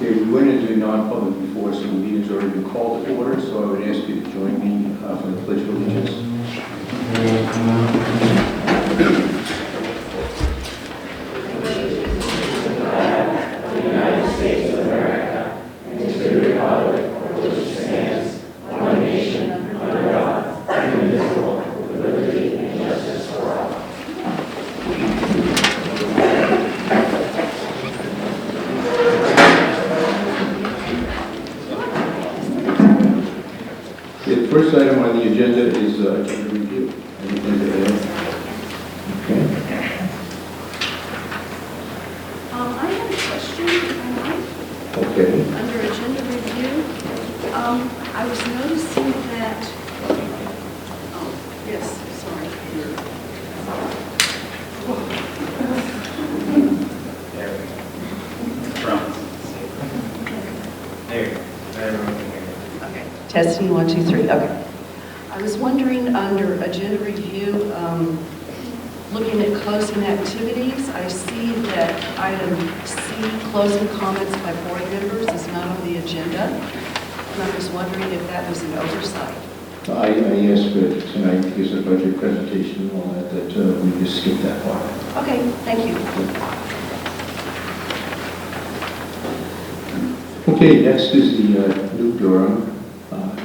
Okay, we went into non-public before, so the meeting's already been called to order, so I would ask you to join me for the Pledge of Allegiance. The first item on the agenda is agenda review. Anything to add? Okay. I have a question, if I might. Okay. Under agenda review, I was noticing that, oh, yes, sorry. There we go. There you go. Everyone can hear you. Okay. Testing, 1, 2, 3, okay. I was wondering, under agenda review, looking at closing activities, I see that item C, closing comments by board members, is not on the agenda. And I was wondering if that was an oversight. I asked for tonight because of budget presentation and all that, we just skipped that part. Okay, thank you. Okay, next is the New Durham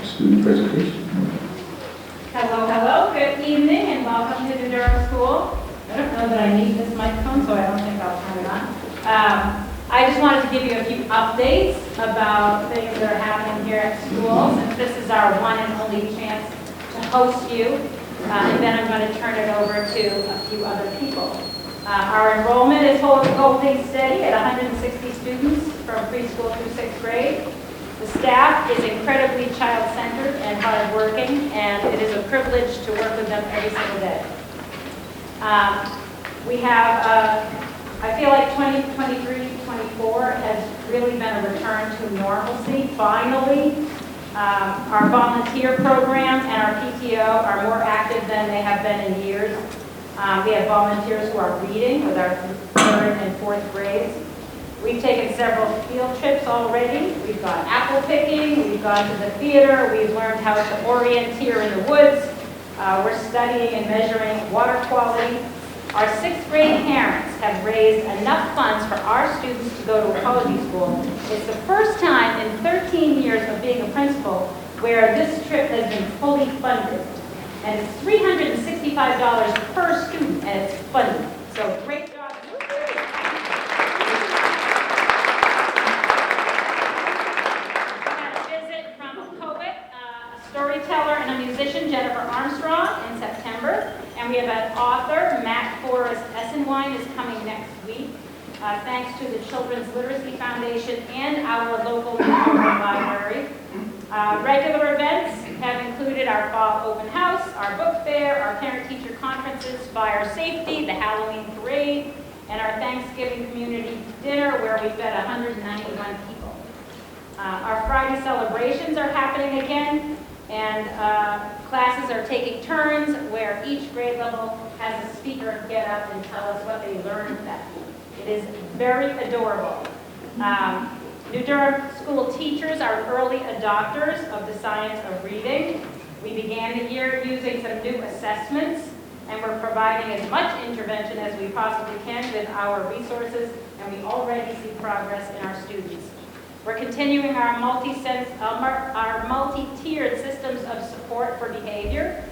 student presentation. Hello, hello, good evening, and welcome to the Durham School. I don't know that I need this microphone, so I don't think I'll turn it on. I just wanted to give you a few updates about things that are happening here at school, since this is our one and only chance to host you, and then I'm going to turn it over to a few other people. Our enrollment is holding steady at 160 students from preschool through 6th grade. The staff is incredibly child-centered and hard-working, and it is a privilege to work with them every single day. We have, I feel like 2023-24 has really been a return to normalcy, finally. Our volunteer program and our PTO are more active than they have been in years. We have volunteers who are reading with our 3rd and 4th grades. We've taken several field trips already. We've gone apple picking, we've gone to the theater, we've learned how to orienteer in the woods. We're studying and measuring water quality. Our 6th grade parents have raised enough funds for our students to go to ecology school. It's the first time in 13 years of being a principal where this trip has been fully funded. And it's $365 per student, and it's funded. So great job. Storyteller and a musician, Jennifer Armstrong, in September. And we have an author, Matt Forrest Essenwine, is coming next week, thanks to the Children's Literacy Foundation and our local library. Regular events have included our fall open house, our book fair, our parent-teacher conferences, fire safety, the Halloween parade, and our Thanksgiving community dinner where we fed 191 people. Our Friday celebrations are happening again. And classes are taking turns where each grade level has a speaker get up and tell us what they learned that week. It is very adorable. New Durham school teachers are early adopters of the science of reading. We began the year using some new assessments, and we're providing as much intervention as we possibly can with our resources, and we already see progress in our students. We're continuing our multi-tiered systems of support for behavior.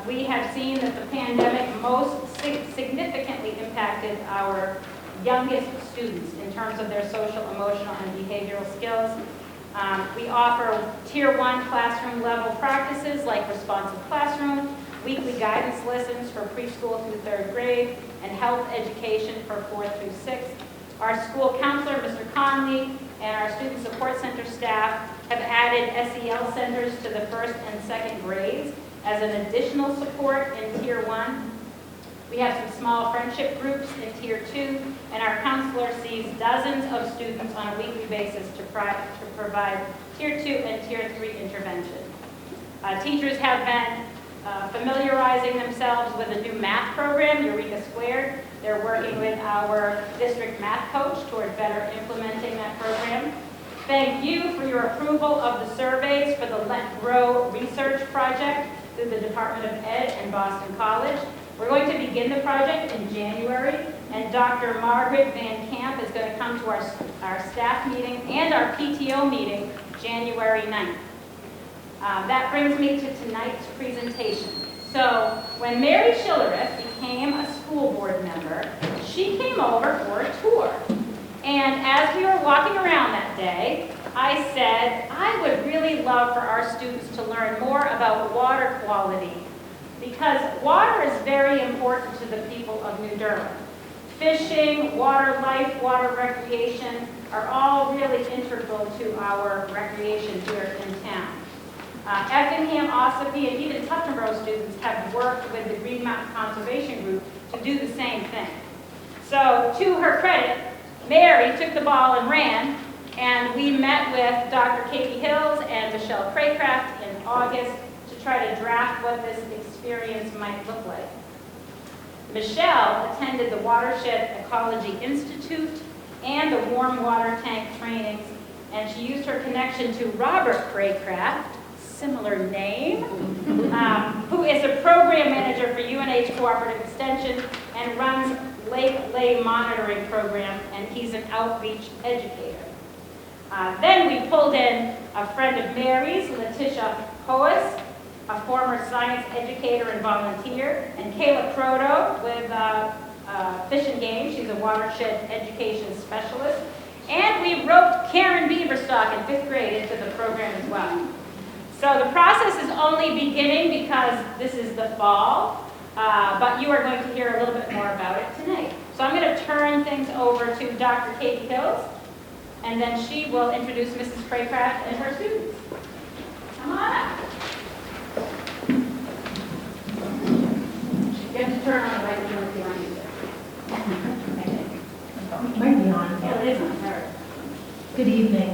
We have seen that the pandemic most significantly impacted our youngest students in terms of their social, emotional, and behavioral skills. We offer Tier 1 classroom level practices like responsive classroom, weekly guidance lessons for preschool through 3rd grade, and health education for 4th through 6th. Our school counselor, Mr. Conley, and our student support center staff have added SEL centers to the 1st and 2nd grades as an additional support in Tier 1. We have some small friendship groups in Tier 2, and our counselor sees dozens of students on a weekly basis to provide Tier 2 and Tier 3 intervention. Teachers have been familiarizing themselves with a new math program, Eureka Squared. They're working with our district math coach toward better implementing that program. thank you for your approval of the surveys for the Let Grow research project through the Department of Ed and Boston College. We're going to begin the project in January, and Dr. Margaret Van Camp is going to come to our staff meeting and our PTO meeting January 9th. That brings me to tonight's presentation. So when Mary Schillereth became a school board member, she came over for a tour. And as we were walking around that day, I said, I would really love for our students to learn more about water quality, because water is very important to the people of New Durham. Fishing, water life, water recreation are all really integral to our recreation here in town. Effingham, Ossipee, and even Tuftonboro students have worked with the Green Mountain Conservation Group to do the same thing. So, to her credit, Mary took the ball and ran, and we met with Dr. Katie Hills and Michelle Craycraft in August to try to draft what this experience might look like. Michelle attended the Watershed Ecology Institute and the warm water tank trainings, and she used her connection to Robert Craycraft, similar name, who is a program manager for UNH Cooperative Extension and runs Lake Lay Monitoring Program, and he's an outreach educator. Then we pulled in a friend of Mary's, Letitia Hoas, a former science educator and volunteer, and Kayla Croto with Fish and Game. She's a watershed education specialist. And we roped Karen Beaverstock in 5th grade into the program as well. So the process is only beginning because this is the fall, but you are going to hear a little bit more about it tonight. So I'm going to turn things over to Dr. Katie Hills, and then she will introduce Mrs. Craycraft and her students. Come on up. You have to turn on the light if you want to see it. Might be on. Yeah, it is on. All right. Good evening.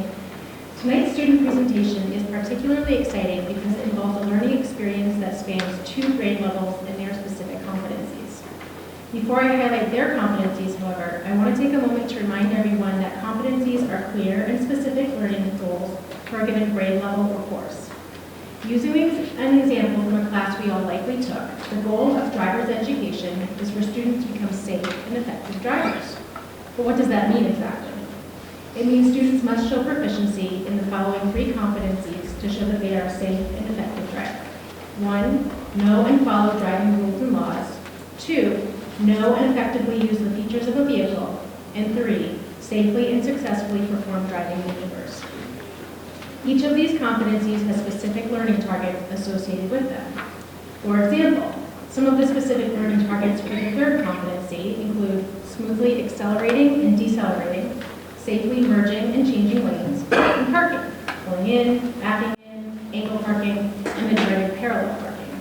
Tonight's student presentation is particularly exciting because it involves a learning experience that spans 2 grade levels and their specific competencies. Before I highlight their competencies, however, I want to take a moment to remind everyone that competencies are clear and specific learning goals for a given grade level or course. Using an example from a class we all likely took, the goal of driver's education is for students to become safe and effective drivers. But what does that mean exactly? It means students must show proficiency in the following 3 competencies to show that they are a safe and effective driver. 1, know and follow driving rules and laws. 2, know and effectively use the features of a vehicle. And 3, safely and successfully perform driving maneuvers. Each of these competencies has specific learning targets associated with them. For example, some of the specific learning targets for the 3rd competency include smoothly accelerating and decelerating, safely merging and changing lanes, and parking, pulling in, backing in, angle parking, and the dreaded parallel parking.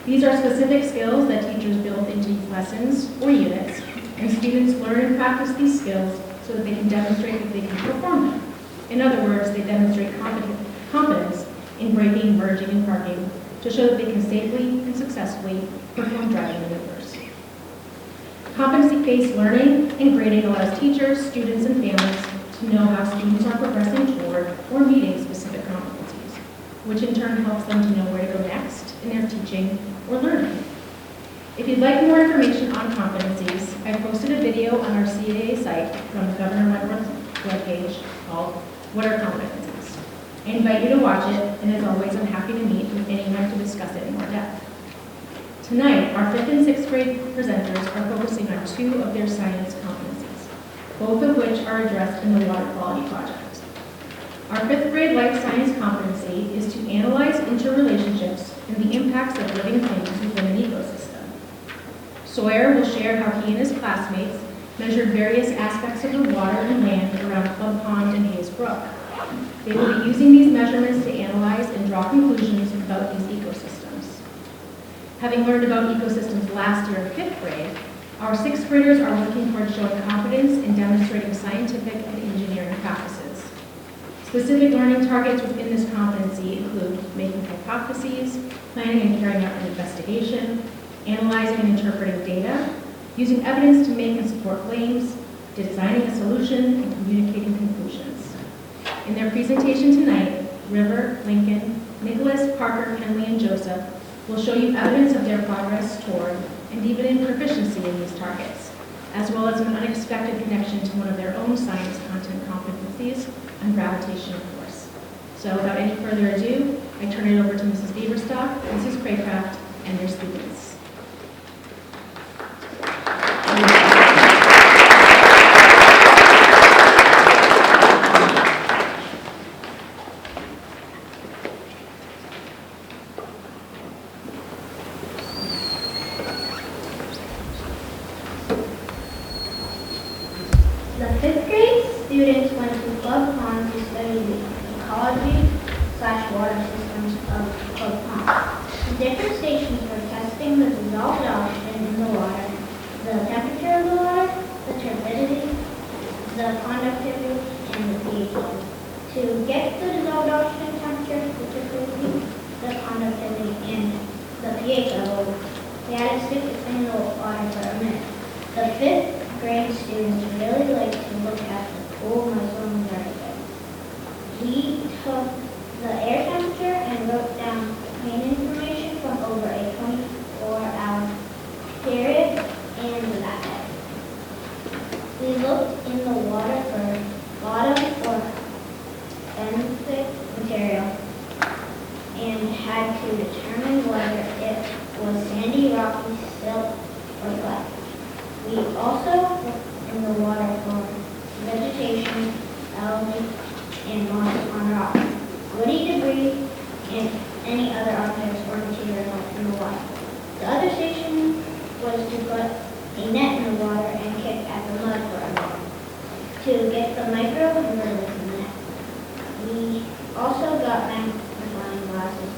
These are specific skills that teachers build into lessons or units, and students learn and practice these skills so that they can demonstrate that they can perform them. In other words, they demonstrate competence in braking, merging, and parking to show that they can safely and successfully perform driving maneuvers. Competency-based learning and grading allows teachers, students, and families to know how students are progressing toward or meeting specific competencies, which in turn helps them to know where to go next in their teaching or learning. If you'd like more information on competencies, I posted a video on our CAA site from the Governor Wentworth webpage called What Are Competencies? I invite you to watch it, and as always, I'm happy to meet with anyone to discuss it in more depth. Tonight, our 5th and 6th grade presenters are focusing on 2 of their science competencies, both of which are addressed in the Water Quality Project. Our 5th grade life science competency is to analyze interrelationships and the impacts of living things within an ecosystem. Sawyer will share how he and his classmates measured various aspects of the water and land around Club Pond and Hayes Brook. They will be using these measurements to analyze and draw conclusions about these ecosystems. Having learned about ecosystems last year in 5th grade, our 6th graders are working towards showing competence in demonstrating scientific and engineering practices. Specific learning targets within this competency include making hypotheses, planning and carrying out an investigation, analyzing and interpreting data, using evidence to make and support claims, designing a solution, and communicating conclusions. their presentation tonight, River, Lincoln, Nicholas, Parker, Henley, and Joseph will show you evidence of their progress toward and even in proficiency in these targets, as well as an unexpected connection to one of their own science content competencies on gravitational force. So without any further ado, I turn it over to Mrs. Beaverstock, Mrs. Craycraft, and their students. The 5th grade students went to Club Pond to study the ecology/water systems of Club Pond. The different stations were testing the dissolved oxygen in the water, the temperature of the water, the turbidity, the conductivity, and the pH level. To get the dissolved oxygen temperature, the turbidity, the conductivity, and the pH level, they had to stick it in the water for a minute. The 5th grade students really like to look at the pool microenvironment. We took the air temperature and wrote down main information from over a 24-hour period and that day. We looked in the water for bottom or benthic material and had to determine whether it was sandy, rocky, silt, or clay. We also looked in the water for vegetation, algae, and moss on rocks, woody debris, and any other objects or materials in the water. The other station was to put a net in the water and kick at the mud for a minute to get the microinvertebrates in the net. We also got magnifying glasses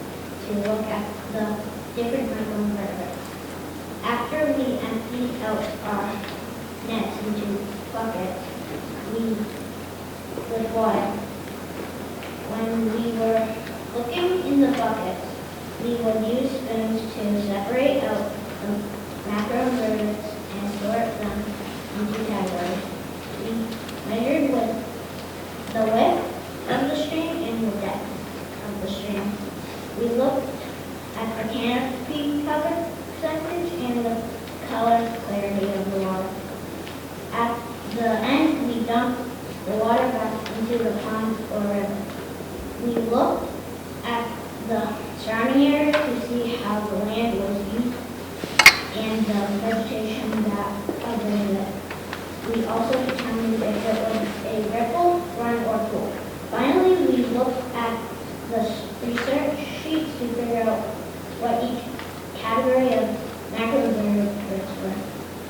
to look at the different microinvertebrates. After we emptied out our nets into buckets with water, when we were looking in the buckets, we would use spoons to separate out the macroinvertebrates and sort them into categories. We measured with the width of the stream and the depth of the stream. We looked at the canopy cover percentage and the color clarity of the water. At the end, we dumped the water back into the pond or river. We looked at the surrounding area to see how the land was used and the vegetation that covered it. We also determined if it was a ripple, run, or pool. Finally, we looked at the research sheets to figure out what each category of macroinvertebrates were,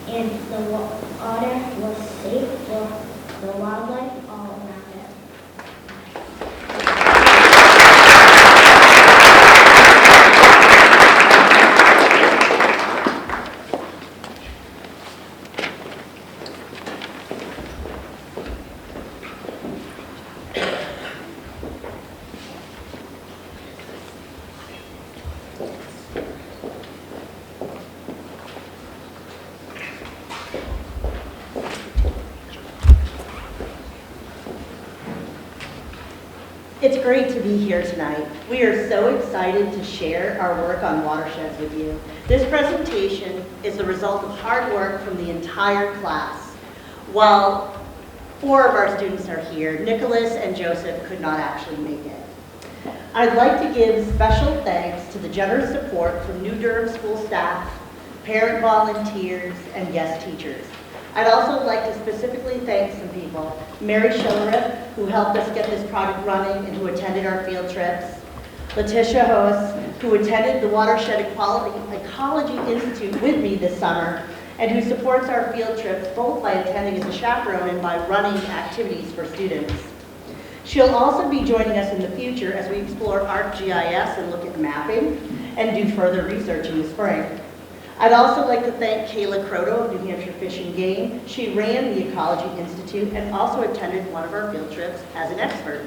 and the water was safe for the wildlife all around it. It's great to be here tonight. We are so excited to share our work on watersheds with you. This presentation is the result of hard work from the entire class. While 4 of our students are here, Nicholas and Joseph could not actually make it. I'd like to give special thanks to the generous support from New Durham school staff, parent volunteers, and guest teachers. I'd also like to specifically thank some people. Mary Schillerith, who helped us get this project running and who attended our field trips. Letitia Hoas, who attended the Watershed Ecology Institute with me this summer, and who supports our field trips both by attending as a chaperone and by running activities for students. She'll also be joining us in the future as we explore ArcGIS and look at mapping and do further research in the spring. I'd also like to thank Kayla Croto of New Hampshire Fish and Game. She ran the Ecology Institute and also attended one of our field trips as an expert.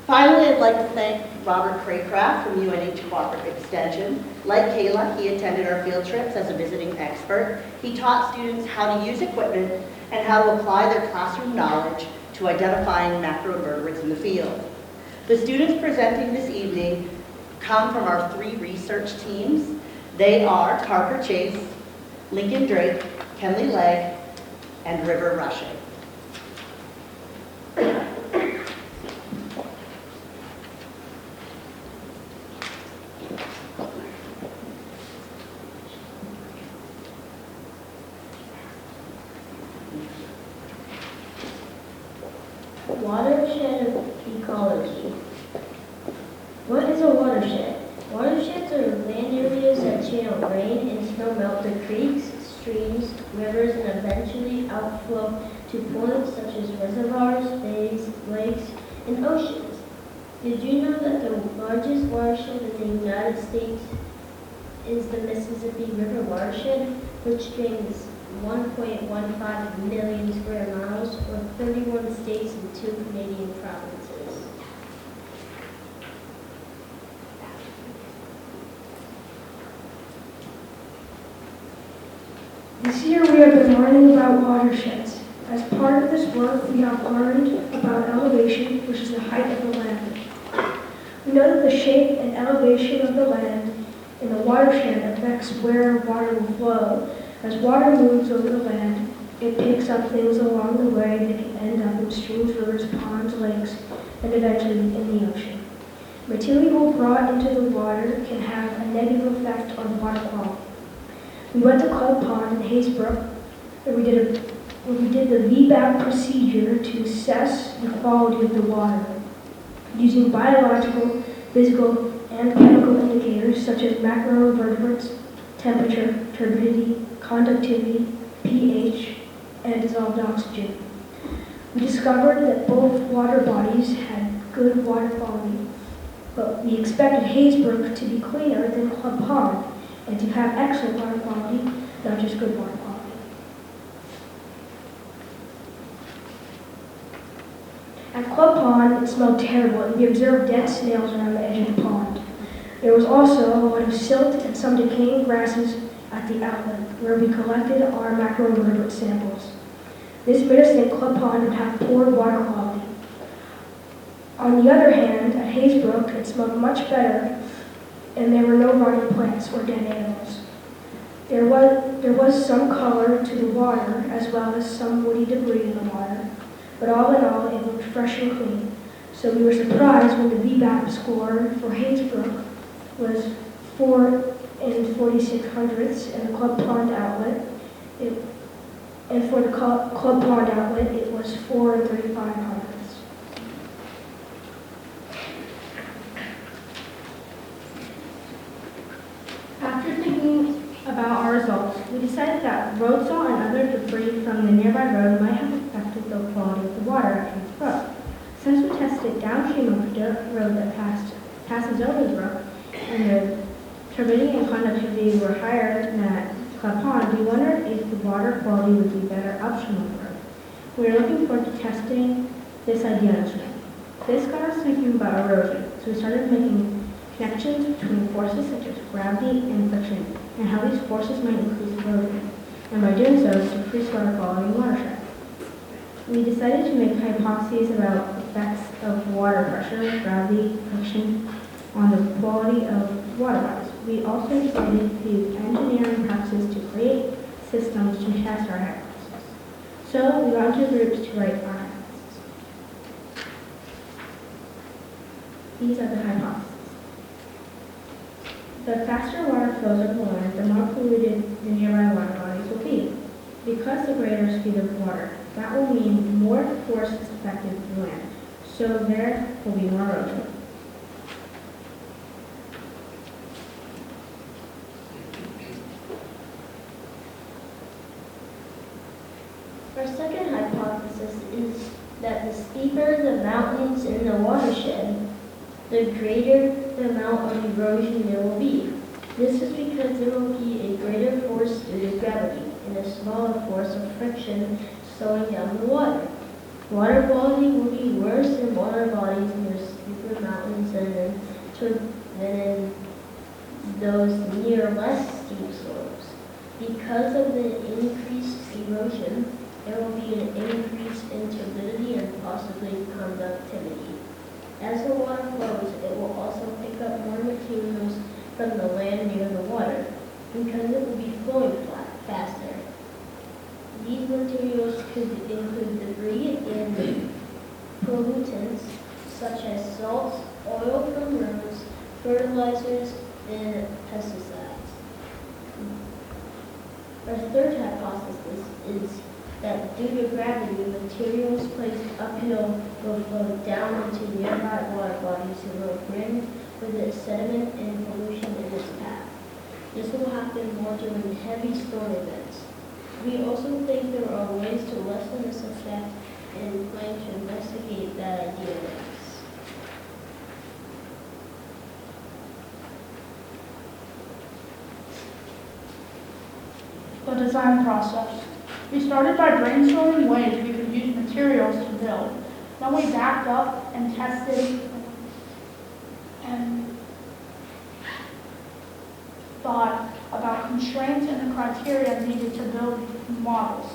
Finally, I'd like to thank Robert Craycraft from UNH Cooperative Extension. Like Kayla, he attended our field trips as a visiting expert. He taught students how to use equipment and how to apply their classroom knowledge to to identifying macroinvertebrates in the field. The students presenting this evening come from our 3 research teams. They are Parker Chase, Lincoln Drake, Kenley Legg, and River Rushing. Watershed ecology. What is a watershed? Watersheds are land areas that channel rain and snow melt to creeks, streams, rivers, and eventually outflow to points such as reservoirs, bays, lakes, and oceans. Did you know that the largest watershed in the United States is the Mississippi River watershed, which drains 1.15 million square miles, or 31 states and 2 Canadian provinces. This year we have been learning about watersheds. As part of this work, we have learned about elevation, which is the height of the land. We know that the shape and elevation of the land in the watershed affects where water will flow. As water moves over the land, it picks up things along the way that can end up in streams, rivers, ponds, lakes, and eventually in the ocean. Material brought into the water can have a negative effect on water quality. We went to Club Pond in Haysbrook, where we did the VBAC procedure to assess the quality of the water, using biological, physical, and chemical indicators such as macroinvertebrates, temperature, turbidity, conductivity, pH, and dissolved oxygen. We discovered that both water bodies had good water quality, but we expected Haysbrook to be cleaner than Club Pond and to have excellent water quality, not just good water quality. At Club Pond, it smelled terrible, and we observed dead snails around the edge of the pond. There was also a lot of silt and some decaying grasses at the outlet, where we collected our macroinvertebrate samples. This made us think Club Pond would have poor water quality. On the other hand, at Haysbrook, it smelled much better, and there were no rotting plants or dead animals. There was some color to the water, as well as some woody debris in the water, but all in all, it looked fresh and clean. So we were surprised when the VBAP score for Haysbrook was 4 4600ths in the Club Pond outlet, and for the Club Pond outlet, it was 4 3500ths. After thinking about our results, we decided that road salt and other debris from the nearby road might have affected the quality of the water at Hayes Brook. Since we tested downstream of the dirt road that passes over the brook, and the turbidity and conductivity were higher than at Club Pond, we wondered if the water quality would be better upstream of the road. We are looking forward to testing this idea on stream. This got us thinking about erosion, so we started making connections between forces such as gravity and friction, and how these forces might increase erosion, and by doing so, decrease water quality in watersheds. We decided to make hypotheses about effects of water pressure, gravity, friction on the quality of water bodies. We also decided to use engineering practices to create systems to test our hypotheses. So we got into groups to write our hypotheses. These are the hypotheses. The faster water flows over the land, the more polluted the nearby water bodies will be. Because the greater speed of water, that will mean more force is affected to the land, so there will be more erosion. Our second hypothesis is that the steeper the mountains in the watershed, the greater the amount of erosion there will be. This is because there will be a greater force due to gravity and a smaller force of friction slowing down the water. Water quality will be worse in water bodies near steeper mountains than in those near less steep slopes. Because of the increased erosion, there will be an increase in turbidity and possibly conductivity. As the water flows, it will also pick up more materials from the land near the water, because it will be flowing faster. These materials could include debris and pollutants such as salts, oil from roads, fertilizers, and pesticides. Our third hypothesis is that due to gravity, materials placed uphill will flow down into nearby water bodies and will bring with it sediment and pollution in its path. This will happen more during heavy storm events. We also think there are ways to lessen this effect and plan to investigate that idea next. The design process. We started by brainstorming ways we could use materials to build. Then we backed up and tested and thought about constraints and the criteria needed to build models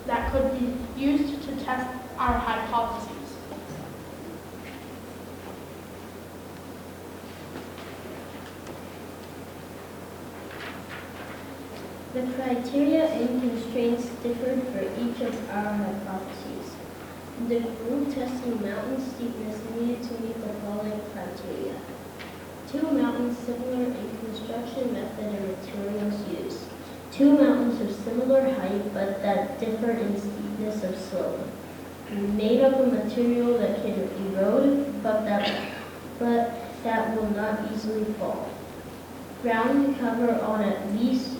that could be used to test our hypotheses. The criteria and constraints differed for each of our hypotheses. The group testing mountain steepness needed to meet the following criteria. 2 mountains similar in construction method and materials used. 2 mountains of similar height but that differ in steepness of slope. Made of a material that can erode but that will not easily fall. Ground cover on at least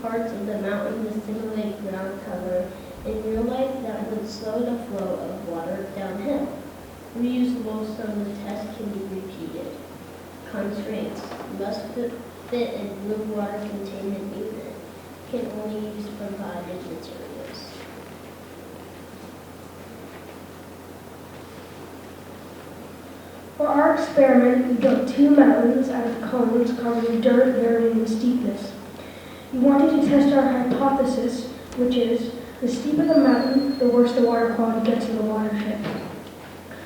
parts of the mountain to simulate ground cover in real life that would slow the flow of water downhill. Reusable so the test can be repeated. Constraints. Must fit in blue water containment unit. Can only use provided materials. For our experiment, we built 2 mountains out of cones covering dirt varying in steepness. We wanted to test our hypothesis, which is, the steeper the mountain, the worse the water quality gets in the watershed.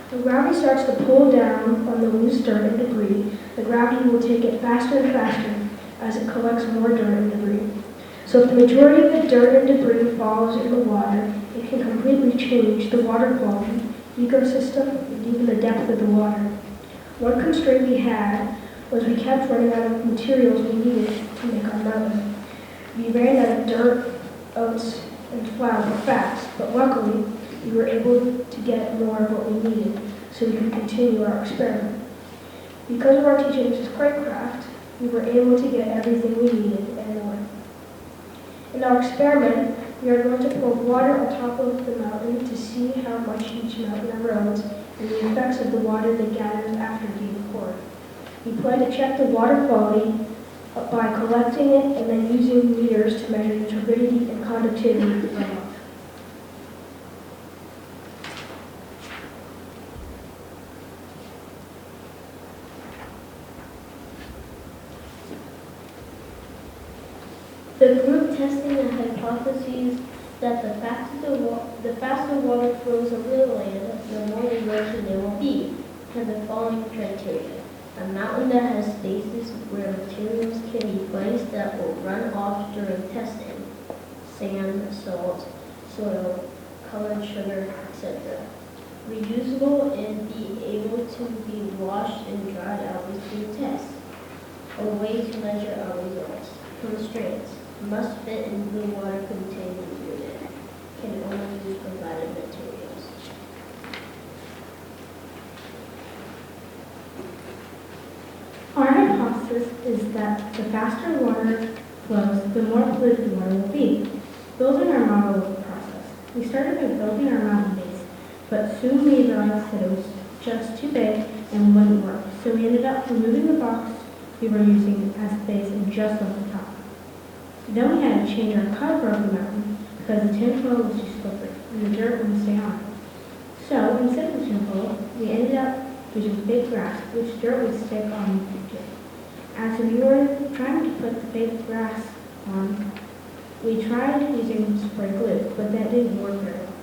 When gravity starts to pull down on the loose dirt and debris, the gravity will take it faster and faster as it collects more dirt and debris. So if the majority of the dirt and debris falls in the water, it can completely change the water quality, ecosystem, and even the depth of the water. One constraint we had was we kept running out of materials we needed to make our mountain. We ran out of dirt, oats, and flour fast, but luckily we were able to get more of what we needed so we could continue our experiment. Because of our teaching this craft, we were able to get everything we needed and more. In our experiment, we are going to pour water on top of the mountain to see how much each mountain erodes and the effects of the water that gathers after being poured. We plan to check the water quality by collecting it and then using meters to measure the turbidity and conductivity of the runoff. The group testing the hypotheses that the faster water flows over the land, the more erosion there will be, and the following criteria. A mountain that has spaces where materials can be placed that will run off during testing. Sand, salt, soil, colored sugar, etc. Reusable and be able to be washed and dried out between tests. A way to measure our results. Constraints. Must fit in blue water containment unit. Can only use provided materials. Our hypothesis is that the faster water flows, the more polluted the water will be. Building our model was a process. We started by building our mountain base, but soon we realized that it was just too big and wouldn't work. So we ended up removing the box we were using as a base and just left the top. Then we had to change our cover of the mountain because the tinfoil was too slippery and the dirt wouldn't stay on. So instead of the tinfoil, we ended up using fake grass, which dirt would stick on to. As we were trying to put the fake grass on, we tried using spray glue, but that didn't work very well.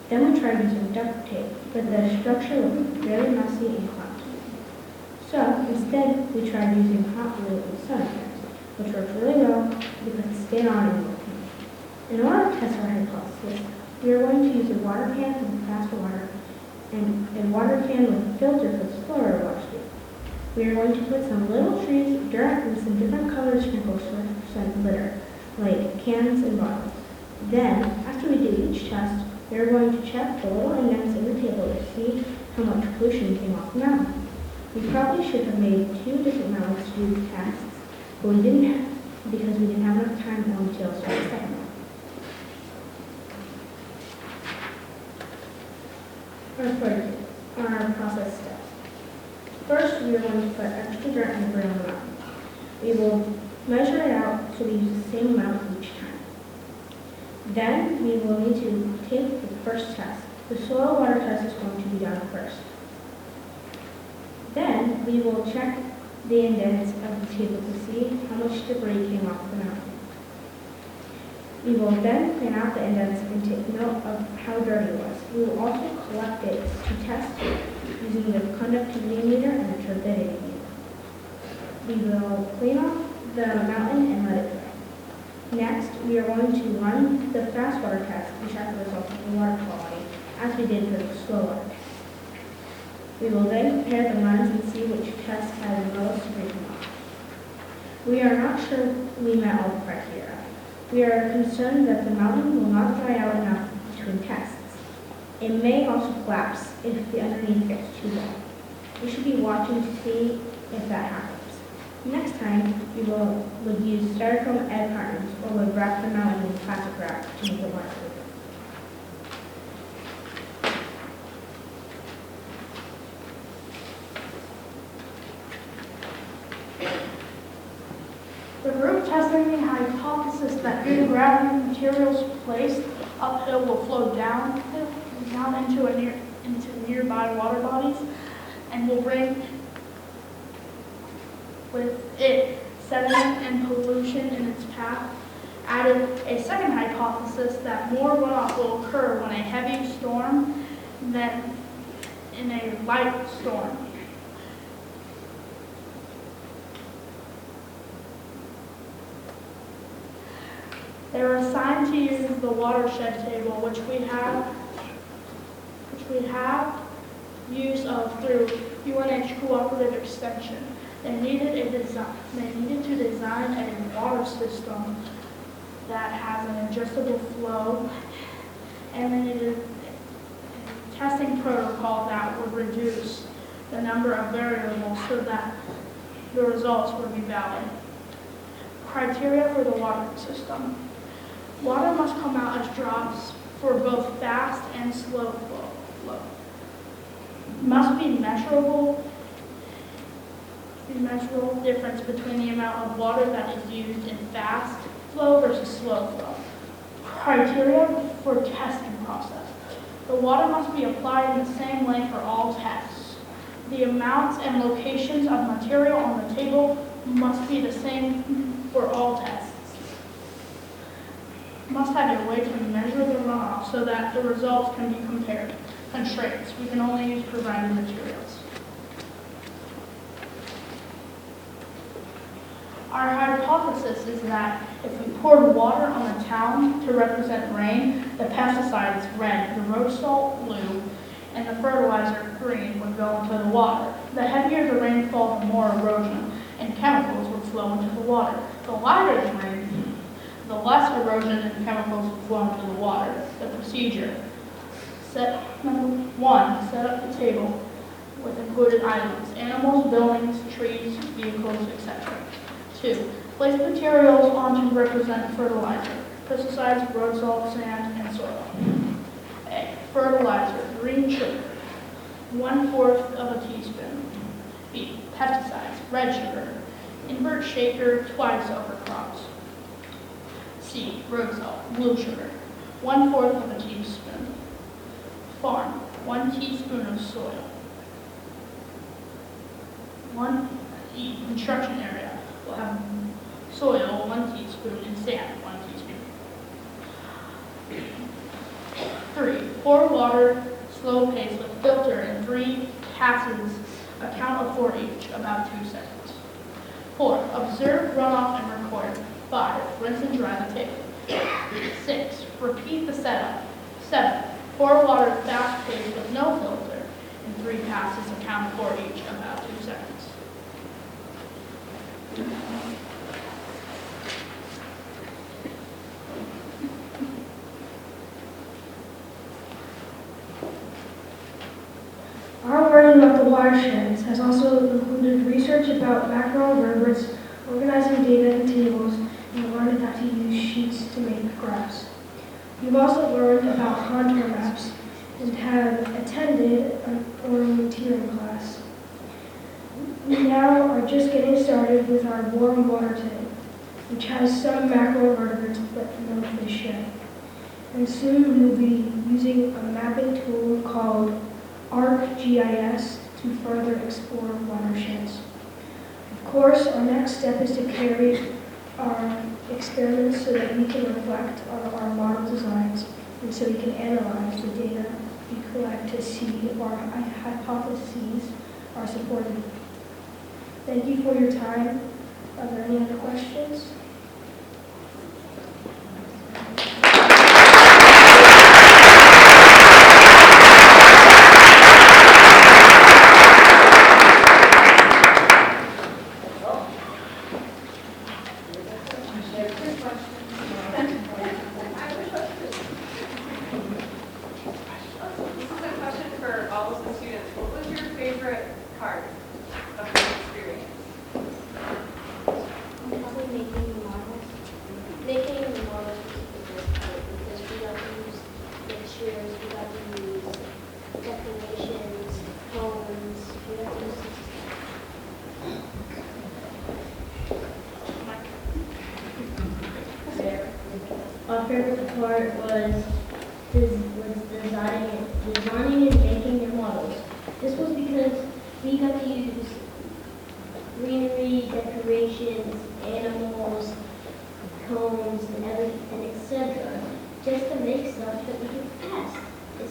Then we tried using duct tape, but the structure looked very messy and clunky. So instead, we tried using hot glue and sun, which worked really well because it stayed on and worked. In order to test our hypothesis, we are going to use a water can with fast water and a water can with a filter for slower water speed. We are going to put some little trees, dirt, and some different colored sprinkles for some litter, like cans and bottles. Then, after we do each test, we are going to check the little indents in the table to see how much pollution came off the mountain. We probably should have made 2 different mountains to do the tests, but we didn't because we didn't have enough time or materials for the second one. Our process steps. First, we are going to put extra dirt and grit on the mountain. We will measure it out so we use the same amount each time. Then, we will need to take the first test. The soil water test is going to be done first. Then, we will check the indents of the table to see how much debris came off the mountain. We will then plan out the indents and take note of how dirty it was. We will also collect it to test using the conductivity meter and the turbidity meter. We will clean off the mountain and let it dry. Next, we are going to run the fast water test and check the results of the water quality, as we did for the slow water test. We will then compare the runs and see which test had the lowest rating off. We are not sure we met all the criteria. We are concerned that the mountain will not dry out enough between tests. It may also collapse if the underneath gets too wet. We should be watching to see if that happens. Next time, we would use styrofoam egg cartons or would wrap the mountain in plastic wrap to make it waterproof. The group testing the hypothesis that due to gravity, materials placed uphill will flow down into nearby water bodies and will bring with it sediment and pollution in its path. Added a second hypothesis that more runoff will occur when a heavy storm than in a light storm. They were assigned to use the watershed table, which we have use of through UNH Cooperative Extension. They needed to design a water system that has an adjustable flow, and they needed a testing protocol that would reduce the number of variables so that the results would be valid. Criteria for the water system. Water must come out as drops for both fast and slow flow. Must be measurable difference between the amount of water that is used in fast flow versus slow flow. Criteria for testing process. The water must be applied in the same way for all tests. The amounts and locations of material on the table must be the same for all tests. Must have a way to measure the runoff so that the results can be compared. Constraints. We can only use provided materials. Our hypothesis is that if we poured water on the town to represent rain, the pesticides red, the road salt blue, and the fertilizer green would go into the water. The heavier the rainfall, the more erosion and chemicals would flow into the water. The lighter the rain, the less erosion and chemicals would flow into the water. The procedure. Number 1, set up the table with included items, animals, buildings, trees, vehicles, etc. 2, place materials on to represent fertilizer, pesticides, road salt, sand, and soil. A, fertilizer, green sugar, 1/4 of a teaspoon. B, pesticides, red sugar, invert shaker, twice over crops. C, road salt, blue sugar, 1/4 of a teaspoon. Farm, 1 teaspoon of soil. E, construction area will have soil, 1 teaspoon, and sand, 1 teaspoon. 3, Pour water slow pace with filter in 3 passes, a count of 4 each, about 2 seconds. 4. Observe runoff and record. 5. Rinse and dry the tape. 6. Repeat the setup. 7. Pour water fast pace with no filter in 3 passes, a count of 4 each, about 2 seconds. Our learning about the watersheds has also included research about macroinvertebrates, organizing data in tables, and learned how to use sheets to make graphs. We've also learned about contour maps and have attended an orienteering class. We now are just getting started with our warm water tank, which has some macroinvertebrates but no fish yet. And soon we'll be using a mapping tool called ArcGIS to further explore watersheds. Of course, our next step is to carry our experiments so that we can reflect on our model designs and so we can analyze the data we collect to see if our hypotheses are supported. Thank you for your time. Are there any other questions? Our favorite part was designing and making the models. This was because we got to use greenery, decorations, animals, cones, and everything, etc., just to make stuff that we could test. It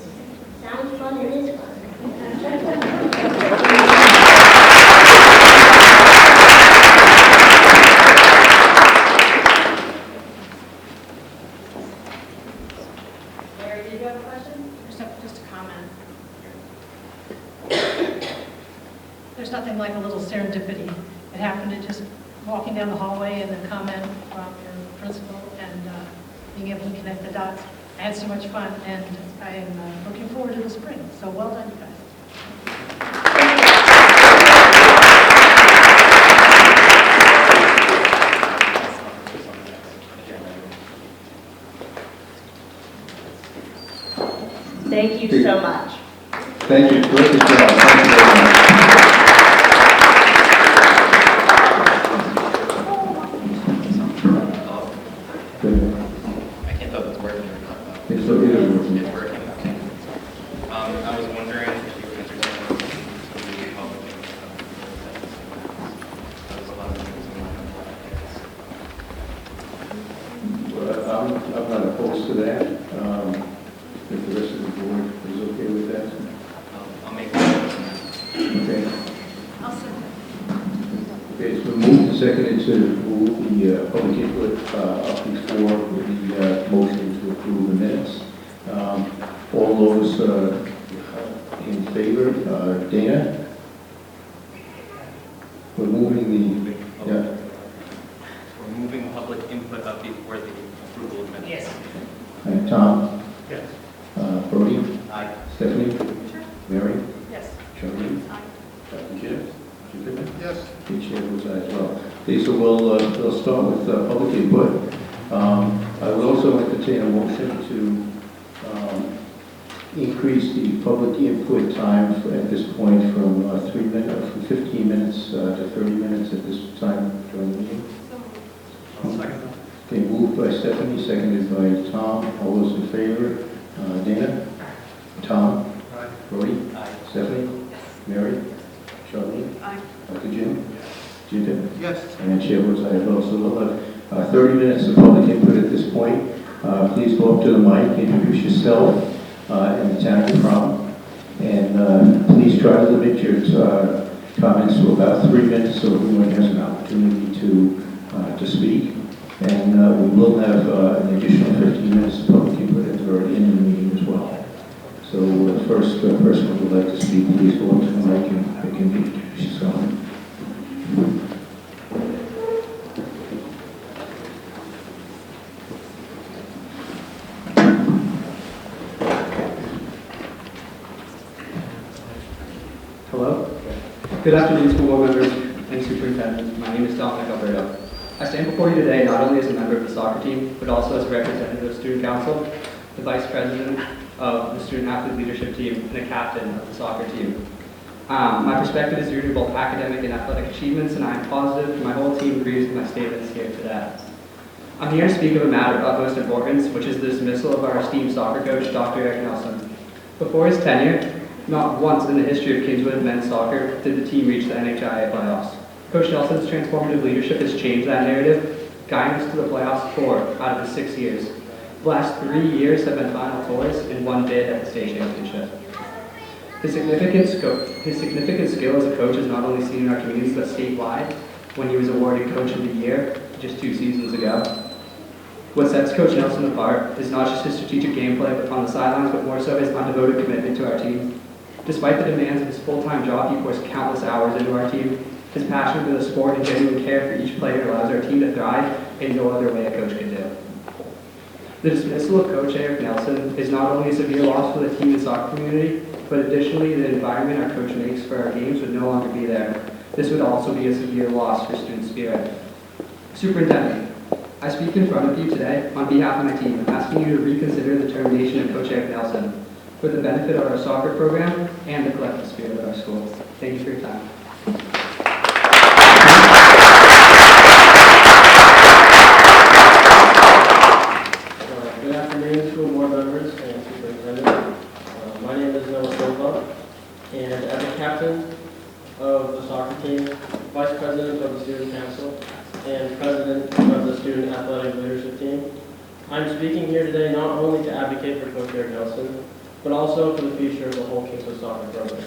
sounds fun and is fun. There's nothing like a little serendipity. It happened to just walking down the hallway and a comment from your principal and being able to connect the dots. I had so much fun, and I am looking forward to the spring. So well done, you guys. Thank you so much. Thank you. Terrific job. Thank you very much. I can't tell if it's working or not. It's okay. It's working, okay. I was wondering if you could answer some of the public there's a lot of things in my Well, I'm not opposed to that. If the rest of the board is okay with that. I'll make that. Okay. I'll second. Okay, it's been moved and seconded to move the public input up before the motion to approve the minutes. All those in favor, Dana? We're moving the, yeah. We're moving public input up before the approval of minutes. Yes. And Tom? Yes. Brody? Aye. Stephanie? Sure. Mary? Yes. Charlie? Aye. Jim? Jim? Yes. The chair was aye as well. Okay, so we'll start with public input. I would also entertain a motion to increase the public input time at this point from 15 minutes to 30 minutes at this time during the meeting. I'll second that. Okay, moved by Stephanie, seconded by Tom. All those in favor? Dana? Tom? Aye. Brody? Aye. Stephanie? Mary? Charlie? Aye. Dr. Jim? Jim? Yes. And chair votes aye as well. So we'll have 30 minutes of public input at this point. Please go up to the mic, introduce yourself, in the town of Crum. And please try to limit your comments to about 3 minutes so everyone has an opportunity to speak. And we will have an additional 15 minutes of public input at the very end of the meeting as well. So first person who would like to speak, please go up to the mic and introduce yourself. Hello. Good afternoon, school board members and superintendent. My name is Dominic Alberto. I stand before you today not only as a member of the soccer team, but also as a representative of Student Council, the vice president of the Student Athlete Leadership Team, and a captain of the soccer team. My perspective is rooted in both academic and athletic achievements, and I am positive my whole team agrees with my statements here today. I'm here to speak of a matter of utmost importance, which is the dismissal of our esteemed soccer coach, Dr. Eric Nelson. Before his tenure, not once in the history of Kingswood men's soccer did the team reach the NHIA playoffs. Coach Nelson's transformative leadership has changed that narrative, guiding us to the playoffs 4 out of the 6 years. The last 3 years have been Final Fours and 1 bid at the state championship. His significant skill as a coach is not only seen in our community, but statewide, when he was awarded Coach of the Year just 2 seasons ago. What sets Coach Nelson apart is not just his strategic gameplay on the sidelines, but more so his undevoted commitment to our team. Despite the demands of his full-time job, he pours countless hours into our team. His passion for the sport and genuine care for each player allows our team to thrive in no other way a coach can do. The dismissal of Coach Eric Nelson is not only a severe loss for the team and soccer community, but additionally the environment our coach makes for our games would no longer be there. This would also be a severe loss for student spirit. Superintendent, I speak in front of you today on behalf of my team, asking you to reconsider the termination of Coach Eric Nelson for the benefit of our soccer program and the collective spirit of our school. Thank you for your time. Good afternoon, school board members and superintendent. My name is Noah Silva, and as a captain of the soccer team, vice president of the student council, and president of the student athletic leadership team, I'm speaking here today not only to advocate for Coach Eric Nelson, but also for the future of the whole Kingswood soccer program.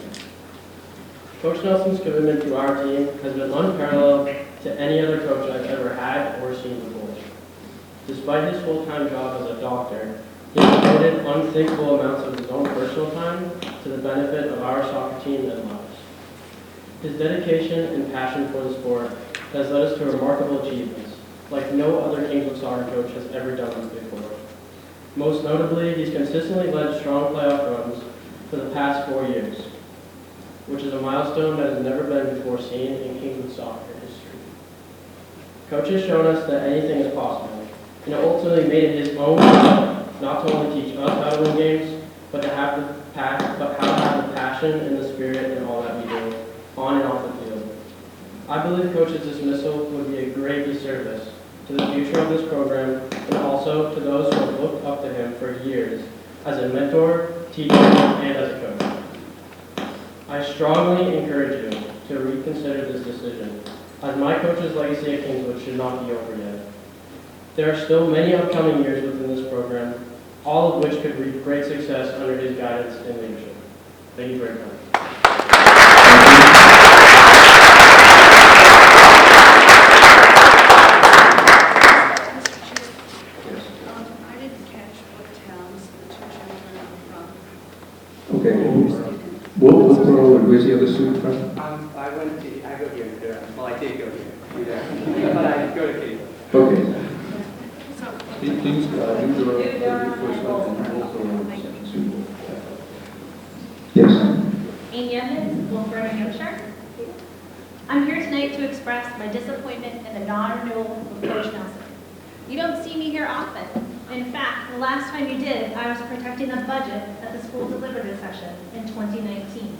Coach Nelson's commitment to our team has been unparalleled to any other coach I've ever had or seen before. Despite his full-time job as a doctor, he has devoted unthinkable amounts of his own personal time to the benefit of our soccer team and lives. His dedication and passion for the sport has led us to remarkable achievements, like no other Kingswood soccer coach has ever done before. Most notably, he's consistently led strong playoff runs for the past 4 years, which is a milestone that has never been before seen in Kingswood soccer history. Coach has shown us that anything is possible, and ultimately made it his own not to only teach us how to win games, but how to have the passion and the spirit in all that we do, on and off the field. I believe Coach's dismissal would be a great disservice to the future of this program, and also to those who have looked up to him for years as a mentor, teacher, and as a coach. I strongly encourage you to reconsider this decision, as my coach's legacy at Kingswood should not be over yet. There are still many upcoming years within this program, all of which could reap great success under his guidance and leadership. Thank you very much. I didn't catch what towns the two gentlemen are from. Okay. Wolfeboro, where's the other student from? I go here. Well, I did go here. But I go to Kingswood. Okay. Yes. Amy Evans, Wolfeboro, New Hampshire. I'm here tonight to express my disappointment in the non-renewal of Coach Nelson. You don't see me here often. In fact, the last time you did, I was protecting the budget that the school deliberative session in 2019.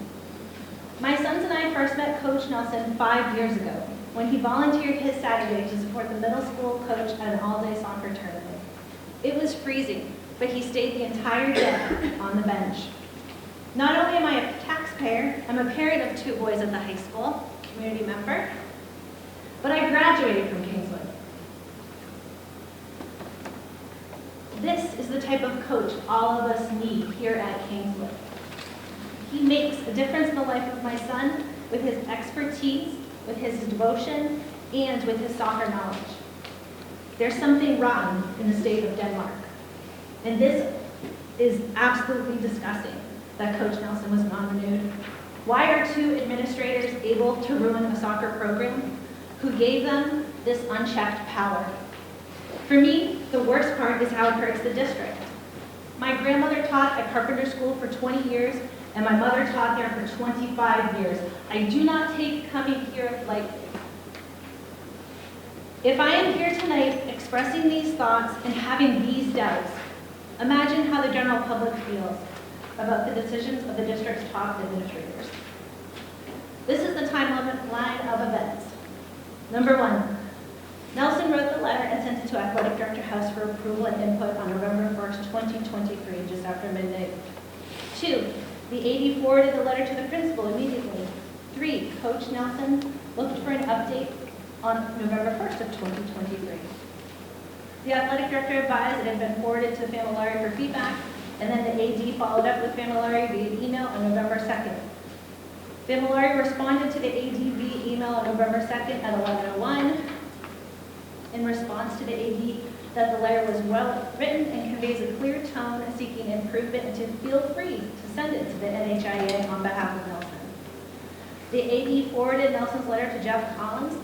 My sons and I first met Coach Nelson 5 years ago when he volunteered his Saturday to support the middle school coach at an all-day soccer tournament. It was freezing, but he stayed the entire day on the bench. Not only am I a taxpayer, I'm a parent of 2 boys at the high school, community member, but I graduated from Kingswood. This is the type of coach all of us need here at Kingswood. He makes a difference in the life of my son with his expertise, with his devotion, and with his soccer knowledge. There's something rotten in the state of Denmark. And this is absolutely disgusting that Coach Nelson was non-renewed. Why are two administrators able to ruin a soccer program? Who gave them this unchecked power? For me, the worst part is how it hurts the district. My grandmother taught at Carpenter School for 20 years, and my mother taught there for 25 years. I do not take coming here lightly. If I am here tonight expressing these thoughts and having these doubts, imagine how the general public feels about the decisions of the district's top administrators. This is the timeline of events. Number 1, Nelson wrote the letter and sent it to Athletic Director House for approval and input on November 1st, 2023, just after midnight. 2, the AD forwarded the letter to the principal immediately. 3, Coach Nelson looked for an update on November 1st of 2023. The athletic director advised it had been forwarded to Familari for feedback, and then the AD followed up with Familari via email on November 2nd. Familari responded to the AD via email on November 2nd at 11:01 in response to the AD that the letter was well written and conveys a clear tone seeking improvement, and to feel free to send it to the NHIA on behalf of Nelson. The AD forwarded Nelson's letter to Jeff Collins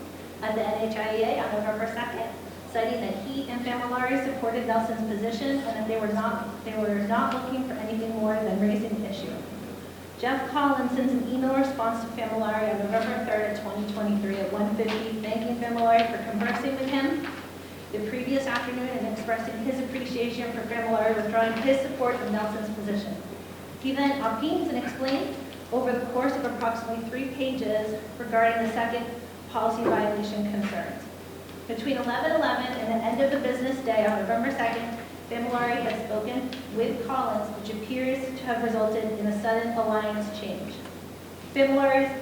at the NHIA on November 2nd, citing that he and Familari supported Nelson's position and that they were not looking for anything more than raising the issue. Jeff Collins sends an email response to Familari on November 3rd of 2023 at 1:50, thanking Familari for conversing with him the previous afternoon and expressing his appreciation for Familari withdrawing his support of Nelson's position. He then opines and explains over the course of approximately 3 pages regarding the second policy violation concerns. Between 11:11 and the end of the business day on November 2nd, Familari had spoken with Collins, which appears to have resulted in a sudden alliance change. Familari's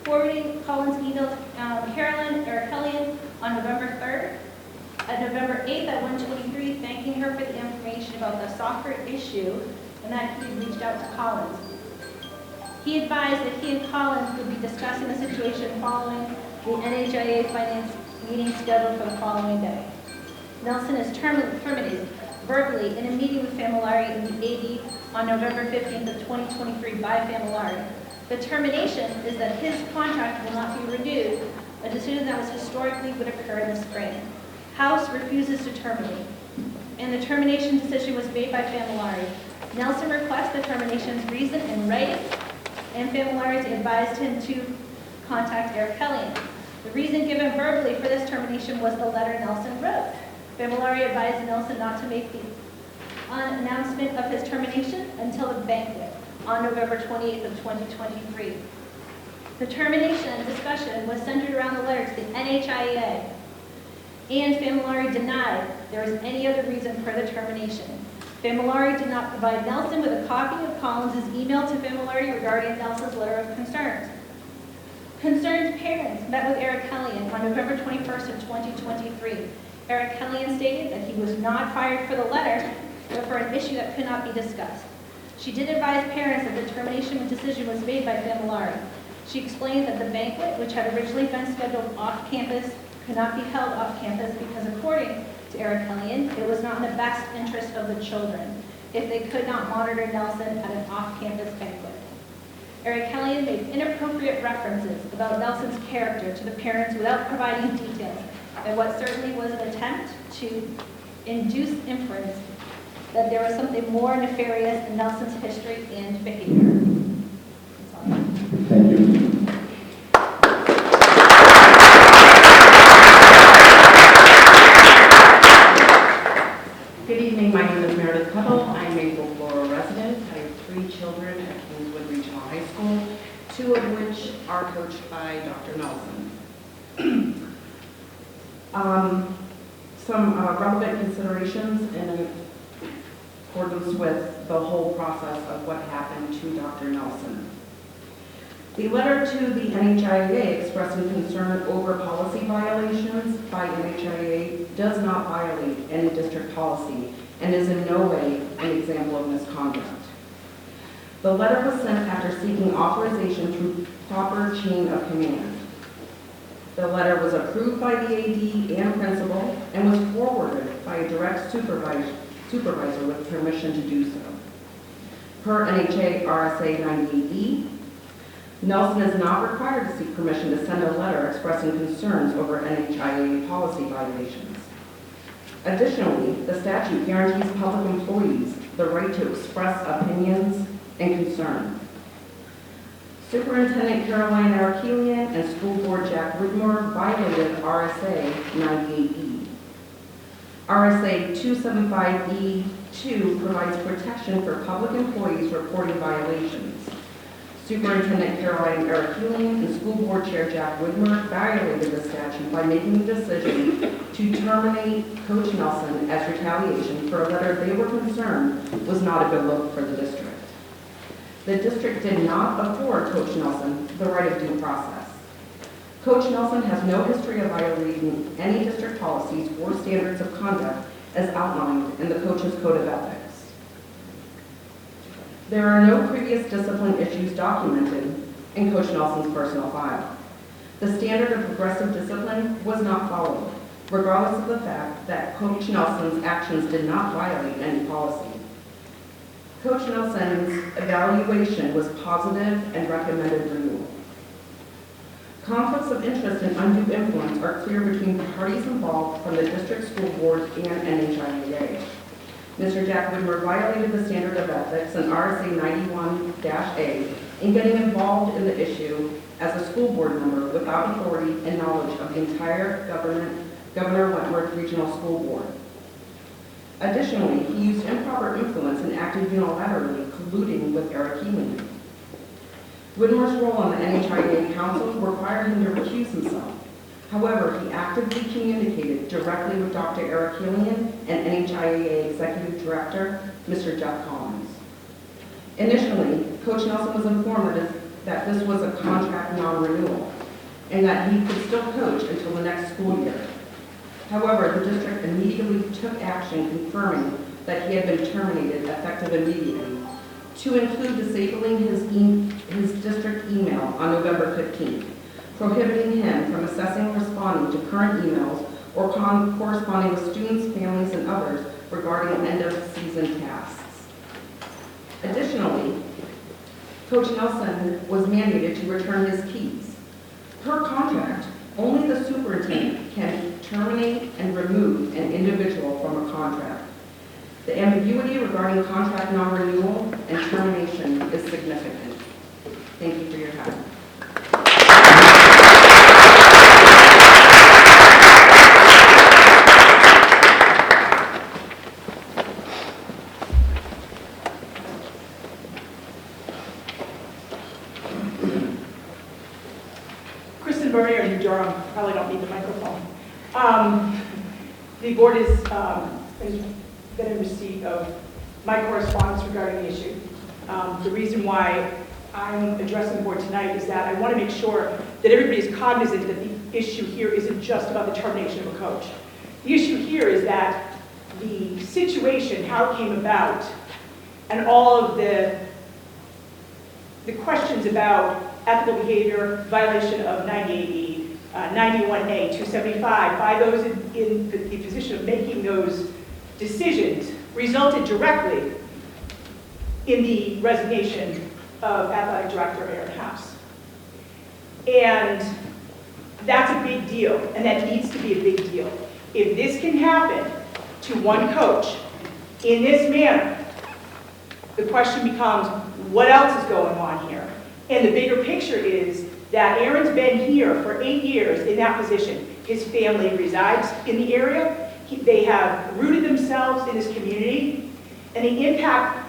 forwarding Collins' email to Carolyn Erikellian on November 3rd. At November 8th at 1:23, thanking her for the information about the soccer issue and that he had reached out to Collins. He advised that he and Collins would be discussing the situation following the NHIA finance meeting scheduled for the following day. Nelson is terminated verbally in a meeting with Familari and the AD on November 15th of 2023 by Familari. The termination is that his contract will not be renewed, a decision that was historically would occur in the spring. House refuses to terminate, and the termination decision was made by Familari. Nelson requests the termination's reason in writing, and Familari advised him to contact Erikellian. The reason given verbally for this termination was the letter Nelson wrote. Familari advised Nelson not to make the announcement of his termination until the banquet on November 28th of 2023. The termination discussion was centered around the letter to the NHIA, and Familari denied there was any other reason for the termination. Familari did not provide Nelson with a copy of Collins' email to Familari regarding Nelson's letter of concerns. Concerned parents met with Erikellian on November 21st of 2023. Erikellian stated that he was not fired for the letter, but for an issue that could not be discussed. She did advise parents that the termination decision was made by Familari. She explained that the banquet, which had originally been scheduled off campus, could not be held off campus because, according to Erikellian, it was not in the best interest of the children if they could not monitor Nelson at an off-campus banquet. Erikellian made inappropriate references about Nelson's character to the parents without providing details, and what certainly was an attempt to induce inference that there was something more nefarious in Nelson's history and behavior. That's all. Thank you. Good evening, my name is Meredith Cuttle. I'm a Wolfeboro resident. I have 3 children at Kingswood Regional High School, 2 of which are coached by Dr. Nelson. Some relevant considerations in accordance with the whole process of what happened to Dr. Nelson. The letter to the NHIA expressing concern over policy violations by NHIA does not violate any district policy and is in no way an example of misconduct. The letter was sent after seeking authorization through proper chain of command. The letter was approved by the AD and principal and was forwarded by a direct supervisor with permission to do so. Per NHA RSA 98E, Nelson is not required to seek permission to send a letter expressing concerns over NHIA policy violations. Additionally, the statute guarantees public employees the right to express opinions and concern. Superintendent Caroline Arakelian and School Board Jack Whitmore violated RSA 98E. RSA 275E2 provides protection for public employees reporting violations. Superintendent Caroline Arakelian and School Board Chair Jack Whitmore violated the statute by making the decision to terminate Coach Nelson as retaliation for a letter they were concerned was not a good look for the district. The district did not afford Coach Nelson the right of due process. Coach Nelson has no history of violating any district policies or standards of conduct as outlined in the Coach's Code of Ethics. There are no previous discipline issues documented in Coach Nelson's personal file. The standard of progressive discipline was not followed, regardless of the fact that Coach Nelson's actions did not violate any policy. Coach Nelson's evaluation was positive and recommended renewal. Conflicts of interest and undue influence are clear between the parties involved from the district school board and NHIA. Mr. Jack Whitmore violated the standard of ethics in RSA 91-A in getting involved in the issue as a school board member without authority and knowledge of the entire Governor Wentworth Regional School Board. Additionally, he used improper influence and acted unilaterally, colluding with Arakelian. Whitmore's role on the NHIA Council required him to recuse himself. However, he actively communicated directly with Dr. Arakelian and NHIA Executive Director, Mr. Jeff Collins. Initially, Coach Nelson was informed that this was a contract non-renewal and that he could still coach until the next school year. However, the district immediately took action confirming that he had been terminated effective immediately, to include disabling his district email on November 15th, prohibiting him from assessing and responding to current emails or corresponding with students, families, and others regarding end-of-season tasks. Additionally, Coach Nelson was mandated to return his keys. Per contract, only the superintendent can terminate and remove an individual from a contract. The ambiguity regarding contract non-renewal and termination is significant. Thank you for your time. Kristen Murray or New Durham, probably don't need the microphone. The board has been in receipt of my correspondence regarding the issue. The reason why I'm addressing the board tonight is that I want to make sure that everybody is cognizant that the issue here isn't just about the termination of a coach. The issue here is that the situation, how it came about, and all of the questions about ethical behavior, violation of 98E, 91A, 275, by those in the position of making those decisions, resulted directly in the resignation of Athletic Director Aaron House. And that's a big deal, and that needs to be a big deal. If this can happen to one coach in this manner, the question becomes, what else is going on here? And the bigger picture is that Aaron's been here for 8 years in that position. His family resides in the area. They have rooted themselves in this community. And the impact,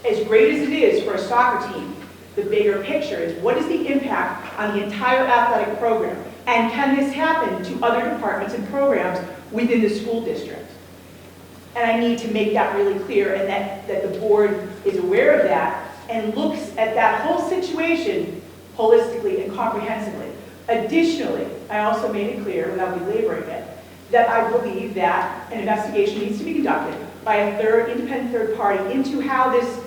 as great as it is for a soccer team, the bigger picture is what is the impact on the entire athletic program? And can this happen to other departments and programs within the school district? And I need to make that really clear, and that the board is aware of that and looks at that whole situation holistically and comprehensively. Additionally, I also made it clear, without belaboring it, that I believe that an investigation needs to be conducted by a independent third party into how this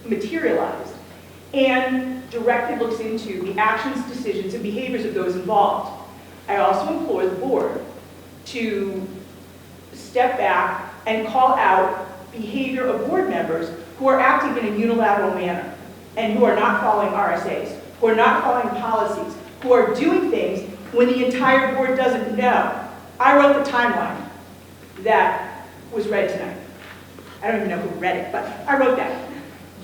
materialized and directly looks into the actions, decisions, and behaviors of those involved. I also implore the board to step back and call out behavior of board members who are acting in a unilateral manner and who are not following RSAs, who are not following policies, who are doing things when the entire board doesn't know. I wrote the timeline that was read tonight. I don't even know who read it, but I wrote that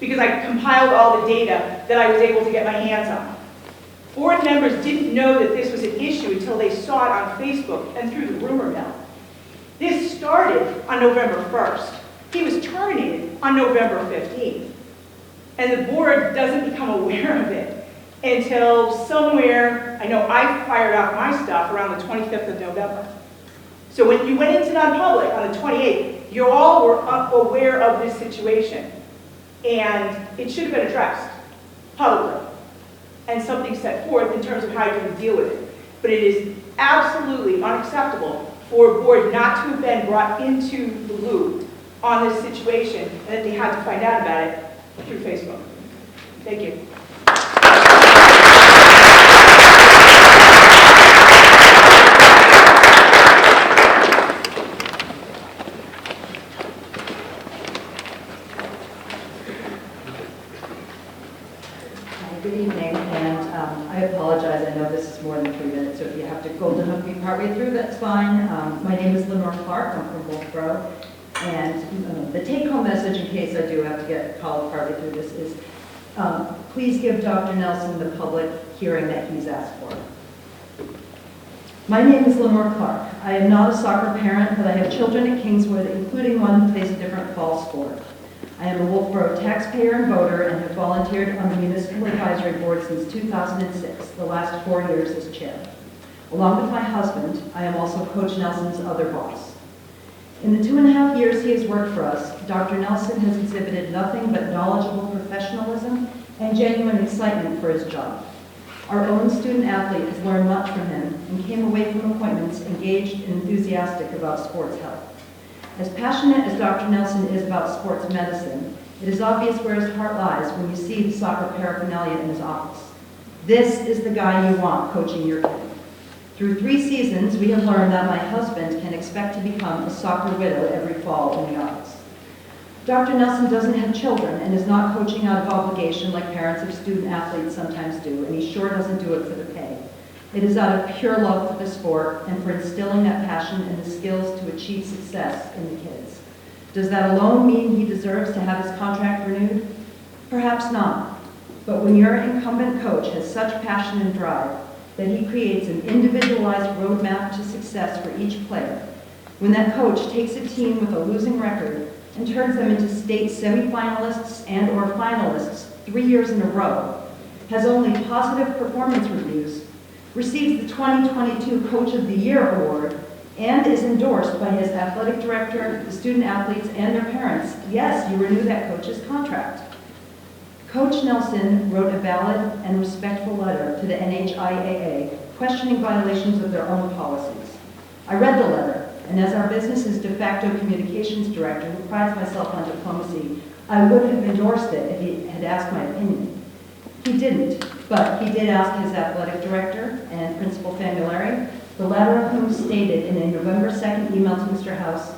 because I compiled all the data that I was able to get my hands on. Board members didn't know that this was an issue until they saw it on Facebook and through the rumor mill. This started on November 1st. He was terminated on November 15th. And the board doesn't become aware of it until somewhere, I know I fired off my stuff around the 25th of November. So when you went into non-public on the 28th, you all were aware of this situation. And it should have been addressed publicly and something set forth in terms of how you're going to deal with it. But it is absolutely unacceptable for a board not to have been brought into the loop on this situation and that they had to find out about it through Facebook. Thank you. Good evening, and I apologize. I know this is more than 3 minutes, so if you have to golden hook me partway through, that's fine. My name is Lenore Clark. I'm from Wolfeboro, and the take-home message, in case I do have to get called partway through this, is please give Dr. Nelson the public hearing that he's asked for. My name is Lenore Clark. I am not a soccer parent, but I have children at Kingswood, including one who plays a different fall sport. I am a Wolfeboro taxpayer and voter and have volunteered on the Municipal Advisory Board since 2006, the last 4 years as chair. Along with my husband, I am also Coach Nelson's other boss. In the 2.5 years he has worked for us, Dr. Nelson has exhibited nothing but knowledgeable professionalism and genuine excitement for his job. Our own student athlete has learned much from him and came away from appointments engaged and enthusiastic about sports health. As passionate as Dr. Nelson is about sports medicine, it is obvious where his heart lies when you see the soccer paraphernalia in his office. This is the guy you want coaching your kid. Through 3 seasons, we have learned that my husband can expect to become a soccer widow every fall in the office. Dr. Nelson doesn't have children and is not coaching out of obligation like parents of student athletes sometimes do, and he sure doesn't do it for the pay. It is out of pure love for the sport and for instilling that passion and the skills to achieve success in the kids. Does that alone mean he deserves to have his contract renewed? Perhaps not. But when your incumbent coach has such passion and drive that he creates an individualized roadmap to success for each player, when that coach takes a team with a losing record and turns them into state semifinalists and or finalists 3 years in a row, has only positive performance reviews, receives the 2022 Coach of the Year award, and is endorsed by his athletic director, the student athletes, and their parents, yes, you renew that coach's contract. Coach Nelson wrote a valid and respectful letter to the NHIAA questioning violations of their own policies. I read the letter, and as our business's de facto communications director, who prides myself on diplomacy, I would have endorsed it if he had asked my opinion. He didn't, but he did ask his athletic director and Principal Famulari, the latter of whom stated in a November 2nd email to Mr. House,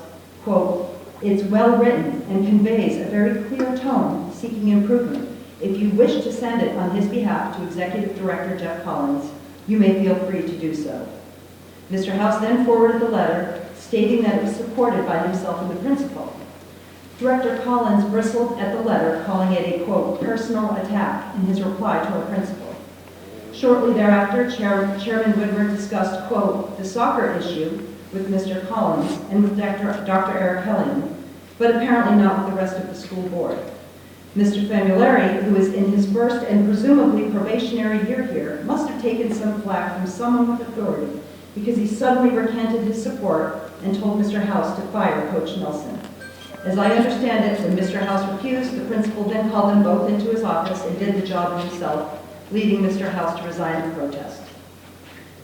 quote, "It's well written and conveys a very clear tone seeking improvement. If you wish to send it on his behalf to Executive Director Jeff Collins, you may feel free to do so." Mr. House then forwarded the letter stating that it was supported by himself and the principal. Director Collins bristled at the letter, calling it a, quote, personal attack in his reply to our principal. Shortly thereafter, Chairman Woodward discussed, quote, the soccer issue with Mr. Collins and with Dr. Eric Hellion, but apparently not with the rest of the school board. Mr. Famulari, who is in his first and presumably probationary year here, must have taken some flack from someone with authority because he suddenly recanted his support and told Mr. House to fire Coach Nelson. As I understand it, when Mr. House refused, the principal then called them both into his office and did the job himself, leading Mr. House to resign in protest.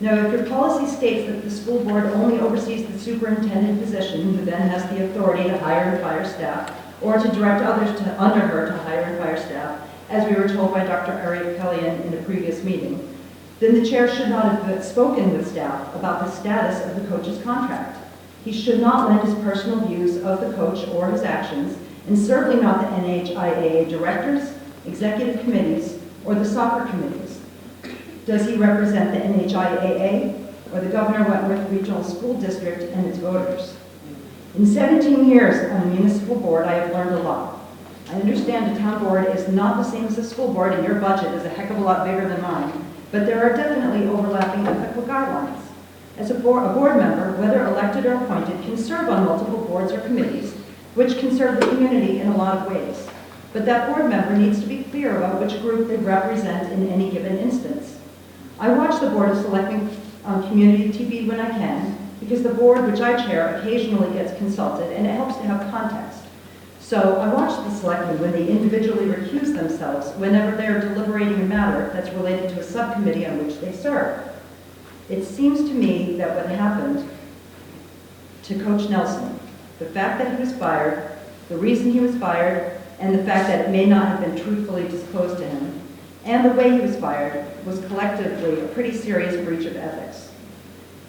Now, if your policy states that the school board only oversees the superintendent position, who then has the authority to hire and fire staff, or to direct others under her to hire and fire staff, as we were told by Dr. Ariel Kellyan in a previous meeting, then the chair should not have spoken with staff about the status of the coach's contract. He should not lend his personal views of the coach or his actions, and certainly not the NHIAA directors, executive committees, or the soccer committees. Does he represent the NHIAA or the Governor Wentworth Regional School District and its voters? In 17 years on the municipal board, I have learned a lot. I understand a town board is not the same as a school board, and your budget is a heck of a lot bigger than mine, but there are definitely overlapping ethical guidelines. As a board member, whether elected or appointed, can serve on multiple boards or committees, which can serve the community in a lot of ways. But that board member needs to be clear about which group they represent in any given instance. I watch the Board of Selectmen on community TV when I can, because the board, which I chair, occasionally gets consulted, and it helps to have context. So I watch the selectmen when they individually recuse themselves whenever they are deliberating a matter that's related to a subcommittee on which they serve. It seems to me that what happened to Coach Nelson, the fact that he was fired, the reason he was fired, and the fact that it may not have been truthfully disclosed to him, and the way he was fired, was collectively a pretty serious breach of ethics.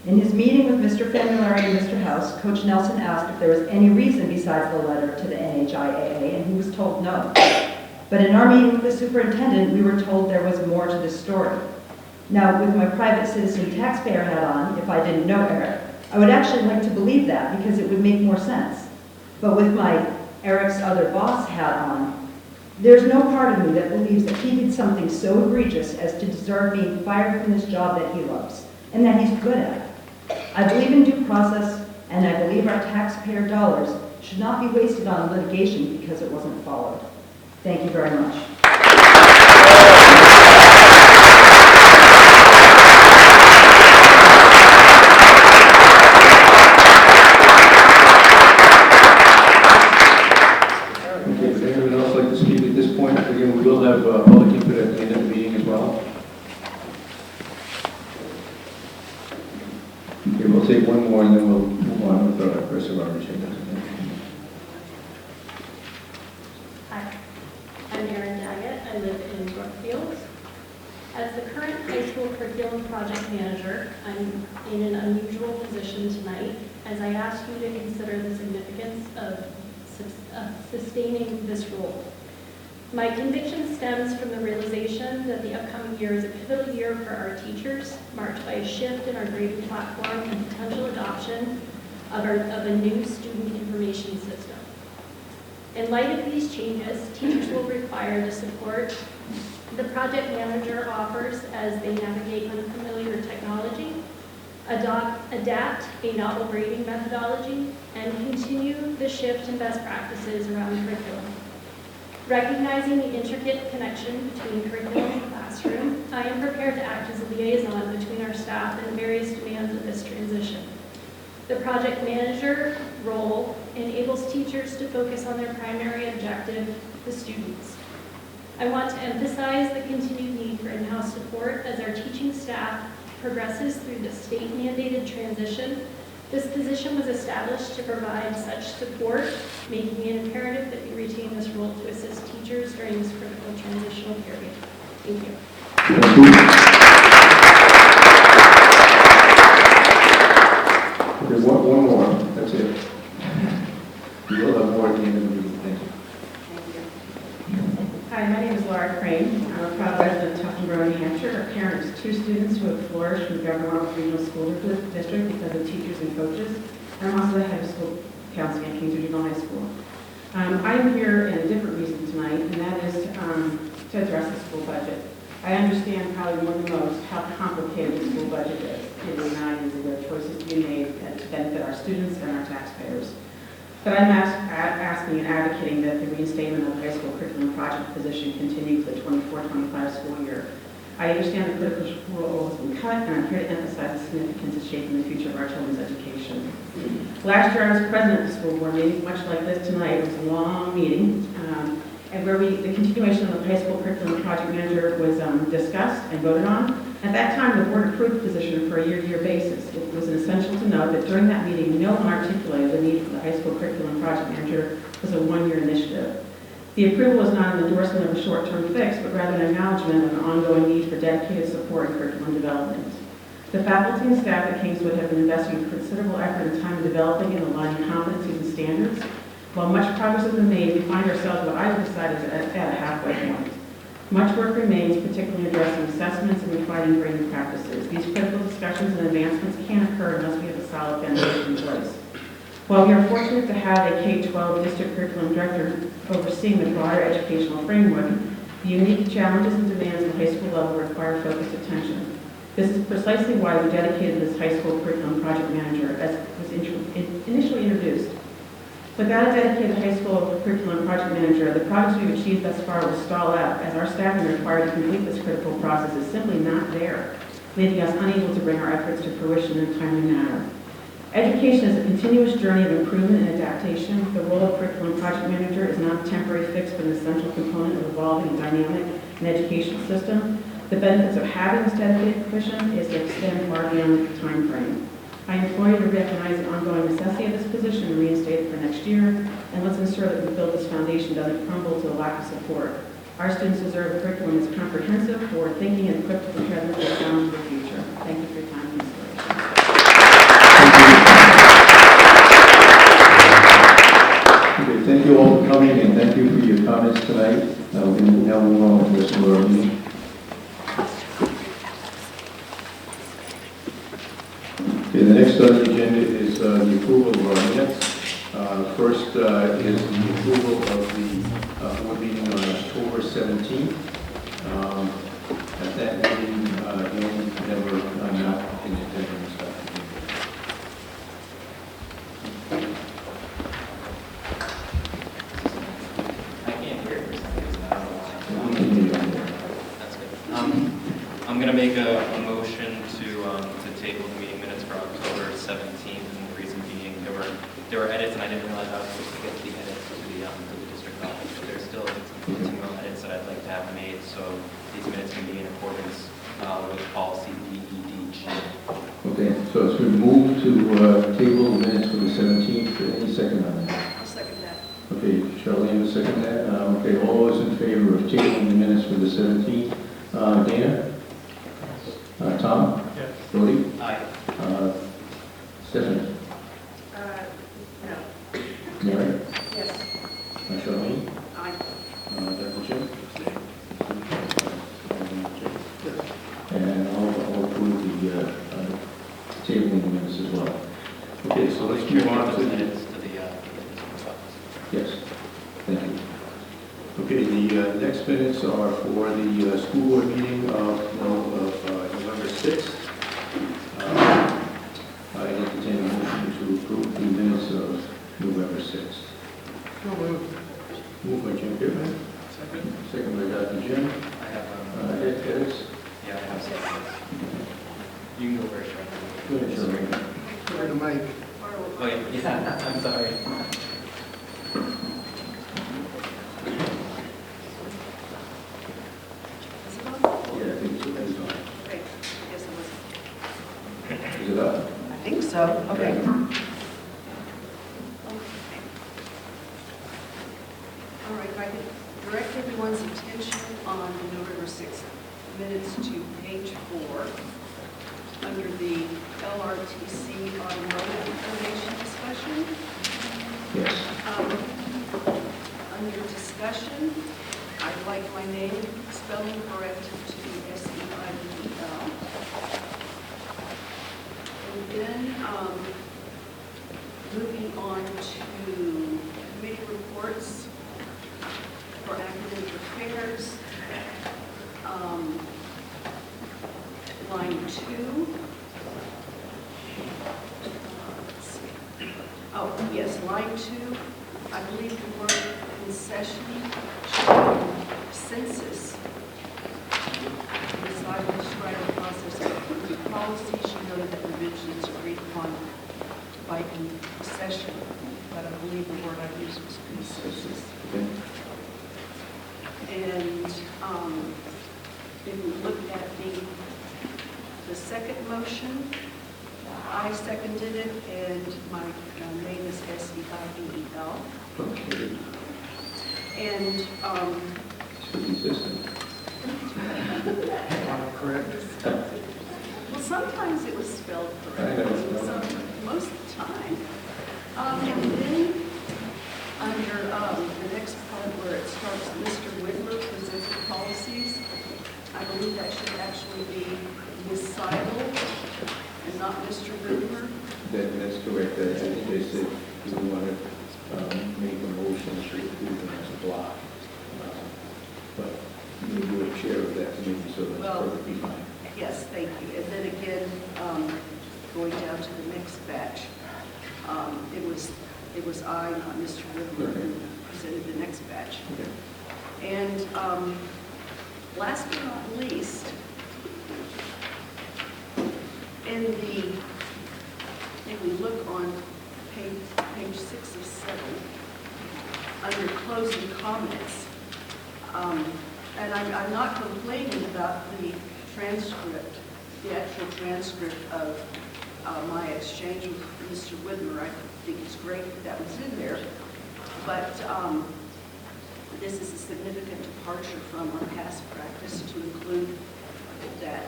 In his meeting with Mr. Famulari and Mr. House, Coach Nelson asked if there was any reason besides the letter to the NHIAA, and he was told no. But in our meeting with the superintendent, we were told there was more to this story. Now, with my private citizen taxpayer hat on, if I didn't know Eric, I would actually like to believe that because it would make more sense. But with my Eric's other boss hat on, there's no part of me that believes that he did something so egregious as to deserve being fired from this job that he loves and that he's good at. I believe in due process, and I believe our taxpayer dollars should not be wasted on litigation because it wasn't followed. Thank you very much. Okay, would anyone else like to speak at this point? Again, we will have public input at the end of the meeting as well. Okay, we'll take one more and then we'll move on with the rest of our agenda. Hi, I'm Erin Daggett. I live in Brookfield. As the current high school curriculum project manager, I'm in an unusual position tonight as I ask you to consider the significance of sustaining this role. My conviction stems from the realization that the upcoming year is a pivotal year for our teachers, marked by a shift in our grading platform and potential adoption of a new student information system. In light of these changes, teachers will be required to support the project manager offers as they navigate unfamiliar technology, adapt a novel grading methodology, and continue the shift in best practices around curriculum. Recognizing the intricate connection between curriculum and classroom, I am prepared to act as a liaison between our staff and the various demands of this transition. The project manager role enables teachers to focus on their primary objective, the students. I want to emphasize the continued need for in-house support as our teaching staff progresses through the state-mandated transition. This position was established to provide such support, making it imperative that we retain this role to assist teachers during this critical transitional period. Thank you. Okay, one more. That's it. We will have more at the end of the meeting. Thank you. Hi, my name is Laura Crane. I'm a proud resident of Tufton, New Hampshire, a parent of two students who have flourished from the Governor Regional School District because of teachers and coaches. And I'm also the head of school counseling at Kings Regional High School. I am here in a different reason tonight, and that is to address the school budget. I understand probably more than most how complicated the school budget is. It is not easy. There are choices to be made to benefit our students and our taxpayers. But I'm asking and advocating that the reinstatement of the high school curriculum project position continue for the 24-25 school year. I understand the critical role has been cut, and I'm here to emphasize the significance of shaping the future of our children's education. Last year, I was president of the school board meeting, much like this tonight. It was a long meeting, and where the continuation of the high school curriculum project manager was discussed and voted on. At that time, the board approved the position for a year-to-year basis. It was essential to note that during that meeting, no one articulated the need for the high school curriculum project manager as a one-year initiative. The approval was not an endorsement of a short-term fix, but rather an acknowledgement of an ongoing need for dedicated support in curriculum development. The faculty and staff at Kingswood have been investing considerable effort and time in developing and aligning competencies and standards. While much progress has been made, we find ourselves what I would decide is at a halfway point. Much work remains, particularly addressing assessments and refining grading practices. These critical discussions and advancements can't occur unless we have a solid foundation in place. While we are fortunate to have a K-12 district curriculum director overseeing the broader educational framework, the unique challenges and demands at the high school level require focused attention. This is precisely why we dedicated this high school curriculum project manager as was initially introduced. Without a dedicated high school curriculum project manager, the progress we've achieved thus far will stall out, as our staffing required to complete this critical process is simply not there, leaving us unable to bring our efforts to fruition in a timely manner. Education is a continuous journey of improvement and adaptation. The role of curriculum project manager is not a temporary fix, but an essential component of evolving and dynamic an educational system. The benefits of having this dedicated position is to extend far beyond the time frame. I implore you to recognize the ongoing necessity of this position and reinstate it for next year, and let's ensure that we build this foundation doesn't crumble to a lack of support. Our students deserve a curriculum that's comprehensive, forward-thinking, and equipped to prepare them for the challenge of the future. Thank you for your time and consideration. Okay, thank you all for coming, and thank you for your comments tonight. We're going to now move on to the rest of our meeting. Okay, the next on the agenda is the approval of our minutes. First is the approval of the board meeting on October 17th. At that meeting, the only member not in attendance. I can't hear for some reason. I don't know why. That's good. I'm going to make a motion to table the meeting minutes for October 17th, and the reason being there were edits, and I didn't realize I was supposed to get the edits to the district office, but there's still some continual edits that I'd like to have made, so these minutes can be in accordance with policy DEDG. Okay, so it's been moved to table the minutes for the 17th. Any second on that? I'll second that. Okay, Charlene will second that. Okay, all those in favor of tabling the minutes for the 17th? Dana? Tom? Yes. Brody? Aye. Stephanie? No. Mary? Yes. Charlene? Aye. Dr. Jim? And I'll approve the tabling the minutes as well. Okay, so let's move on to the minutes to the district office. Yes, thank you. Okay, the next minutes are for the school board meeting of November 6th. I entertain a motion to approve the minutes of November 6th. So moved. Moved by Jim Goodman. Second. Second by Dr. Jim. I have Edits. Yeah, I have some. You can go first, right? Go ahead, Charlene. Where the mic? Oh, yeah, I'm sorry. Yeah, I think so. That's fine. Okay. Yes, it was. Is it up? I think so. Okay. All right, if I could direct everyone's attention on the November 6th minutes to page 4, under the LRTC automotive information discussion. Yes. Under discussion, I'd like my name spelling corrected to S-E-I-D-E-L. And then moving on to committee reports for academic affairs. Line 2. Let's see. Oh, yes, line 2. I believe the word concession census. As I will describe the process of the policy, she noted that revisions agreed upon by concession, but I believe the word I used was consensus. Okay. And if we look at the second motion. I seconded it, and my name is S-E-I-B-E-L. Okay. And, Consistent. Correct. well, sometimes it was spelled I correctly, know. most of the time. And then, under the next part where it starts, Mr. Whitmer presented policies, I believe that should actually be Ms. Seibel and not Mr. Whitmer. That's correct. I think they said you want to make a motion to approve them as a block. But you were chair of that committee, so that's Well, perfectly fine. Yes, thank you. And then again, going down to the next batch, it was I, not Mr. Whitmer, who presented the next batch. Okay. And last but not least, if we look on page 6 of 7, under closing comments, and I'm not complaining about the transcript, the actual transcript of my exchange with Mr. Whitmer. I think it's great that was in there, but this is a significant departure from our past practice to include that.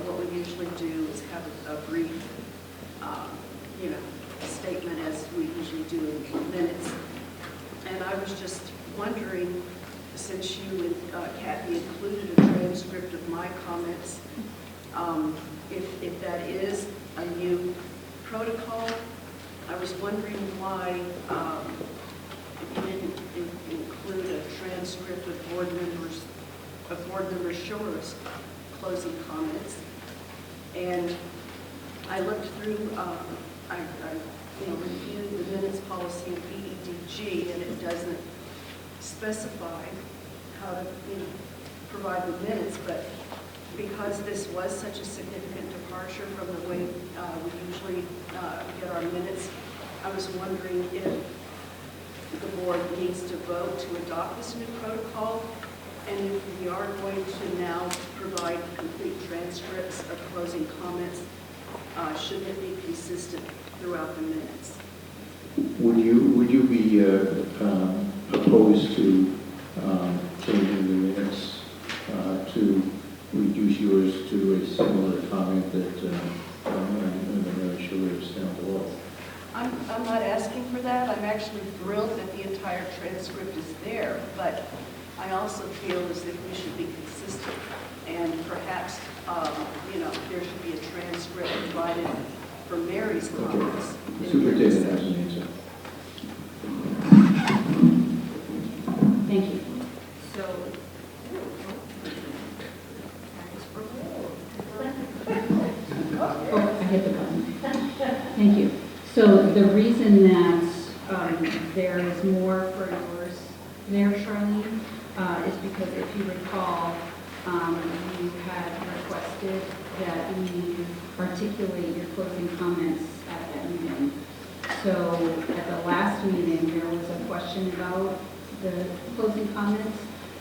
What we usually do is have a brief, statement as we usually do in minutes. And I was just wondering, since you and Kathy included a transcript of my comments, if that is a new protocol, I was wondering why you didn't include a transcript of board member Shore's closing comments. And I looked through, I reviewed the minutes policy of BEDG, and it doesn't specify how to, provide the minutes, but because this was such a significant departure from the way we usually get our minutes, I was wondering if the board needs to vote to adopt this new protocol, and if we are going to now provide complete transcripts of closing comments, shouldn't it be consistent throughout the minutes? Would you be opposed to changing the minutes to reduce yours to a similar comment that I'm sure is down below? I'm not asking for that. I'm actually thrilled that the entire transcript is there, but I also feel as if we should be consistent, and perhaps, there should be a transcript provided for Mary's comments. The superintendent has an answer. Thank you. So, Oh, I hit the button. Thank you. So the reason that there is more for yours there, Charlene, is because if you recall, you had requested that we articulate your closing comments at that meeting. So at the last meeting, there was a question about the closing comments.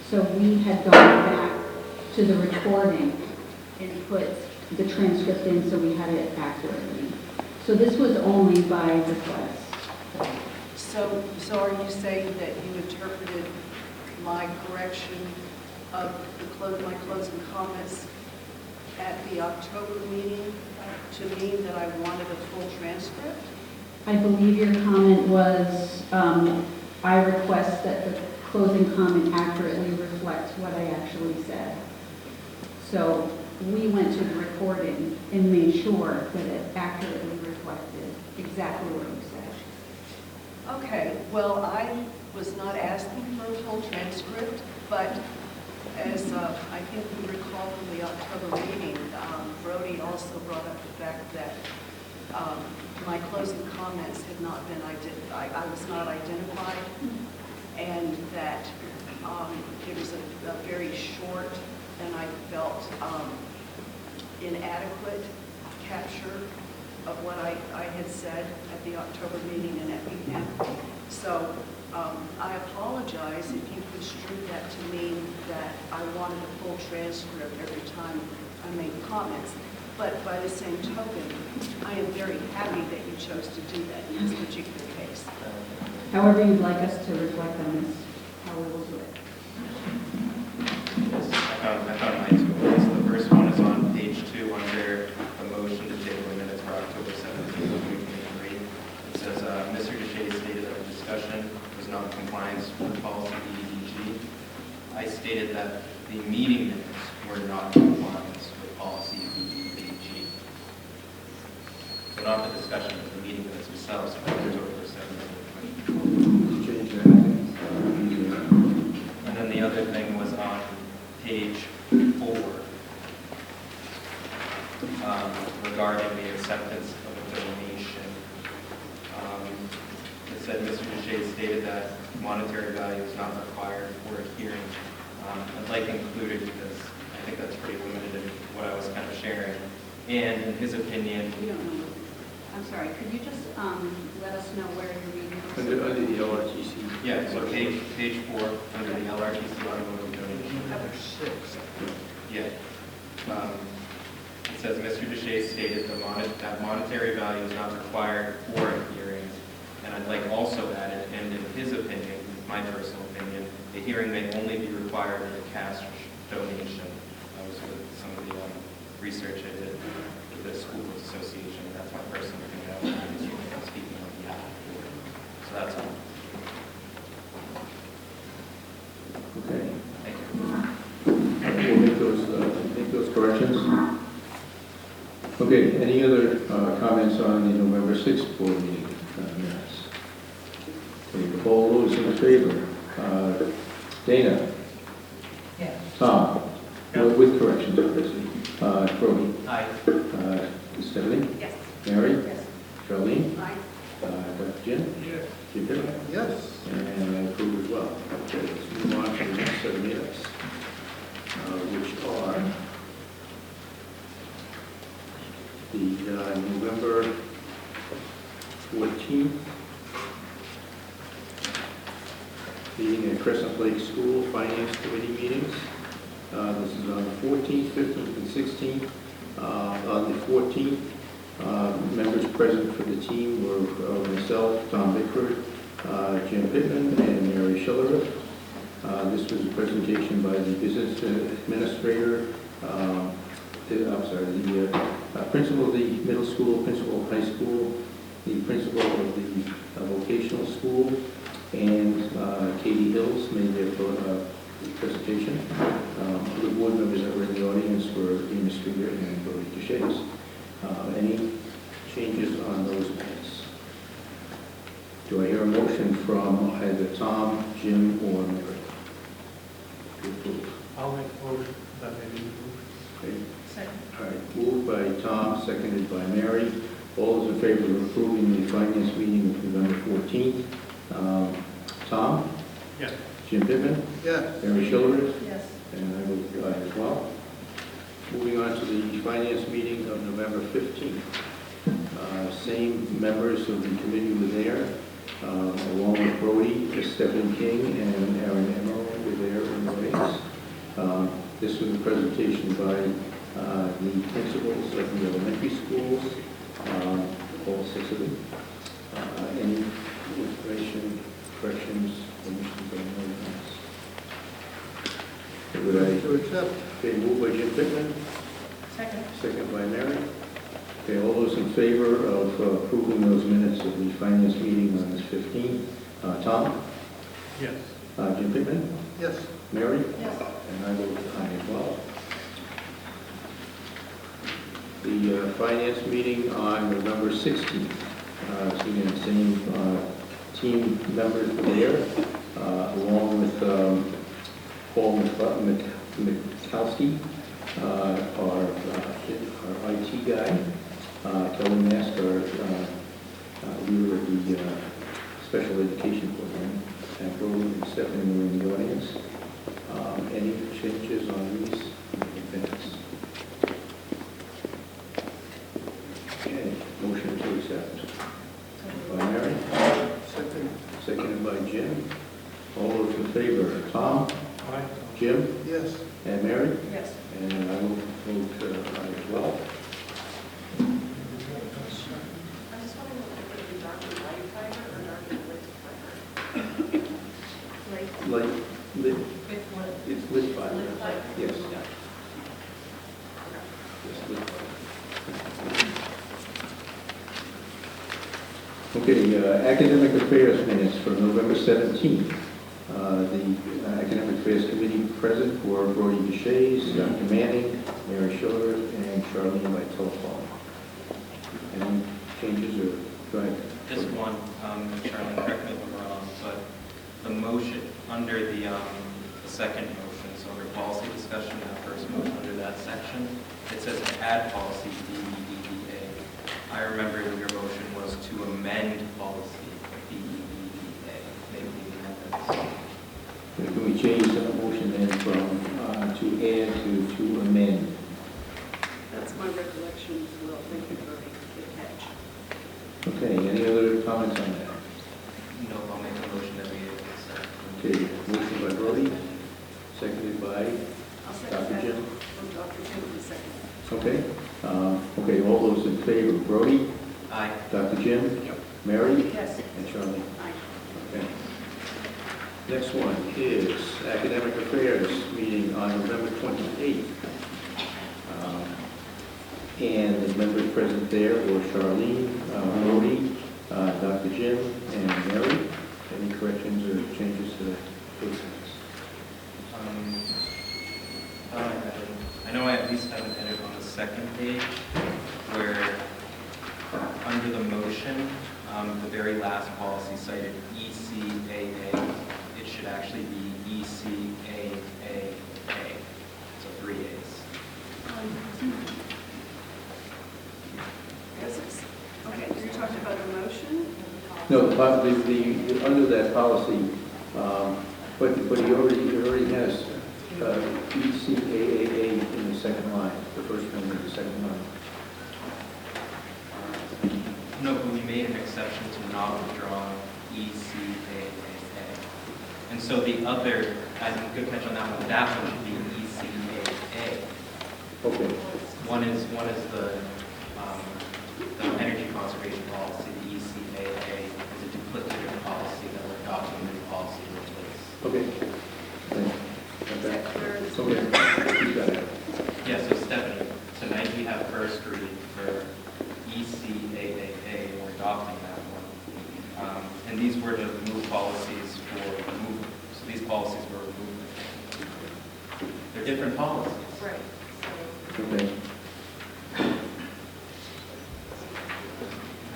So we had gone back to the recording and put the transcript in so we had it accurately. So this was only by request. So are you saying that you interpreted my correction of my closing comments at the October meeting to mean that I wanted a full transcript? I believe your comment was, I request that the closing comment accurately reflect what I actually said. So we went to the recording and made sure that it accurately reflected exactly what you said. Okay, well, I was not asking for a full transcript, but as I think you recall from the October meeting, Brody also brought up the fact that my closing comments had not been identified. I was not identified, and that it was a very short and I felt inadequate capture of what I had said at the October meeting and at BPAM. So I apologize if you construed that to mean that I wanted a full transcript every time I made comments. But by the same token, I am very happy that you chose to do that in this particular case. However you'd like us to reflect on this, how we will do it. I found my two ones. The first one is on page 2 under the motion to table the minutes for October 17th, 2023. It says, Mr. Deshay stated that the discussion was not in compliance with policy EDG. I stated that the meeting minutes were not in compliance with policy EDG. So not the discussion, but the meeting minutes themselves for October 17th. Change that. And then the other thing was on page 4, regarding the acceptance of a donation. It said Mr. Deshay stated that monetary value is not required for a hearing. I'd like included because I think that's pretty limited in what I was kind of sharing. And in his opinion, We don't know. I'm sorry, could you just let us know where you're reading? Under the LRTC. yeah, so page 4 under the LRTC automotive donation. Cover 6. Yeah. It says Mr. Deshay stated that monetary value is not required for a hearing. And I'd like also added, and in his opinion, my personal opinion, the hearing may only be required with a cash donation. That was with some of the research I did with the School Association. That's my personal opinion. I'm speaking on behalf of the board. So that's all. Okay. Thank you. We'll make those corrections. Okay, any other comments on the November 6th board meeting minutes? Okay, all those in favor? Dana? Yes. Tom? With corrections, obviously. Brody? Aye. Stephanie? Yes. Mary? Yes. Charlene? Aye. Dr. Jim? Yes. Jim Pittman? Yes. And I approve as well. Okay, let's move on to the next set of minutes, which are the November 14th meeting at Crescent Lake School Finance Committee meetings. This is on the 14th, 15th, and 16th. On the 14th, members present for the team were myself, Tom Bickford, Jim Pittman, and Mary Schillerup. This was a presentation by the business administrator, the principal of the middle school, principal of high school, the principal of the vocational school, and Katie Hills made their presentation. The board members that were in the audience were Dina Streeter and Brody Deshay. Any changes on those minutes? Do I hear a motion from either Tom, Jim, or Mary? To approve. I'll make a motion that may be approved. Okay. Second. All right, moved by Tom, seconded by Mary. All those in favor of approving the finance meeting of November 14th? Tom? Yes. Jim Pittman? Yes. Mary Schillerup? Yes. And I will aye as well. Moving on to the finance meeting of November 15th. Same members of the committee were there, along with Brody, Stephanie King, and Aaron Emmer were there in the audience. This was a presentation by the principals of the elementary schools, all 6 of them. Any information, corrections, omissions, or amendments? Would I to accept? Okay, moved by Jim Pittman, Second. second by Mary. Okay, all those in favor of approving those minutes of the finance meeting on this 15th? Tom? Yes. Jim Pittman? Yes. Mary? Yes. And I vote aye as well. The finance meeting on November 16th. So again, same team members were there, along with Paul Mikowski, our IT guy, Kelly Master, leader of the special education program, and Brody and Stephanie were in the audience. Any changes on these events? Okay, motion to accept. By Mary. Second. Seconded by Jim. All those in favor? Tom? Aye. Jim? Yes. And Mary? Yes. And I will vote aye as well. Okay, academic affairs minutes for November 17th. The academic affairs committee present were Brody Deshays, Dr. Manning, Mary Schiller, and Charlene by telephone. Any changes or, go ahead. Just one, Charlene, correct me if I'm wrong, but the motion under the second motion, so under policy discussion, that first motion under that section, it says to add policy BEDA. I remember your motion was to amend policy BEDA. Maybe the amendments. Can we change that motion then from to add to amend? That's my recollection as well. Thank you for the catch. Okay, any other comments on that? No, I'll make a motion that we accept. Okay, motion by Brody, seconded by I'll second Dr. that. Jim. From Dr. Jim in a second. Okay, okay, all those in favor, Brody, Aye. Dr. Jim, Mary, Yes. and Charlene. Aye. Okay. Next one is academic affairs meeting on November 28th. And the members present there were Charlene, Brody, Dr. Jim, and Mary. Any corrections or changes to the case? I know I at least have an edit on the second page where under the motion, the very last policy cited ECAA. It should actually be ECAAA. So 3 A's. Okay, you're talking about a motion? No, the under that policy, but he already has ECAAA in the second line, the first one in the second line. No, but we made an exception to not withdraw ECAAA. And so the other, I think, good catch on that one, that one should be ECAA. Okay. One is the energy conservation policy, the ECAA, is a duplicative policy that we're adopting a new policy to replace. Okay. Okay. You got it. Yeah, so Stephanie, tonight we have first read for ECAAA, we're adopting that one. And these were to remove policies for removal. So these policies were removed. They're different policies. Right. Okay.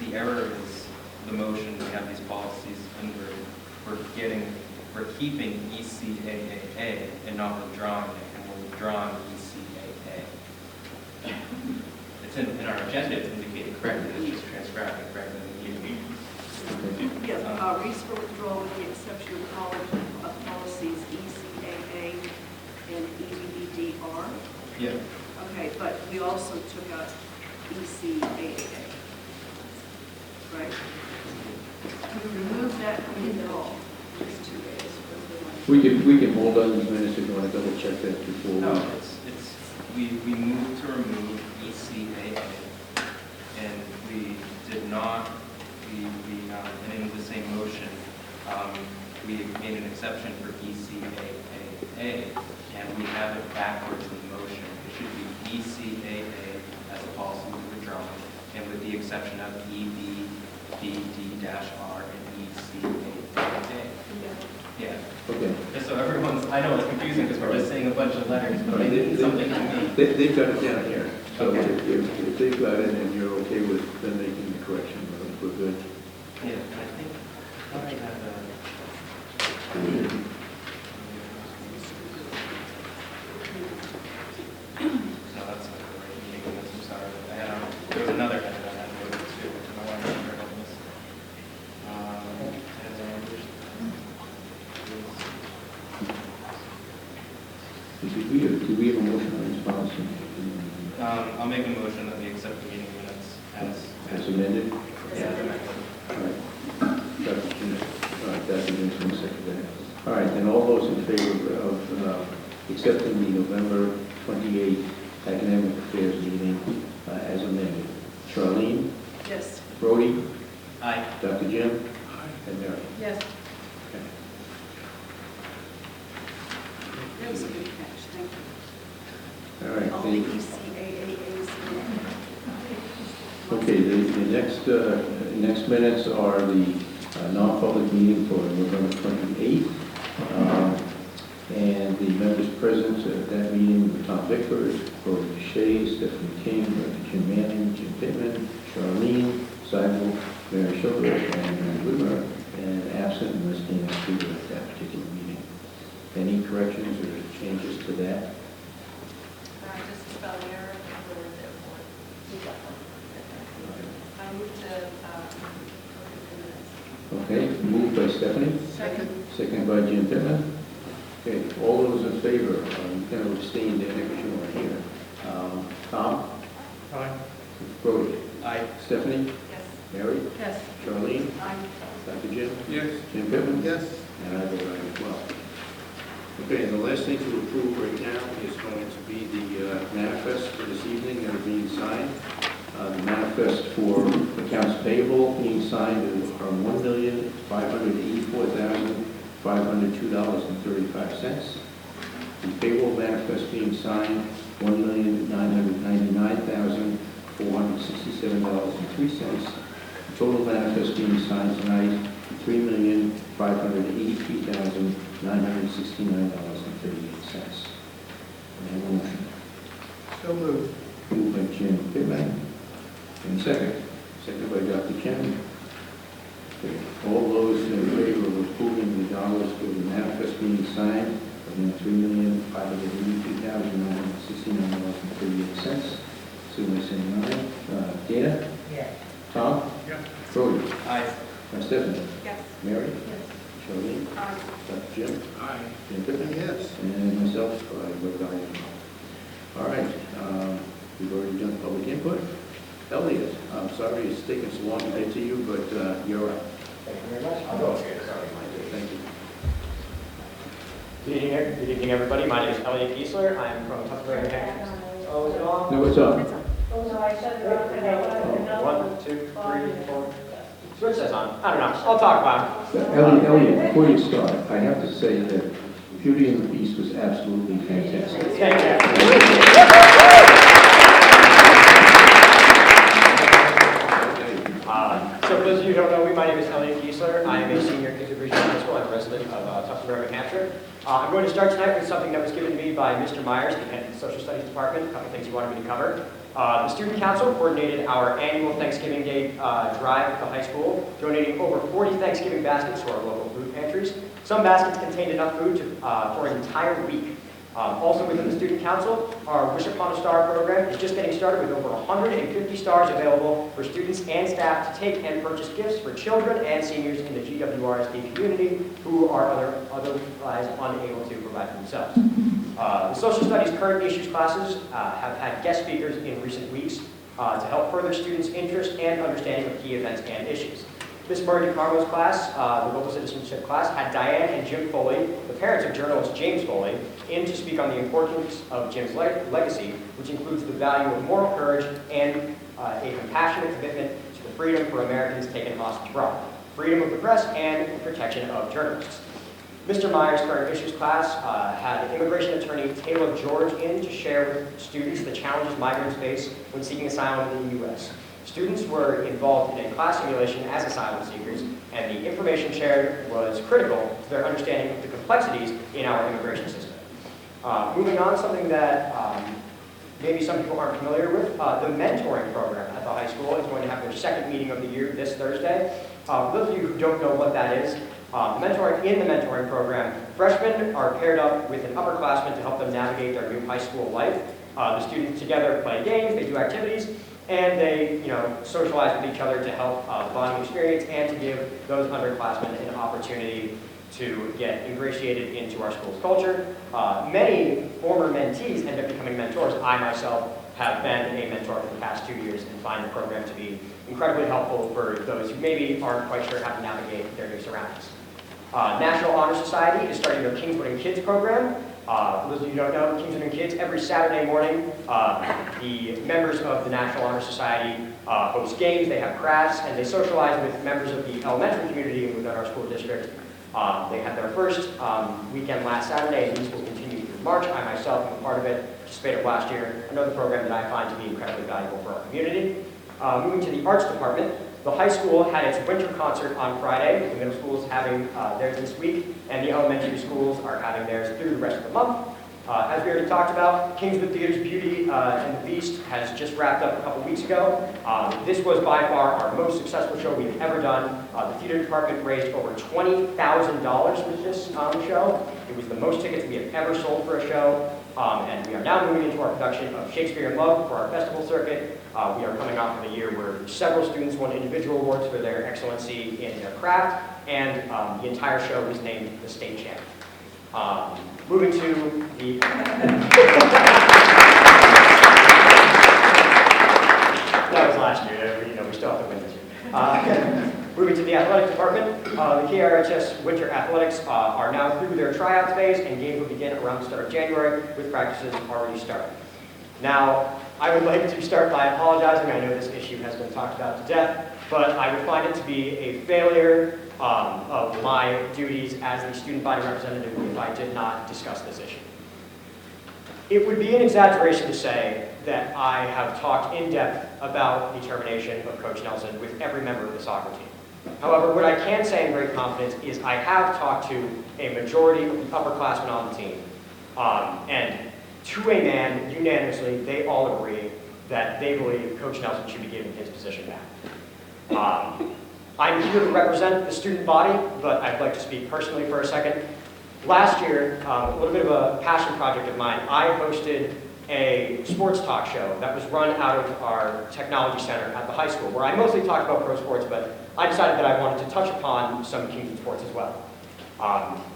The error is the motion, we have these policies under, we're keeping ECAAA and not withdrawing it, and we're withdrawing ECAA. It's in our agenda, it's indicated correctly, it's just transcribing correctly in the meeting. Yes, reads for withdrawal with the exception of policies ECAA and EBDR. Yeah. Okay, but we also took out ECAA, right? We removed that from the law. Just 2 days. We can hold on these minutes if you want to double check that before. No, we moved to remove ECAA, and we did not, and in the same motion, we made an exception for ECAA, and we have it backwards in the motion. It should be ECAA as a policy withdrawn, and with the exception of EBDD-R and ECAA. Yeah. Okay. Just so everyone's, I know it's confusing because we're just saying a bunch of letters, but they mean something to me. They've got it down here. So Okay. if they've got it and you're okay with them making the correction, we're good. Yeah, and I think, I thought I had no, that's not the right meeting minutes, I'm sorry. I had, there was another edit I had to go to, and I wanted to remember about this. Do we have a motion on this policy? I'll make a motion that we accept the meeting minutes As amended? Yeah, as amended. All right. Dr. Jensen seconded that. All right, then all those in favor of accepting the November 28th academic affairs meeting as amended? Charlene? Yes. Brody? Aye. Dr. Jim? And Mary? Yes. Okay. That was a good catch, thank you. All right. All the ECAAs. Okay, the next minutes are the non-public meeting for November 28th. And the members present at that meeting were Tom Vickers, Brody Shea, Stephanie King, Jim Manning, Jim Pittman, Charlene Seibel, Mary Schiller, and Mary Whitmer, and absent was Dana Studer at that particular meeting. Any corrections or changes to that? Just a spelling error. I move to Okay, moved by Stephanie. Second by Jim Pittman. Okay, all those in favor, you can abstain, Dana, because you weren't here. Tom? Aye. Brody? Aye. Stephanie? yes. Mary? Yes. Charlene? Aye. Dr. Jim? Yes. Jim Pittman? Yes. And I vote aye as well. Okay, and the last thing to approve right now is going to be the manifest for this evening that are being signed. The manifest for accounts payable being signed are $1,584,502.35. The payroll manifest being signed, $1,999,467.03. The total manifest being signed tonight, $3,583,969.38. May I have a motion? So moved. Moved by Jim Pittman. And second? Second by Dr. Chen. Okay. All those in favor of approving the dollars for the manifest being signed of $3,582,969.38. So by saying aye. Dana? Yes. Tom? Yes. Brody? Aye. Stephanie? Yes. Mary? Yes. Charlene? Aye. Dr. Jim? Aye. Jim Pittman? Yes. And myself, I vote aye as well. All right, we've already done public input. Elliot, I'm sorry it's taken so long to get to you, but you're up. Thank you very much. I'll go here. Sorry, Thank you. Good evening, everybody. My name is Elliot Giesler. I'm from Tuckerberry, New Hampshire. Oh, is it on? No, what's up? One, two, three, four. Switch says on. I don't know. I'll talk about it. Elliot, before you start, I have to say that Beauty and the Beast was absolutely fantastic. Thank you. So for those of you who don't know me, my name is Elliot Giesler. I am a senior at GWRSD High School. I'm a resident of Tuckerberry, New Hampshire. I'm going to start tonight with something that was given to me by Mr. Myers, the head of the Social Studies Department, a couple things he wanted me to cover. The Student Council coordinated our annual Thanksgiving Day drive at the high school, donating over 40 Thanksgiving baskets to our local food pantries. Some baskets contained enough food for an entire week. Also within the Student Council, our Wish Upon a Star program is just getting started with over 150 stars available for students and staff to take and purchase gifts for children and seniors in the GWRSD community who are otherwise unable to provide for themselves. The Social Studies Current Issues classes have had guest speakers in recent weeks to help further students' interest and understanding of key events and issues. Miss Murray DeCarmo's class, the Global Citizenship class, had Diane and Jim Foley, the parents of journalist James Foley, in to speak on the importance of Jim's legacy, which includes the value of moral courage and a compassionate commitment to the freedom for Americans taken hostage abroad, freedom of the press, and protection of journalists. Mr. Myers' Current Issues class had immigration attorney Taylor George in to share with students the challenges migrants face when seeking asylum in the U.S. Students were involved in a class simulation as asylum seekers, and the information shared was critical to their understanding of the complexities in our immigration system. Moving on, something that maybe some people aren't familiar with, the mentoring program at the high school is going to have their second meeting of the year this Thursday. For those of you who don't know what that is, in the mentoring program, freshmen are paired up with an upperclassman to help them navigate their new high school life. The students together play games, they do activities, and they, socialize with each other to help the bonding experience and to give those underclassmen an opportunity to get ingratiated into our school's culture. Many former mentees end up becoming mentors. I myself have been a mentor for the past 2 years and find the program to be incredibly helpful for those who maybe aren't quite sure how to navigate their new surroundings. National Honor Society is starting their Kingswood and Kids program. For those of you who don't know, Kingswood and Kids, every Saturday morning, the members of the National Honor Society host games, they have crafts, and they socialize with members of the elementary community within our school district. They had their first weekend last Saturday, and these will continue through March. I myself am a part of it, participated last year. Another program that I find to be incredibly valuable for our community. Moving to the arts department, the high school had its winter concert on Friday. The middle school is having theirs this week, and the elementary schools are having theirs through the rest of the month. As we already talked about, Kingswood Theater's Beauty and the Beast has just wrapped up a couple weeks ago. This was by far our most successful show we've ever done. The theater department raised over $20,000 with this show. It was the most tickets we have ever sold for a show. And we are now moving into our production of Shakespeare in Love for our festival circuit. We are coming off of a year where several students won individual awards for their excellency in their craft, and the entire show was named the state champ. Moving to the... That was last year, we still have to win this year. Moving to the athletic department, the KRHS Winter Athletics are now through their tryouts phase, and games will begin around the start of January, with practices already started. Now, I would like to start by apologizing. I know this issue has been talked about to death, but I would find it to be a failure of my duties as the student body representative if I did not discuss this issue. It would be an exaggeration to say that I have talked in depth about the termination of Coach Nelson with every member of the soccer team. However, what I can say in great confidence is I have talked to a majority of the upperclassmen on the team, and to a man, unanimously, they all agree that they believe Coach Nelson should be given his position back. I'm here to represent the student body, but I'd like to speak personally for a second. Last year, a little bit of a passion project of mine, I hosted a sports talk show that was run out of our technology center at the high school, where I mostly talked about pro sports, but I decided that I wanted to touch upon some Kingswood sports as well.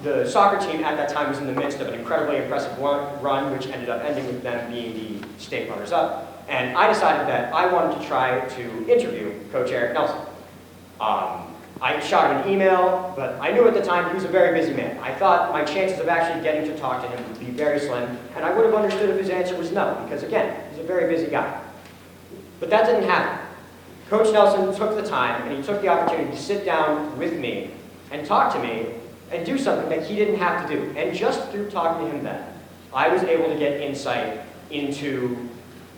The soccer team at that time was in the midst of an incredibly impressive run, which ended up ending with them being the state runners-up. And I decided that I wanted to try to interview Coach Eric Nelson. I shot him an email, but I knew at the time he was a very busy man. I thought my chances of actually getting to talk to him would be very slim, and I would have understood if his answer was no, because again, he's a very busy guy. But that didn't happen. Coach Nelson took the time, and he took the opportunity to sit down with me and talk to me and do something that he didn't have to do. And just through talking to him then, I was able to get insight into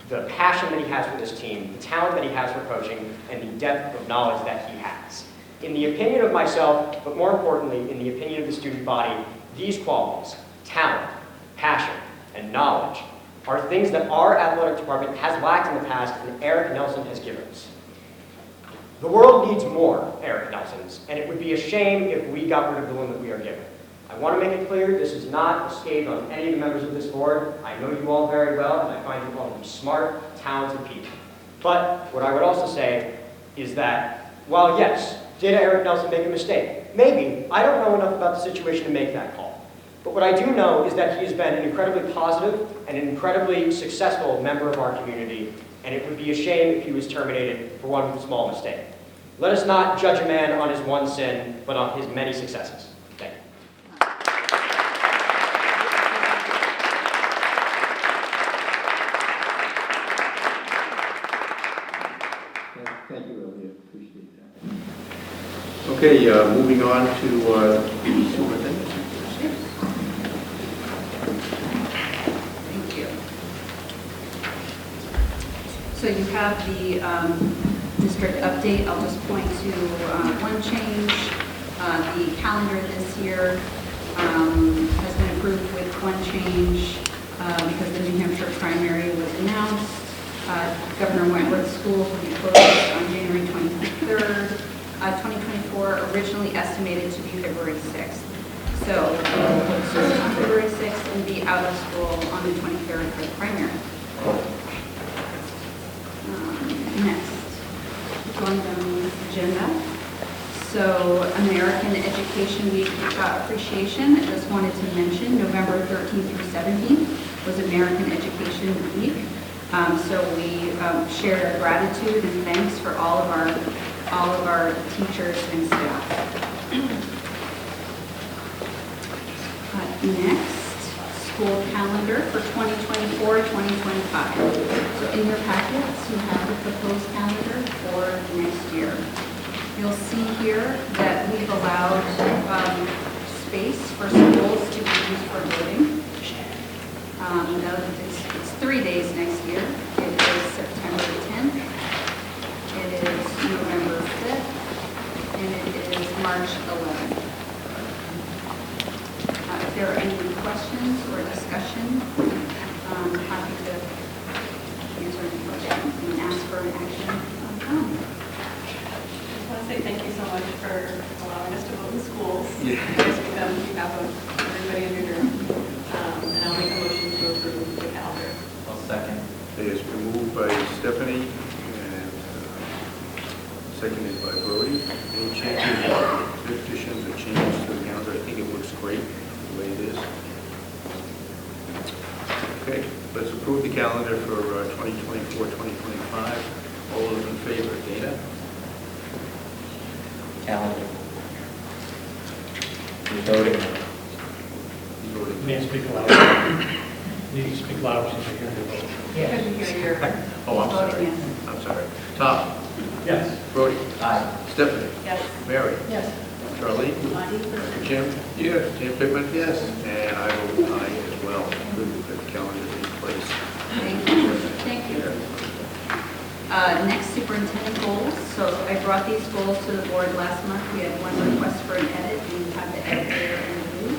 the passion that he has for this team, the talent that he has for coaching, and the depth of knowledge that he has. In the opinion of myself, but more importantly, in the opinion of the student body, these qualities, talent, passion, and knowledge, are things that our athletic department has lacked in the past, and Eric Nelson has given us. The world needs more Eric Nelsons, and it would be a shame if we got rid of the one that we are given. I want to make it clear, this is not a scathe on any of the members of this board. I know you all very well, and I find you all to be smart, talented people. But what I would also say is that, while yes, did Eric Nelson make a mistake? Maybe. I don't know enough about the situation to make that call. But what I do know is that he has been an incredibly positive and an incredibly successful member of our community, and it would be a shame if he was terminated for one small mistake. Let us not judge a man on his one sin, but on his many successes. Thank you. Thank you, Elliot. Appreciate that. Okay, moving on to the superintendent. Thank you. So you have the district update. I'll just point to one change. The calendar this year has been approved with one change because the New Hampshire primary was announced. Governor Wentworth schools will be closed on January 23rd, 2024, originally estimated to be February 6th. So we'll close on February 6th and be out of school on the 23rd for the primary. Next, going down the agenda. So American Education Week appreciation. I just wanted to mention November 13th through 17th was American Education Week. So we shared our gratitude and thanks for all of our teachers and staff. Next, school calendar for 2024-2025. So in your packets, you have the proposed calendar for next year. You'll see here that we've allowed space for schools to be used for voting. It's 3 days next year. It is September 10th, You guys become, you have everybody in your room. And I'll make a motion to approve the calendar. I'll second. It has been moved by Stephanie and seconded by Brody. Any changes, additions, or changes to the calendar? I think it looks great the way it is. Okay, let's approve the calendar for 2024-2025. All those in favor? Dana? Calendar. You're voting. You voted. May I speak loud? Need to speak loud since I hear the vote. Because you hear your Oh, I'm sorry. voting yes. I'm sorry. Tom? Yes. Brody? Aye. Stephanie? Yes. Mary? Yes. Charlie? Jim? Yes. Jim Pittman? Yes. And I vote aye as well. Good that the calendar is in place. Thank you. Thank you. Next, superintendent goals. So I brought these goals to the board last month. We had one request for an edit, and you have the edit there in blue.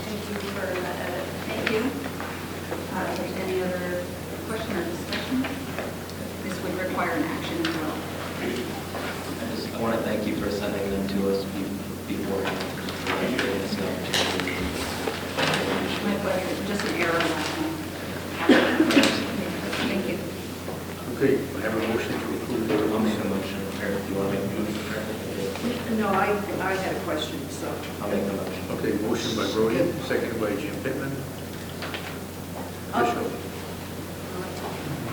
Thank you for that edit. Thank you. If there's any other question or discussion, this would require an action as well. I want to thank you for sending them to us before giving us the opportunity. My pleasure. Just an error last month. Thank you. Okay, I have a motion to approve the I'll make a motion. Or if you want to make a motion, No, I had a question, so. I'll make the motion. Okay, motion by Brody, seconded by Jim Pittman. Official. Do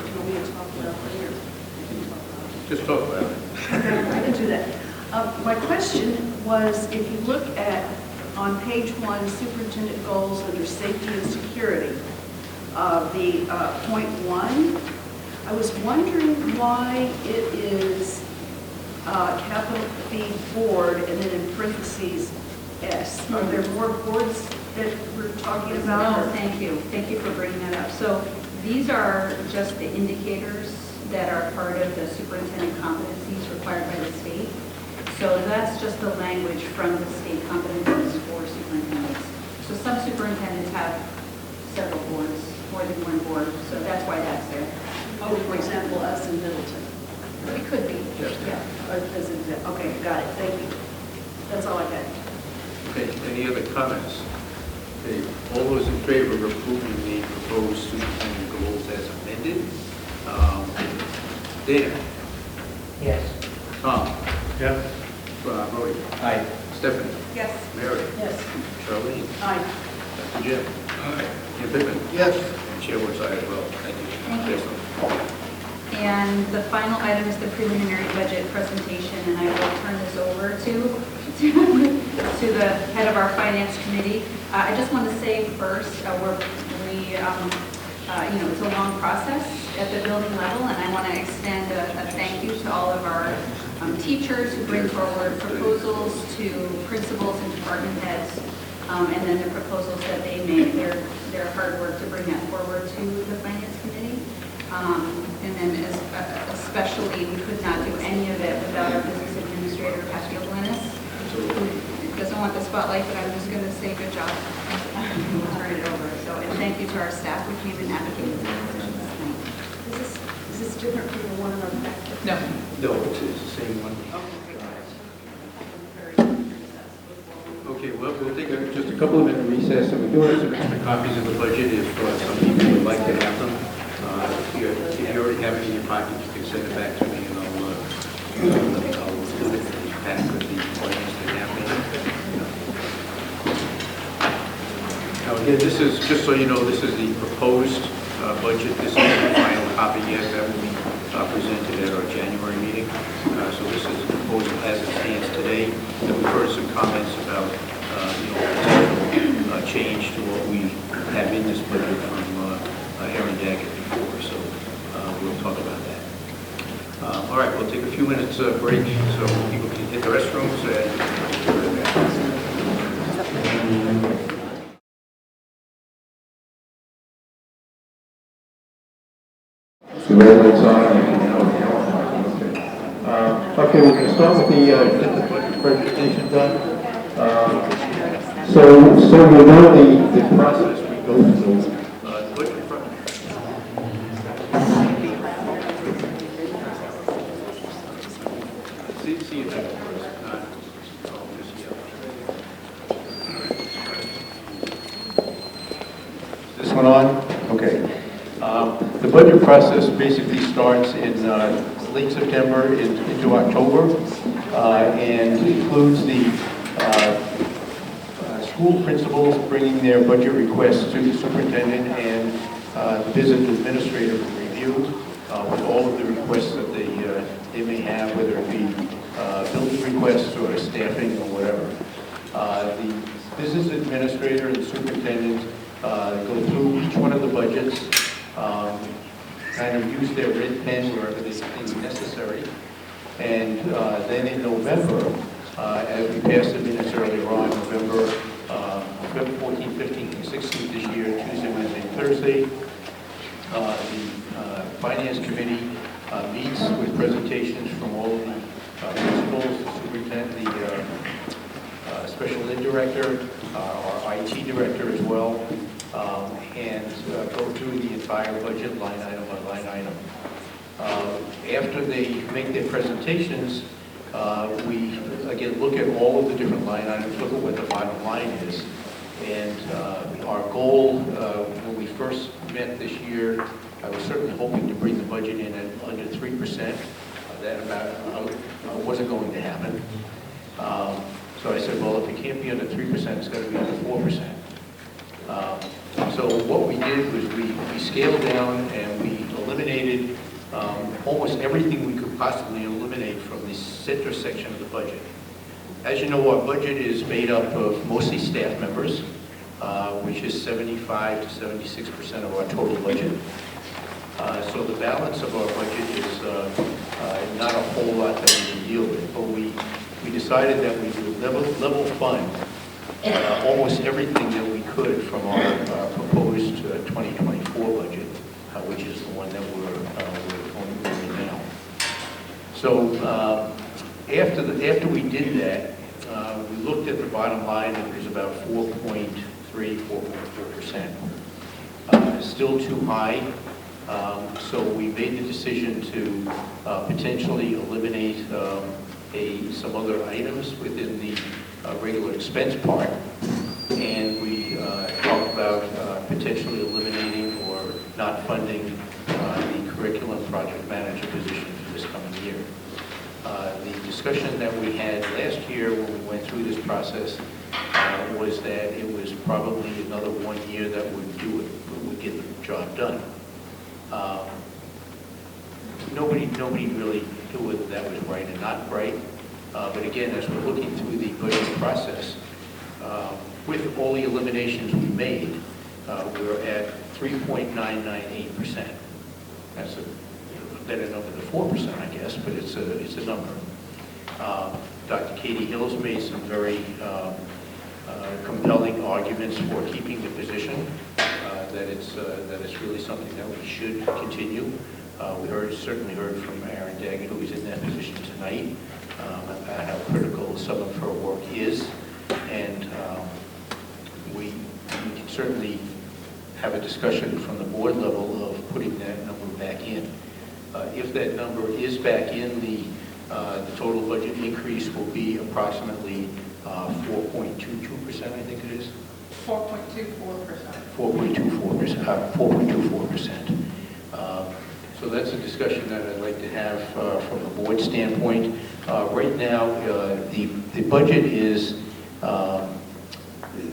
you want me to talk about it later? Just talk about it. Okay, I can do that. My question was, if you look at, on page 1, superintendent goals under safety and security, the point 1, I was wondering why it is capital B board and then in parentheses S. Are there more boards that we're talking about? No, thank you. Thank you for bringing that up. So these are just the indicators that are part of the superintendent competencies required by the state. So that's just the language from the state competencies for superintendents. So some superintendents have several boards, more than one board, so that's why that's there. Oh, for example, us in Middleton. It could be. Yes. Yeah. Okay, got it, thank you. That's all I had. Okay, any other comments? Okay, all those in favor of approving the proposed superintendent goals as amended? Dana? Yes. Tom? Yes. Brody? Aye. Stephanie? Yes. Mary? Yes. Charlie? Aye. Dr. Jim? Aye. Jim Pittman? Yes. And Chair votes aye as well. Thank you. Thank you. And the final item is the preliminary budget presentation, and I will turn this over to the head of our finance committee. I just want to say first, it's a long process at the building level, and I want to extend a thank you to all of our teachers who bring forward proposals, to principals and department heads, and then the proposals that they make, their hard work to bring that forward to the finance committee. And then especially, we could not do any of it without our business administrator, Pascal Glennis, who doesn't want the spotlight, but I'm just going to say good job. We'll turn it over. So, and thank you to our staff who came and advocated for the positions tonight. Is this different from the one in our packet? No. No, it's the same one. Okay, well, we'll take just a couple of minute recess, and we do have some extra copies of the budget if some people would like to have them. If you already have it in your pocket, you can send it back to me, and I'll include it in the pack with the plans that have in it. Now, again, this is, just so you know, this is the proposed budget. This is the final copy yet that will be presented at our January meeting. So this is the proposal as it stands today. And we've heard some comments about, potential change to what we have in this budget from Aaron Daggett before. So we'll talk about that. All right, we'll take a few minutes break so people can hit the restrooms and the red lights on. Okay, we can start with the budget presentation done. So you know the process we go through. The budget see you there first, not just yet. one on? Okay. The budget process basically starts in late September into October and includes the school principals bringing their budget requests to the superintendent and the business administrator for review with all of the requests that they may have, whether it be building requests or staffing or whatever. The business administrator and the superintendent go through each one of the budgets, kind of use their red pen wherever they think necessary, and then in November, as we passed the minutes earlier on, November 14th, 15th, and 16th this year, Tuesday, Wednesday, and Thursday, the Finance Committee meets with presentations from all of the principals, the superintendent, the special ed director, our IT director as well, and go through the entire budget line item by line item. After they make their presentations, we again look at all of the different line items, look at what the bottom line is. And our goal, when we first met this year, I was certainly hoping to bring the budget in at under 3%. That amount wasn't going to happen. So I said, well, if it can't be under 3%, it's got to be under 4%. So what we did was we scaled down and we eliminated almost everything we could possibly eliminate from the center section of the budget. As you know, our budget is made up of mostly staff members, which is 75 to 76% of our total budget. So the balance of our budget is not a whole lot that we can deal with, but we decided that we would level fund almost everything that we could from our proposed 2024 budget, which is the one that we're going through now. So after we did that, we looked at the bottom line, and it was about 4.3, 4.4%. Still too high. So we made the decision to potentially eliminate some other items within the regular expense part, and we talked about potentially eliminating or not funding the curriculum project manager position for this coming year. The discussion that we had last year when we went through this process was that it was probably another 1 year that would get the job done. Nobody really knew whether that was right or not right. But again, as we're looking through the budget process, with all the eliminations we made, we're at 3.998%. That's a better number than 4%, I guess, but it's a number. Dr. Katie Hill's made some very compelling arguments for keeping the position, that it's really something that we should continue. We certainly heard from Aaron Daggett, who is in that position tonight, about how critical some of her work is, and we can certainly have a discussion from the board level of putting that number back in. If that number is back in, the total budget increase will be approximately 4.22%, I think it is. 4.24%. 4.24%. So that's a discussion that I'd like to have from the board standpoint. Right now, the budget is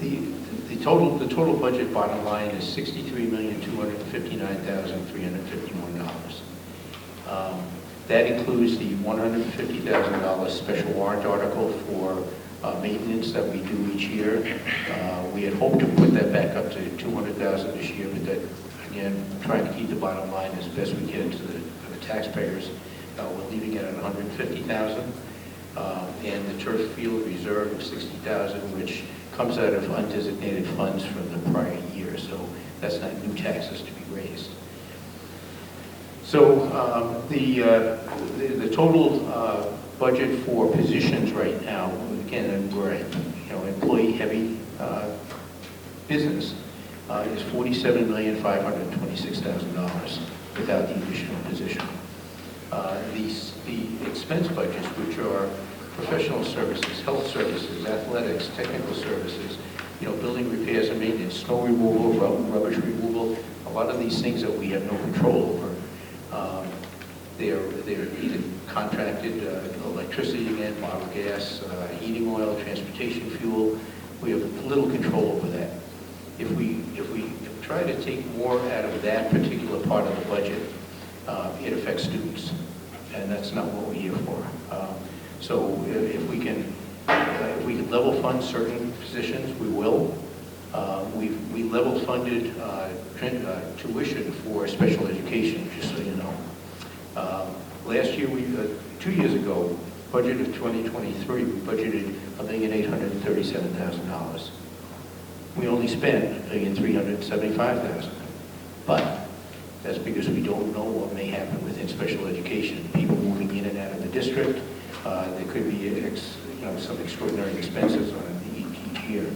the total budget bottom line is $63,259,351. That includes the $150,000 special warrant article for maintenance that we do each year. We had hoped to put that back up to $200,000 this year, but that, again, trying to keep the bottom line as best we can to the taxpayers. We're leaving it at $150,000, and the turf field reserve of $60,000, which comes out of undesignated funds from the prior year. So that's not new taxes to be raised. So the total budget for positions right now, again, we're a employee-heavy business, is $47,526,000 without the additional position. The expense budgets, which are professional services, health services, athletics, technical services, building repairs and maintenance, snow removal, rubbish removal, a lot of these things that we have no control over. They're either contracted electricity again, bottled gas, heating oil, transportation fuel. We have little control over that. If we try to take more out of that particular part of the budget, it affects students, and that's not what we're here for. So if we can level fund certain positions, we will. We level funded tuition for special education, just so you know. Last year, 2 years ago, budget of 2023, we budgeted $1,837,000. We only spent $1,375,000. But that's because we don't know what may happen within special education. People moving in and out of the district. There could be some extraordinary expenses on each year.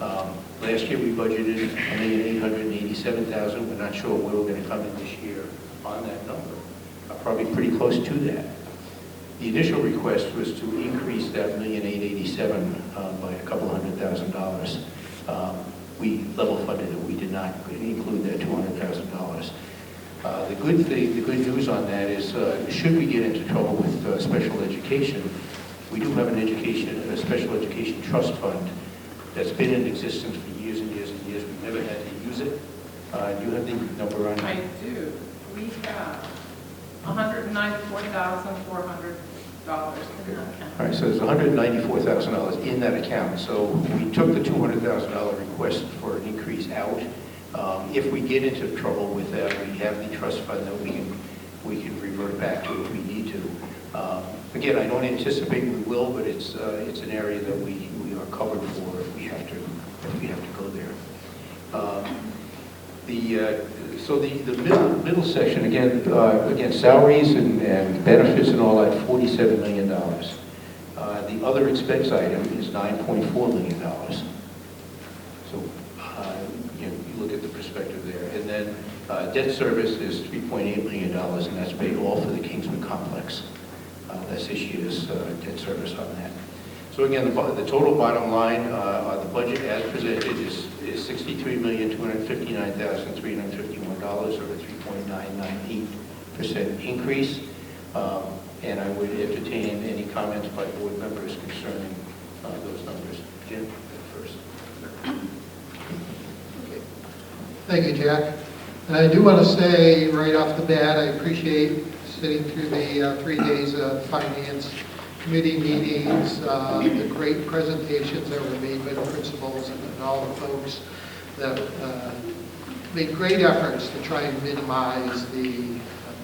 Last year we budgeted $1,887,000. We're not sure where we're going to come in this year on that number. Probably pretty close to that. The initial request was to increase that $1,887,000 by a couple $100,000. We level funded it. We did not include that $200,000. The good news on that is, should we get into trouble with special education, we do have a special education trust fund that's been in existence for years and years and years. We've never had to use it. Do you have the number on that? I do. We have $194,400 in that account. All right, so there's $194,000 in that account. So we took the $200,000 request for an increase out. If we get into trouble with that, we have the trust fund that we can revert back to if we need to. Again, I don't anticipate we will, but it's an area that we are covered for if we have to go there. So the middle section, again, salaries and benefits and all that, $47 million. The other expense item is $9.4 million. So you look at the perspective there. And then debt service is $3.8 million, and that's paid all for the Kingswood complex. That's this year's debt service on that. So again, the total bottom line on the budget as presented is $63,259,351, or a 3.998% increase. And I would entertain any comments by board members concerning those numbers. Jim, first. Thank you, Jack. And I do want to say right off the bat, I appreciate sitting through the 3 days of finance committee meetings, the great presentations that were made by the principals and all the folks that made great efforts to try and minimize the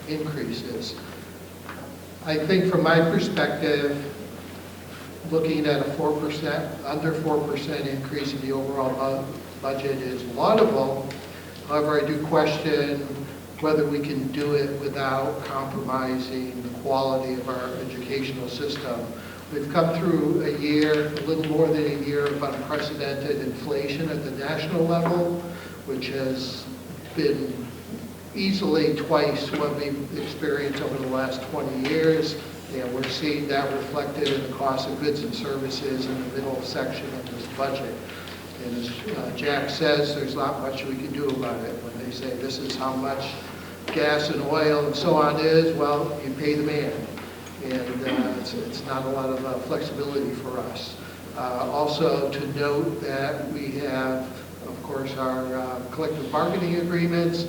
increases. I think from my perspective, looking at a 4%, under 4% increase in the overall budget is laudable. However, I do question whether we can do it without compromising the quality of our educational system. We've come through a year, a little more than a year of unprecedented inflation at the national level, which has been easily twice what we've experienced over the last 20 years. And we're seeing that reflected in the cost of goods and services in the middle section of this budget. And as Jack says, there's not much we can do about it. When they say this is how much gas and oil and so on is, well, you pay the man. And it's not a lot of flexibility for us. Also to note that we have, of course, our collective bargaining agreements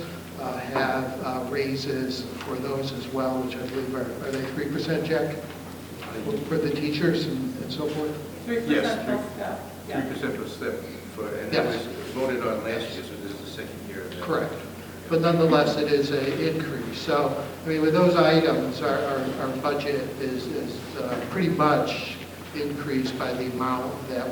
have raises for those as well, which I believe are they 3%, Jack? For the teachers and so forth? 3% Yes, plus step. 3% plus step. And yes. That was voted on last year, so this is the second year of that. Correct. But nonetheless, it is an increase. So, I mean, with those items, our budget is pretty much increased by the amount that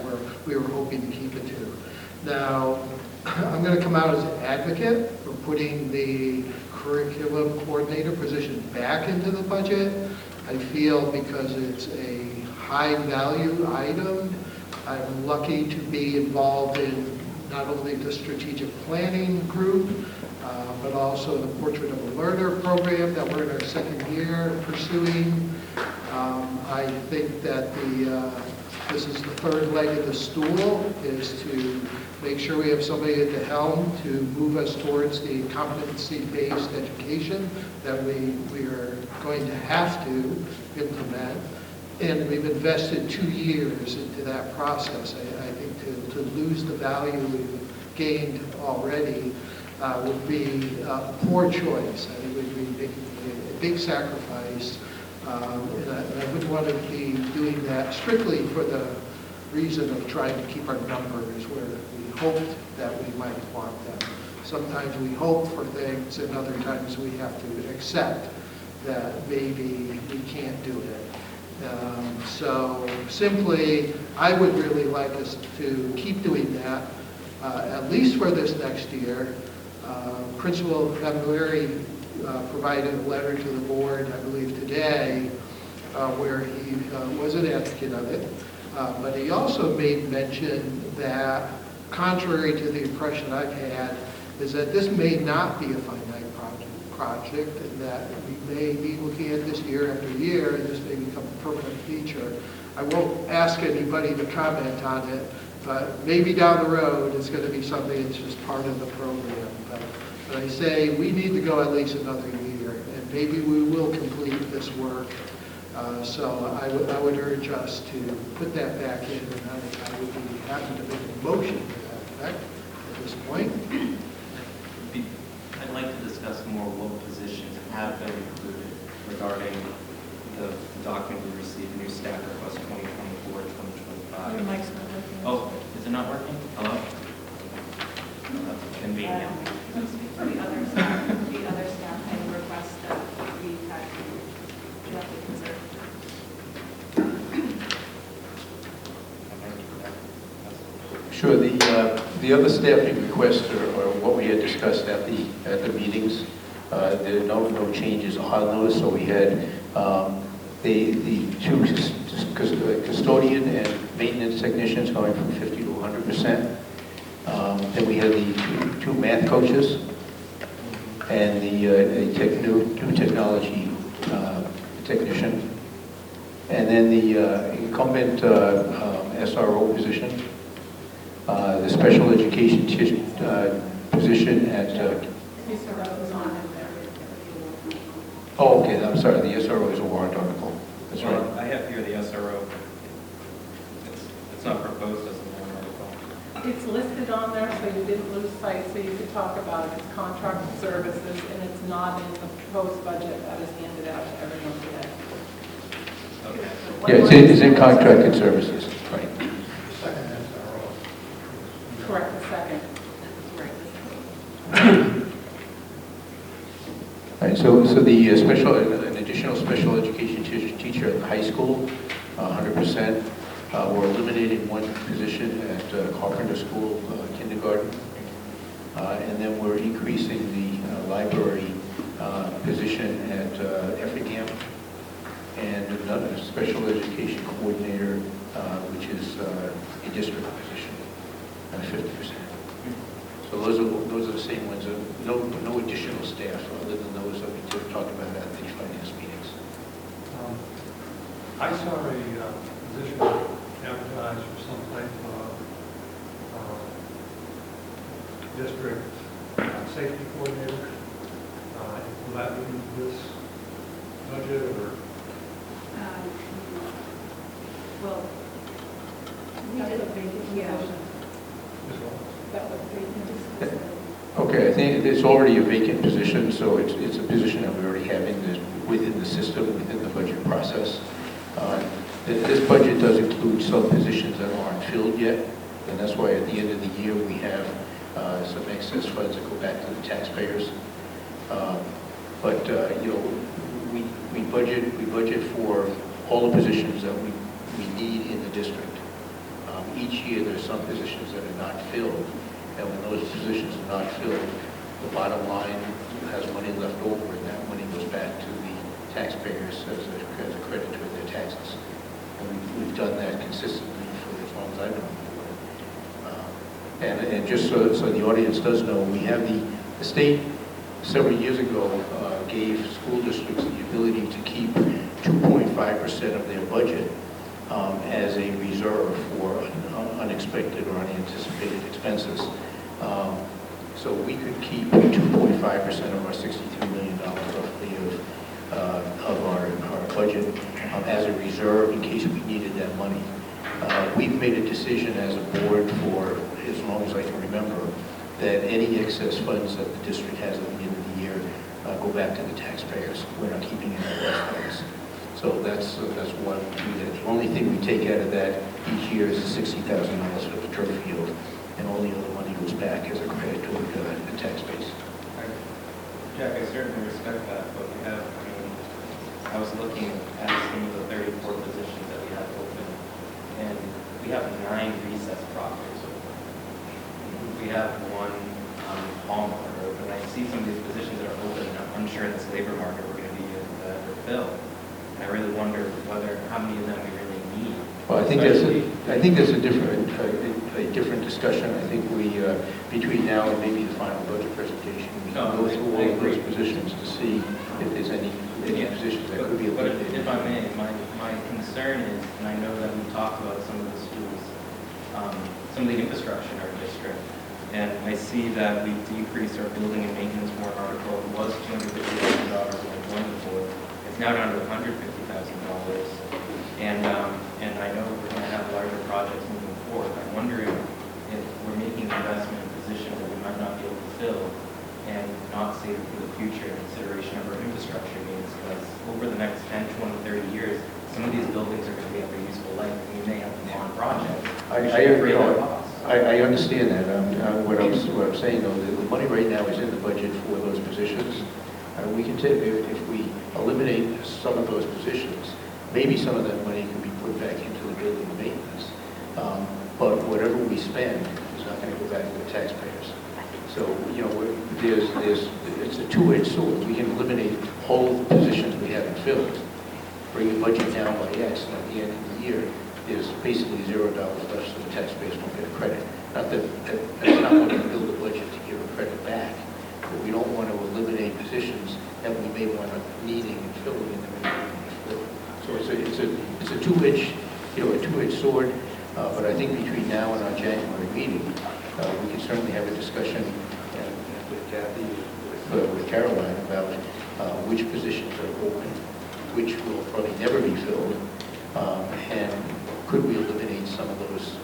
we were hoping to keep it to. Now, I'm going to come out as an advocate for putting the curriculum coordinator position back into the budget. I feel because it's a high value item, I'm lucky to be involved in not only the strategic planning group, but also the Portrait of a Learner program that we're in our second year pursuing. I think that the This is the third leg of the stool, is to make sure we have somebody at the helm to move us towards the competency-based education that we are going to have to implement. And we've invested 2 years into that process. I think to lose the value we've gained already would be a poor choice. I think we'd be making a big sacrifice. And I wouldn't want to be doing that strictly for the reason of trying to keep our numbers where we hoped that we might want them. Sometimes we hope for things, and other times we have to accept that maybe we can't do it. So simply, I would really like us to keep doing that, at least for this next year. Principal Camilleri provided a letter to the board, I believe today, where he was an advocate of it. But he also made mention that, contrary to the impression I've had, is that this may not be a finite project, and that we may be looking at this year after year, and this may become a permanent feature. I won't ask anybody to comment on it, but maybe down the road it's going to be something that's just part of the program. But I say we need to go at least another year, and maybe we will complete this work. So I would urge us to put that back in, and I would be happy to make a motion to that effect at this point. I'd like to discuss more what positions have been included regarding the document we received, new staff request 2024, 2025. Your mic's not working. Oh, is it not working? Hello? Oh, that's convenient. For the other staff and requests that we've had directly considered. Sure. The other staffing requests are what we had discussed at the meetings. There are no changes on those. So we had the two custodian and maintenance technicians going from 50 to 100%. Then we had the two math coaches and the new technology technician, and then the incumbent SRO position. The special education position at... Oh, okay, I'm sorry, the SRO is a warrant article. That's right. I have here the SRO. It's not proposed as a warrant article. It's listed on there, so you didn't lose sight, so you could talk about it. It's contracted services, and it's not in the proposed budget that is handed out to everyone today. Okay. Yeah, it's in contracted services, right. Correct, the second. All right, so the an additional special education teacher at the high school, 100%. We're eliminating one position at Carpenter School kindergarten, and then we're increasing the library position at Effingham, and another special education coordinator, which is a district position. 50%. So those are the same ones. No additional staff other than those that we talked about at the finance meetings. I saw a position advertised for some type of district safety coordinator. Will that be in this budget or? Well, we did a vacant Okay, I think it's already a vacant position, so it's a position that we already have within the system, within the budget process. This budget does include some positions that aren't filled yet, and that's why at the end of the year we have some excess funds that go back to the taxpayers. But you know, we budget for all the positions that we need in the district. Each year there's some positions that are not filled, and when those positions are not filled, the bottom line has money left over, and that money goes back to the taxpayers as a credit to their taxes. And we've done that consistently for as long as I've been on board. And just so the audience does know, we have the state several years ago gave school districts the ability to keep 2.5% of their budget as a reserve for unexpected or unanticipated expenses. So we could keep 2.5% of our $63 million roughly of our budget as a reserve in case we needed that money. We've made a decision as a board for as long as I can remember that any excess funds that the district has at the end of the year go back to the taxpayers. We're not keeping any of those funds. So that's why we do that. The only thing we take out of that each year is the $60,000 for the turf field, and all the other money goes back as a credit toward the tax base. Jack, I certainly respect that, but we have, I was looking at some of the 34 positions that we have open, and we have 9 recess proctors open. We have 1 hallmark open. I see some of these positions that are open, and I'm unsure in this labor market we're going to be able to ever fill. And I really wonder how many of them we really need. Well, I think that's a different discussion. I think we, between now and maybe the final budget presentation, we can go through all of those positions to see if there's any positions that could be eliminated. But if I may, my concern is, and I know that we talked about some of the schools, some of the infrastructure in our district, and I see that we've decreased our building and maintenance warrant article. It was $250,000 when I joined the board. It's now down to $150,000. And I know we're going to have larger projects moving forward. I'm wondering if we're making investment in positions that we might not be able to fill and not save it for the future in consideration of our infrastructure needs. Because over the next 10, 20, 30 years, some of these buildings are going to be at their useful life, and we may have them on projects. I understand that. What I'm saying, though, the money right now is in the budget for those positions. We can take, if we eliminate some of those positions, maybe some of that money can be put back into the building maintenance. But whatever we spend is not going to go back to the taxpayers. So, it's a two-edged sword. We can eliminate all of the positions we haven't filled, bring the budget down by X, and at the end of the year, there's basically $0 left, so the taxpayers won't get a credit. Not that that's not going to build the budget to give a credit back, but we don't want to eliminate positions that we may want to needing and filling in the middle. So it's a two-edged sword. But I think between now and our January meeting, we can certainly have a discussion with Kathy, with Caroline about which positions are open, which will probably never be filled, and could we eliminate some of those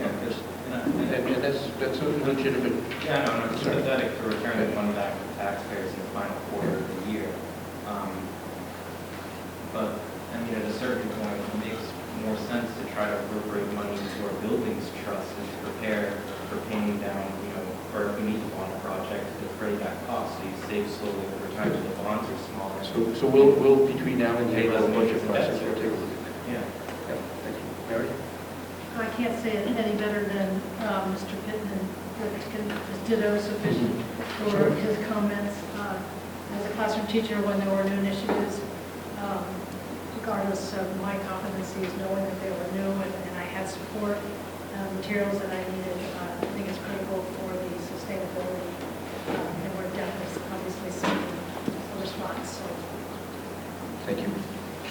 numbers? And that's a legitimate. Yeah, no, it's sympathetic for returning money back to taxpayers in the final quarter of the year. But at a certain point, it makes more sense to try to appropriate money into our buildings trust and to prepare for paying down, or if we need to bond a project to defray that cost, so you save slowly over time so the bonds are smaller. So we'll between now and the end of the budget process, we'll take a look at that. Yeah. Thank you. Mary? I can't say it any better than Mr. Pittman. Just ditto sufficient for his comments. As a classroom teacher, when there were new initiatives, regardless of my competencies, knowing that they were new and I had support materials that I needed, I think it's critical for the sustainability. And we're definitely obviously seeing a response. So. Thank you.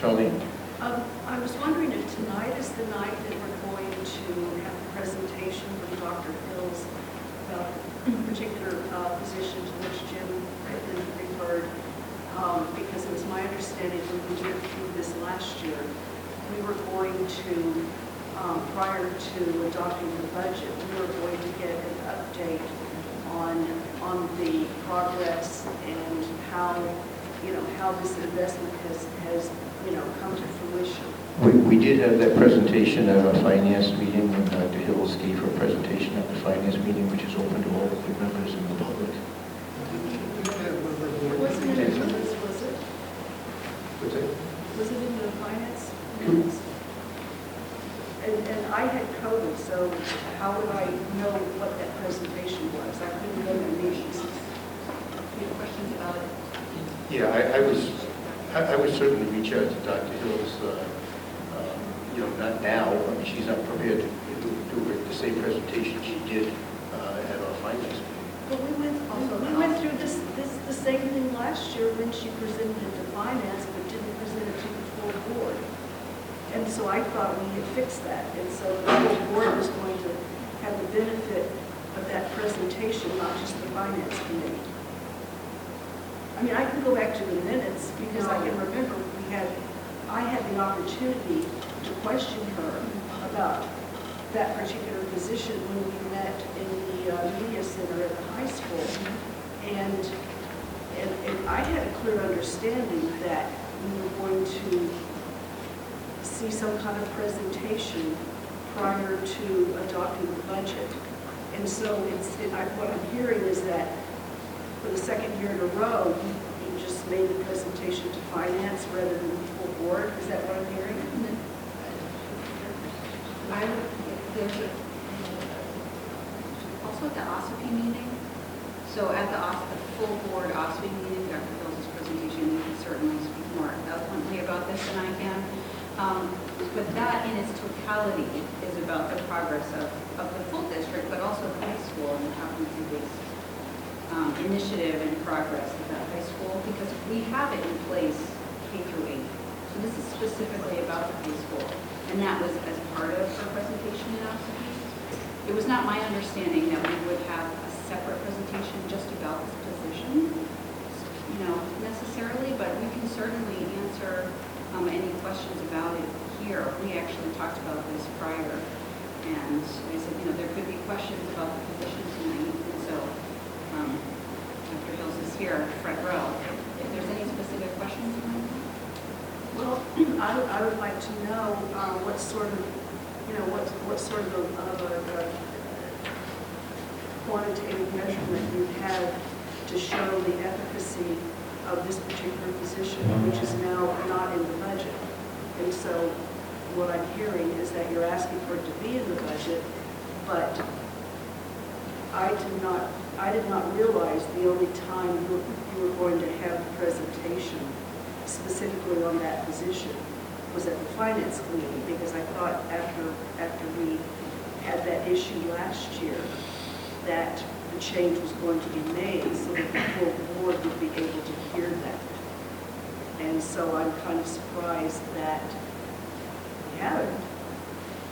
Charlene? I was wondering if tonight is the night that we're going to have a presentation from Dr. Hills about a particular position to which Jim referred, because it was my understanding when we went through this last year, we were going to, prior to adopting the budget, we were going to get an update on the progress and how this investment has come to fruition. We did have that presentation at our finance meeting when Dr. Hills gave her presentation at the finance meeting, which is open to all of the members and the public. Wasn't it in this, was it? What's that? Was it in the finance minutes? And I had COVID, so how would I know what that presentation was? I couldn't go to meetings. Any questions about it? Yeah, I would certainly reach out to Dr. Hills, not now. I mean, she's not prepared to do the same presentation she did at our finance meeting. But we went through the same thing last year when she presented it to finance, but didn't present it to the full board. And so I thought we had fixed that, and so the whole board was going to have the benefit of that presentation, not just the finance committee. I mean, I can go back to the minutes, because I can remember I had the opportunity to question her about that particular position when we met in the media center at the high school. And I had a clear understanding that we were going to see some kind of presentation prior to adopting the budget. And so what I'm hearing is that for the second year in a row, you just made the presentation to finance rather than the full board. Is that what I'm hearing? Also at the OSFP meeting, so at the full board OSFP meeting, Dr. Bill's presentation, you can certainly speak more eloquently about this than I can. But that in its totality is about the progress of the full district, but also the high school and the competency-based initiative and progress of that high school, because we have it in place K through 8. So this is specifically about the high school. And that was as part of her presentation in OSFP. It was not my understanding that we would have a separate presentation just about this position, necessarily, but we can certainly answer any questions about it here. We actually talked about this prior, and I said, there could be questions about the position tonight, and so Dr. Hills is here, front row. If there's any specific questions you might have. Well, I would like to know what sort of a quantitative measurement you have to show the efficacy of this particular position, which is now not in the budget. And so what I'm hearing is that you're asking for it to be in the budget, but I did not realize the only time you were going to have the presentation specifically on that position was at the finance committee, because I thought after we had that issue last year that the change was going to be made so that the full board would be able to hear that. And so I'm kind of surprised that we haven't.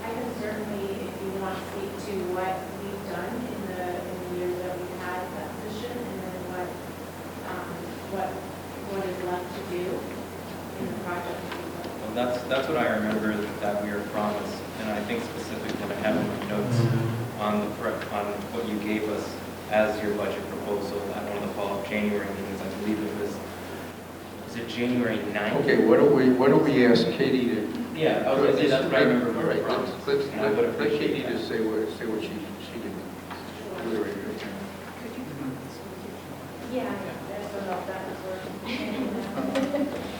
I can certainly, if you want to speak to what we've done in the years that we've had that position, and then what is left to do in the project. Well, that's what I remember that we were promised, and I think specifically I have in my notes on what you gave us as your budget proposal at one of the fall of January meetings. I believe it was it January 9th? Okay, why don't we ask Katie to... Yeah, I was going to say that's what I remember. All right, let's let Katie that. just say what she can do right now. Yeah, I don't know if that was working.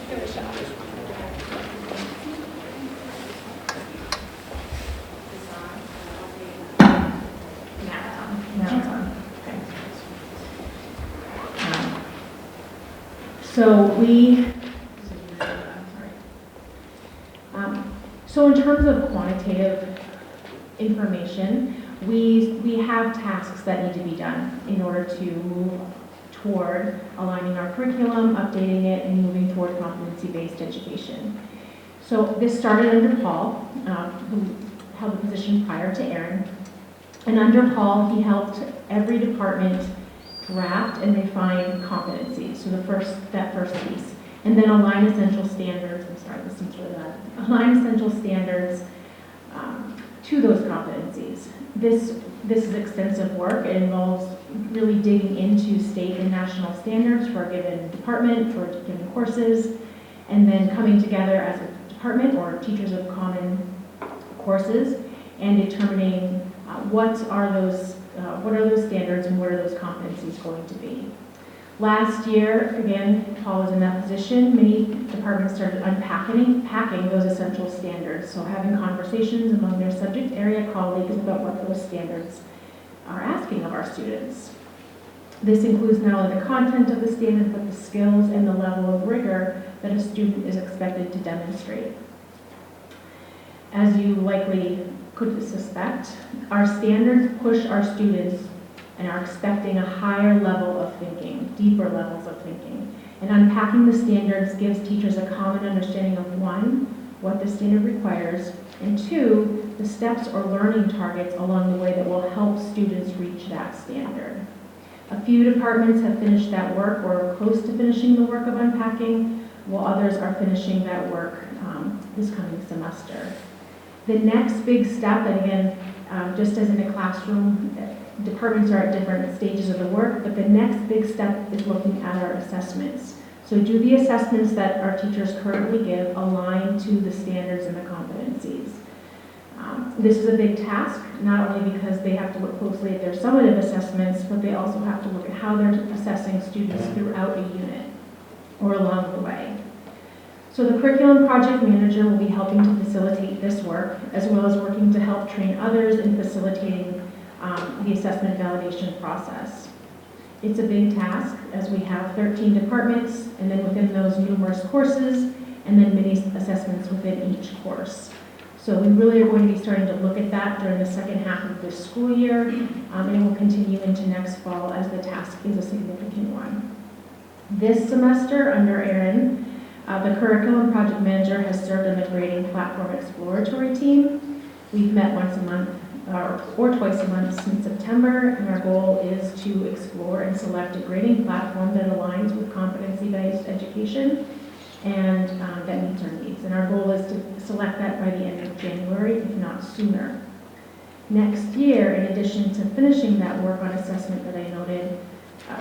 Give it a shot. Now it's on. Okay. So in terms of quantitative information, we have tasks that need to be done in order to move toward aligning our curriculum, updating it, and moving toward competency-based education. So this started under Paul, who held the position prior to Aaron. And under Paul, he helped every department draft and refine competencies, so that first piece. And then align essential standards, align essential standards to those competencies. This is extensive work. It involves really digging into state and national standards for a given department, for given courses, and then coming together as a department or teachers of common courses and determining what are those standards and what are those competencies going to be. Last year, again, Paul was in that position. Many departments started packing those essential standards, so having conversations among their subject area colleagues about what those standards are asking of our students. This includes not only the content of the standard, but the skills and the level of rigor that a student is expected to demonstrate. As you likely could suspect, our standards push our students and are expecting a higher level of thinking, deeper levels of thinking. And unpacking the standards gives teachers a common understanding of one, what the standard requires, and 2, the steps or learning targets along the way that will help students reach that standard. A few departments have finished that work or are close to finishing the work of unpacking, while others are finishing that work this coming semester. The next big step, and again, just as in a classroom, departments are at different stages of the work, but the next big step is looking at our assessments. So do the assessments that our teachers currently give align to the standards and the competencies? This is a big task, not only because they have to look closely at their summative assessments, but they also have to look at how they're assessing students throughout a unit or along the way. So the curriculum project manager will be helping to facilitate this work, as well as working to help train others in facilitating the assessment validation process. It's a big task, as we have 13 departments, and then within those numerous courses, and then mini assessments within each course. So we really are going to be starting to look at that during the second half of this school year, and it will continue into next fall as the task is a significant one. This semester, under Erin, the curriculum project manager has served on the grading platform exploratory team. We've met once a month or twice a month since September, and our goal is to explore and select a grading platform that aligns with competency-based education and that meets our needs. And our goal is to select that by the end of January, if not sooner. Next year, in addition to finishing that work on assessment that I noted,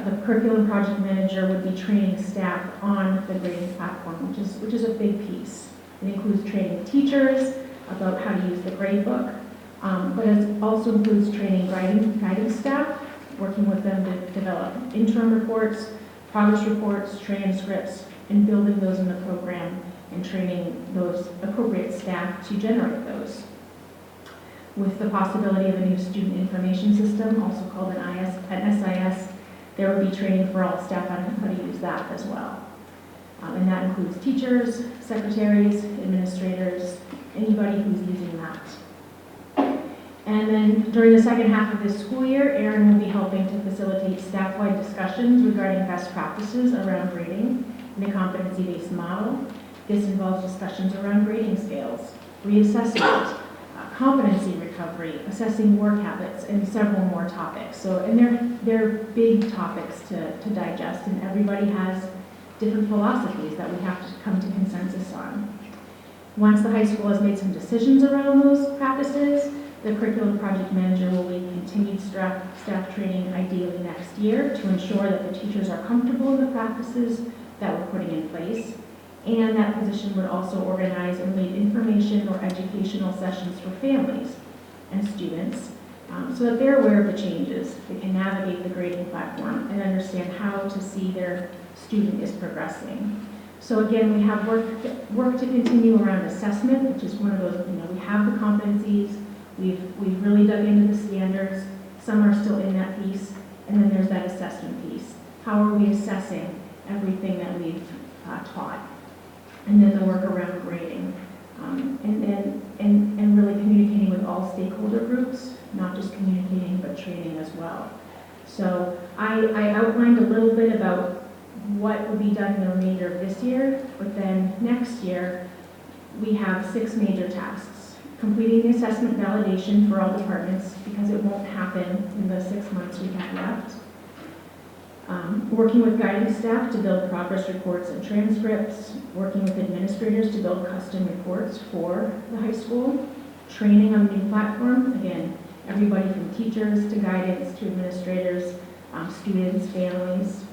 the curriculum project manager would be training staff on the grading platform, which is a big piece. It includes training teachers about how to use the grade book, but it also includes training guiding staff, working with them to develop interim reports, progress reports, transcripts, and building those in the program and training those appropriate staff to generate those. With the possibility of a new student information system, also called an SIS, there will be training for all staff on how to use that as well. And that includes teachers, secretaries, administrators, anybody who's using that. And then during the second half of this school year, Erin will be helping to facilitate staff-wide discussions regarding best practices around grading in a competency-based model. This involves discussions around grading scales, reassessment, competency recovery, assessing work habits, and several more topics. So, and they're big topics to digest, and everybody has different philosophies that we have to come to consensus on. Once the high school has made some decisions around those practices, the curriculum project manager will lead continued staff training ideally next year to ensure that the teachers are comfortable in the practices that we're putting in place. And that position would also organize and lead information or educational sessions for families and students so that they're aware of the changes. They can navigate the grading platform and understand how to see their student is progressing. So again, we have work to continue around assessment, which is one of those, we have the competencies, we've really dug into the standards, some are still in that piece, and then there's that assessment piece. How are we assessing everything that we've taught? And then the work around grading, and really communicating with all stakeholder groups, not just communicating, but training as well. So I outlined a little bit about what will be done in the remainder of this year, but then next year, we have 6 major tasks. Completing the assessment validation for all departments, because it won't happen in the 6 months we have left. Working with guidance staff to build progress reports and transcripts, working with administrators to build custom reports for the high school, training on the new platform, again, everybody from teachers to guidance to administrators, students, families,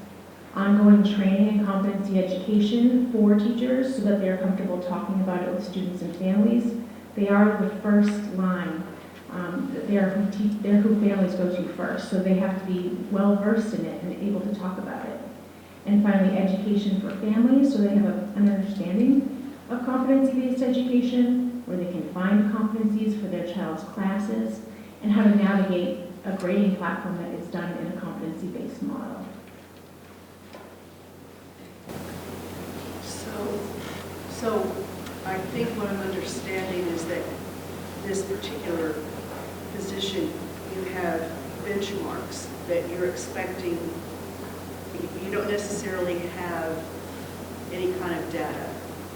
ongoing training and competency education for teachers so that they're comfortable talking about it with students and families. They are the first line. They're who families go to first, so they have to be well versed in it and able to talk about it. And finally, education for families, so they have an understanding of competency-based education, where they can find competencies for their child's classes, and how to navigate a grading platform that is done in a competency-based model. So I think what I'm understanding is that this particular position, you have benchmarks that you're expecting. You don't necessarily have any kind of data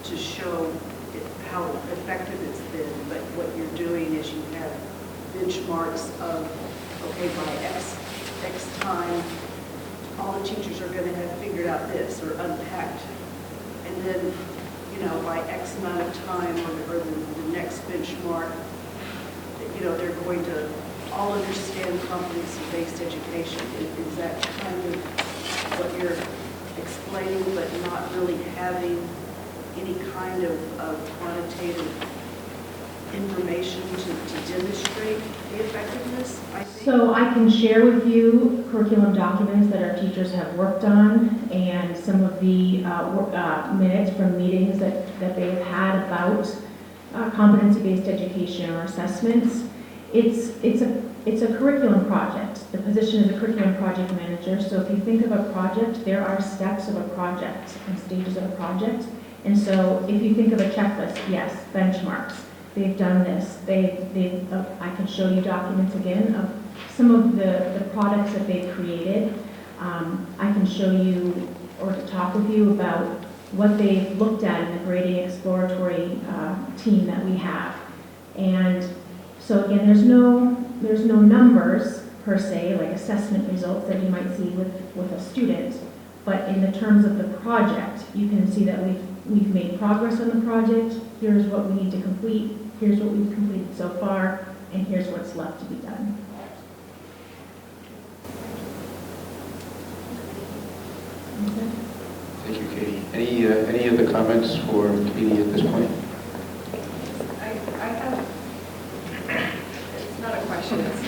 to show how effective it's been, but what you're doing is you have benchmarks of, okay, by X time, all the teachers are going to have figured out this or unpacked. And then, you know, by X amount of time or the next benchmark, you know, they're going to all understand competency-based education. Is that kind of what you're explaining, but not really having any kind of quantitative information to demonstrate the effectiveness, I think? So I can share with you curriculum documents that our teachers have worked on and some of the minutes from meetings that they have had about competency-based education or assessments. It's a curriculum project. The position is a curriculum project manager. So if you think of a project, there are steps of a project and stages of a project. And so if you think of a checklist, yes, benchmarks. They've done this. I can show you documents again of some of the products that they've created. I can show you or to talk with you about what they've looked at in the grading exploratory team that we have. And so again, there's no numbers per se, like assessment results that you might see with a student. But in the terms of the project, you can see that we've made progress on the project. Here's what we need to complete. Here's what we've completed so far, and here's what's left to be done. Okay. Thank you, Katie. Any other comments for Katie at this point? I have, it's not a question, it's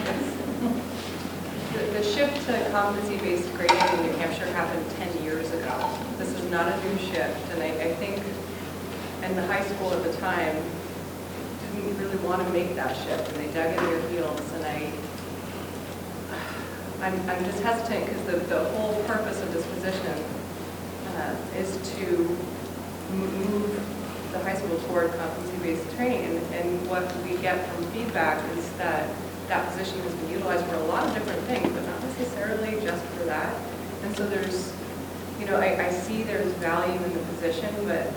the shift to competency-based grading in New Hampshire happened 10 years ago. This is not a new shift, and I think, and the high school at the time didn't really want to make that shift, and they dug in their heels, and I'm just hesitant because the whole purpose of this position is to move the high school toward competency-based training, and what we get from feedback is that that position has been utilized for a lot of different things, but not necessarily just for that. And so there's, you know, I see there's value in the position, but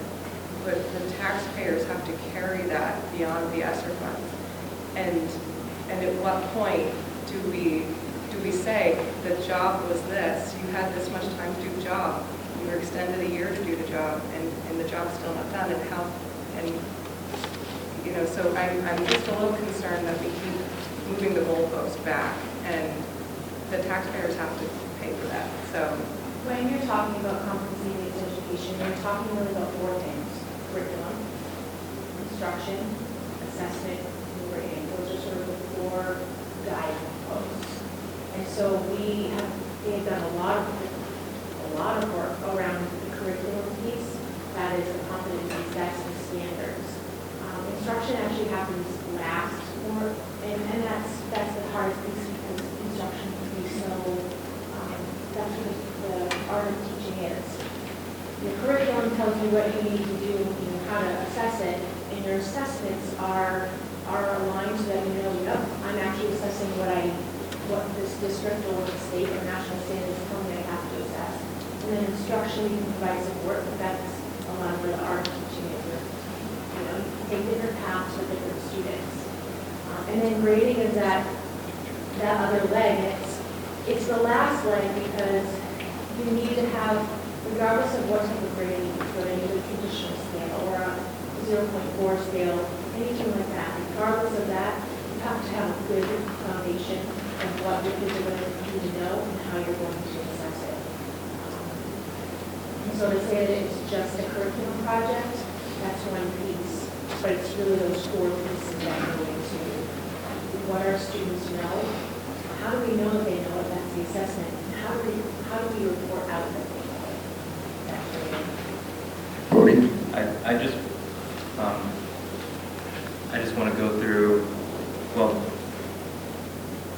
the taxpayers have to carry that beyond the ESSER funds. And at what point do we say the job was this? You had this much time to do the job. You were extended a year to do the job, and the job's still not done. And how? And you know, so I'm just a little concerned that we keep moving the goalpost back, and the taxpayers have to pay for that. So when you're talking about competency-based education, you're talking really about four things: curriculum, instruction, assessment, and grading. Those are sort of the four guideposts. And so they've done a lot of work around the curriculum piece. That is the competency sets and standards. Instruction actually happens last, and that's the hardest piece because instruction can be so, that's what the art of teaching is. The curriculum tells you what you need to do, you know, how to assess it, and your assessments are aligned so that you know, yep, I'm actually assessing what this district or the state or national standards tell me I have to assess. And then instruction, you can provide support, but that's a lot of the art of teaching it. You know, you take different paths for different students. And then grading is that other leg. It's the last leg because you need to have, regardless of what type of grading you put in, either a traditional scale or a 0.4 scale, anything like that, regardless of that, you have to have a good foundation of what your kids are going to need to know and how you're going to assess it. And so to say that it's just a curriculum project, that's one piece, but it's really those four pieces that go into what our students know. How do we know that they know it? That's the assessment. And how do we report out that they know it? That's really I just want to go through, well,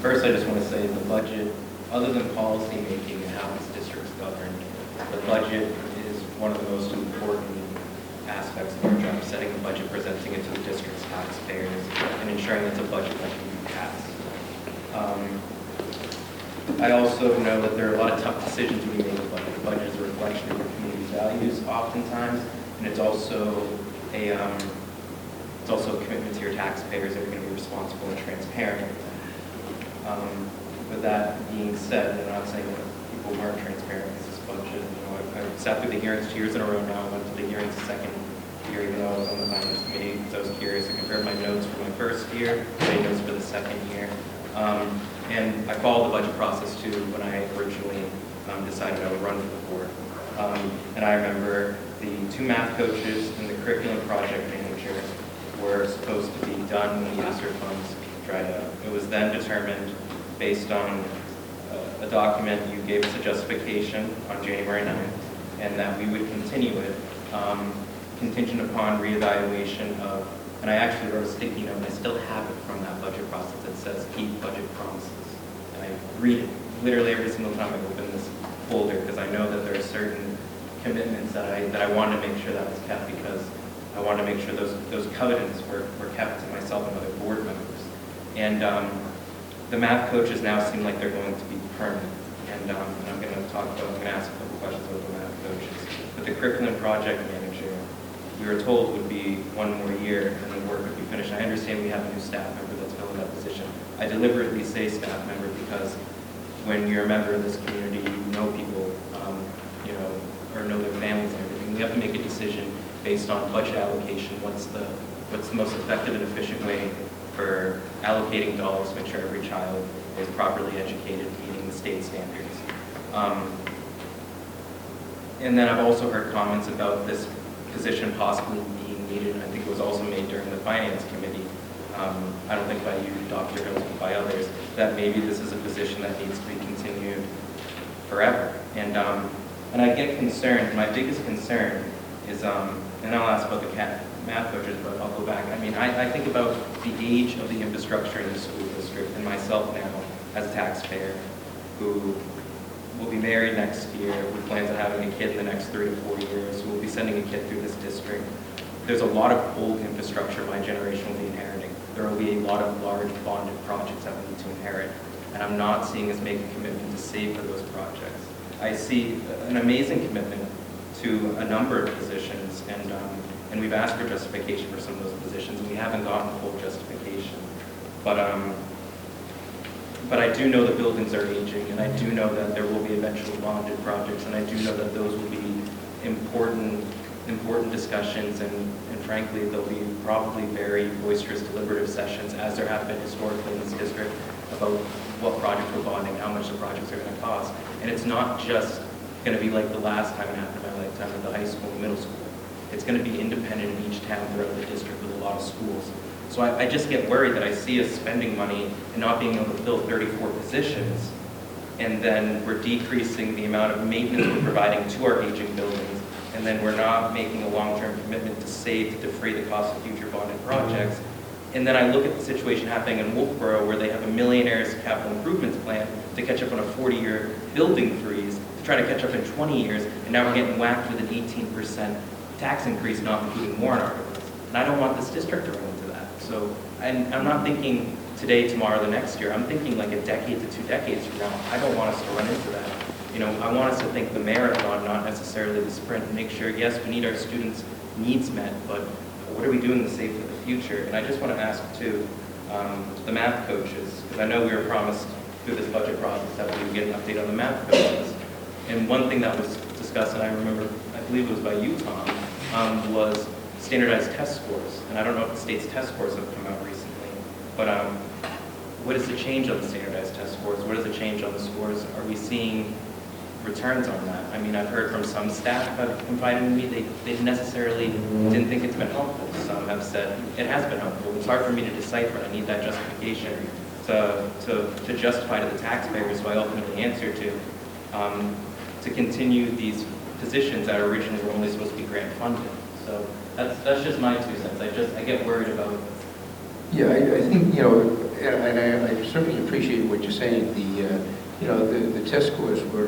first I just want to say the budget, other than policy making and how this district's governed, the budget is one of the most important aspects of our job, setting the budget, presenting it to the district's taxpayers, and ensuring it's a budget that can be passed. I also know that there are a lot of tough decisions when you make a budget. The budget is a reflection of your community's values oftentimes, and it's also a taxpayers that are going to be responsible and transparent. With that being said, and I'm not saying that people weren't transparent with this budget. I've sat through the hearings 2 years in a row now. I went to the hearings the second year, even though I was on the finance committee, because I was curious. I compared my notes for my first year, my notes for the second year. And I followed the budget process too when I originally decided I would run for the board. And I remember the 2 math coaches and the curriculum project manager were supposed to be done when the ESSER funds dried up. It was then determined based on a document you gave us a justification on January 9th, and that we would continue it contingent upon reevaluation of, and I actually wrote a sticky note, and I still have it from that budget process that says keep budget promises. And I read it literally every single time I open this folder, because I know that there are certain commitments that I wanted to make sure that was kept, because I wanted to make sure those covenants were kept to myself and other board members. And the math coaches now seem like they're going to be permanent. And I'm going to ask a couple questions about the math coaches. But the curriculum project manager, we were told would be 1 more year and the work would be finished. I understand we have a new staff member that's filling that position. I deliberately say staff member because when you're a member of this community, you know people, or know their families and everything. We have to make a decision based on budget allocation. What's the most effective and efficient way for allocating dollars to make sure every child is properly educated, meeting the state standards. And then I've also heard comments about this position possibly being needed, and I think it was also made during the finance committee. I don't think by you, Dr. Hill, but by others, that maybe this is a position that needs to be continued forever. And I get concerned. My biggest concern is, and I'll ask about the math coaches, but I'll go back. I mean, I think about the age of the infrastructure in the school district, and myself now as a taxpayer who will be married next year, who plans on having a kid in the next 3 to 4 years, who will be sending a kid through this district. There's a lot of old infrastructure my generation will be inheriting. There will be a lot of large bonded projects that we need to inherit, and I'm not seeing us make a commitment to save for those projects. I see an amazing commitment to a number of positions, and we've asked for justification for some of those positions, and we haven't gotten full justification. But I do know the buildings are aging, and I do know that there will be eventual bonded projects, and I do know that those will be important discussions, and frankly, there'll be probably very boisterous deliberative sessions, as there have been historically in this district, about what projects we're bonding, how much the projects are going to cost. And it's not just going to be like the last time it happened in my lifetime at the high school and middle school. It's going to be independent in each town throughout the district with a lot of schools. So I just get worried that I see us spending money and not being able to fill 34 positions, and then we're decreasing the amount of maintenance we're providing to our aging buildings, and then we're not making a long-term commitment to save to defray the cost of future bonded projects. And then I look at the situation happening in Wolfeboro, where they have a millionaire's capital improvements plan to catch up on a 40-year building freeze, to try to catch up in 20 years, and now we're getting whacked with an 18% tax increase, not including warrant articles. And I don't want this district to run into that. So I'm not thinking today, tomorrow, the next year. I'm thinking like a decade to 2 decades from now. I don't want us to run into that. I want us to think the marathon, not necessarily the sprint, and make sure, yes, we need our students' needs met, but what are we doing to save for the future? And I just want to ask, too, the math coaches, because I know we were promised through this budget process that we would get an update on the math coaches. And one thing that was discussed, and I remember, I believe it was by you, Tom, was standardized test scores. And I don't know if the state's test scores have come out recently, but what is the change on the standardized test scores? What is the change on the scores? Are we seeing returns on that? I mean, I've heard from some staff who have confided in me, they necessarily didn't think it's been helpful. Some have said it has been helpful. It's hard for me to decipher. I need that justification to justify to the taxpayers who I ultimately answer to continue these positions that originally were only supposed to be grant funded. So that's just my 2 cents. I get worried about. Yeah, I think, and I certainly appreciate what you're saying. The test scores were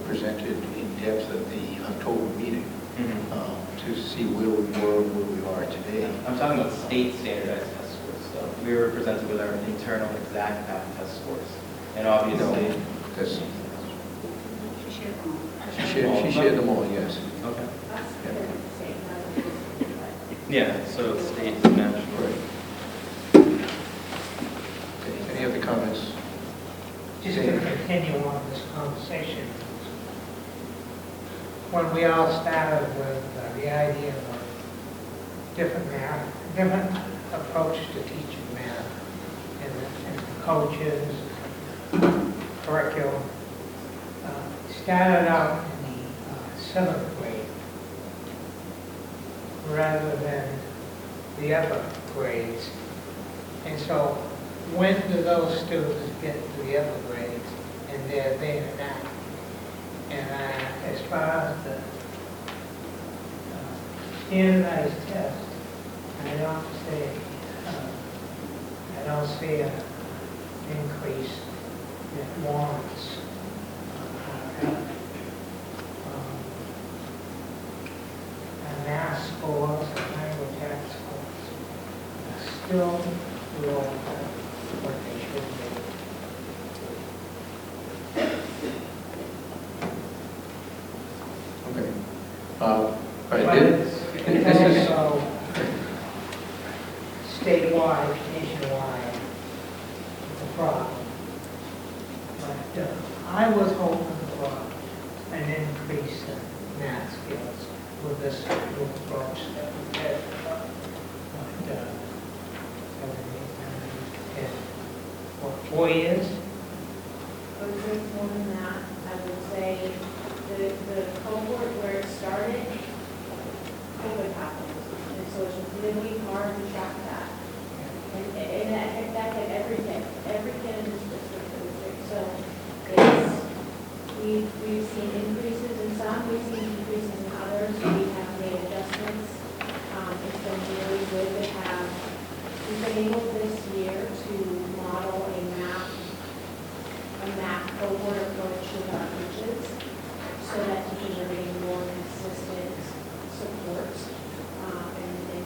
presented in depth at the October meeting to see where we were, where we are today. I'm talking about state standardized test scores. So we were presented with our internal exact math test scores. And obviously, she shared them all, yes. comments? Just to continue on this conversation, when we all started with the idea of different approach to teaching math, and the coaches, curriculum, started out in the 7th grade rather than the upper grades. And so when do those students get to the upper grades and they're there now? And as far as the standardized test, I don't see an increase that warrants math scores and language arts scores are still below what they should be. Okay. All right, But this it's is, also statewide, nationwide, it's a problem. But I was hoping for an increase in math skills with this new approach that we had. But, 4 years? I would say more than that. I would say the cohort where it started, COVID happened. And so it's really hard to track that. And that hit everything in this district. So we've seen increases in some, we've seen decreases in others. We have made adjustments. It's been really good to have, we've been able this year to model a math cohort approach with our teachers so that teachers are getting more consistent support. And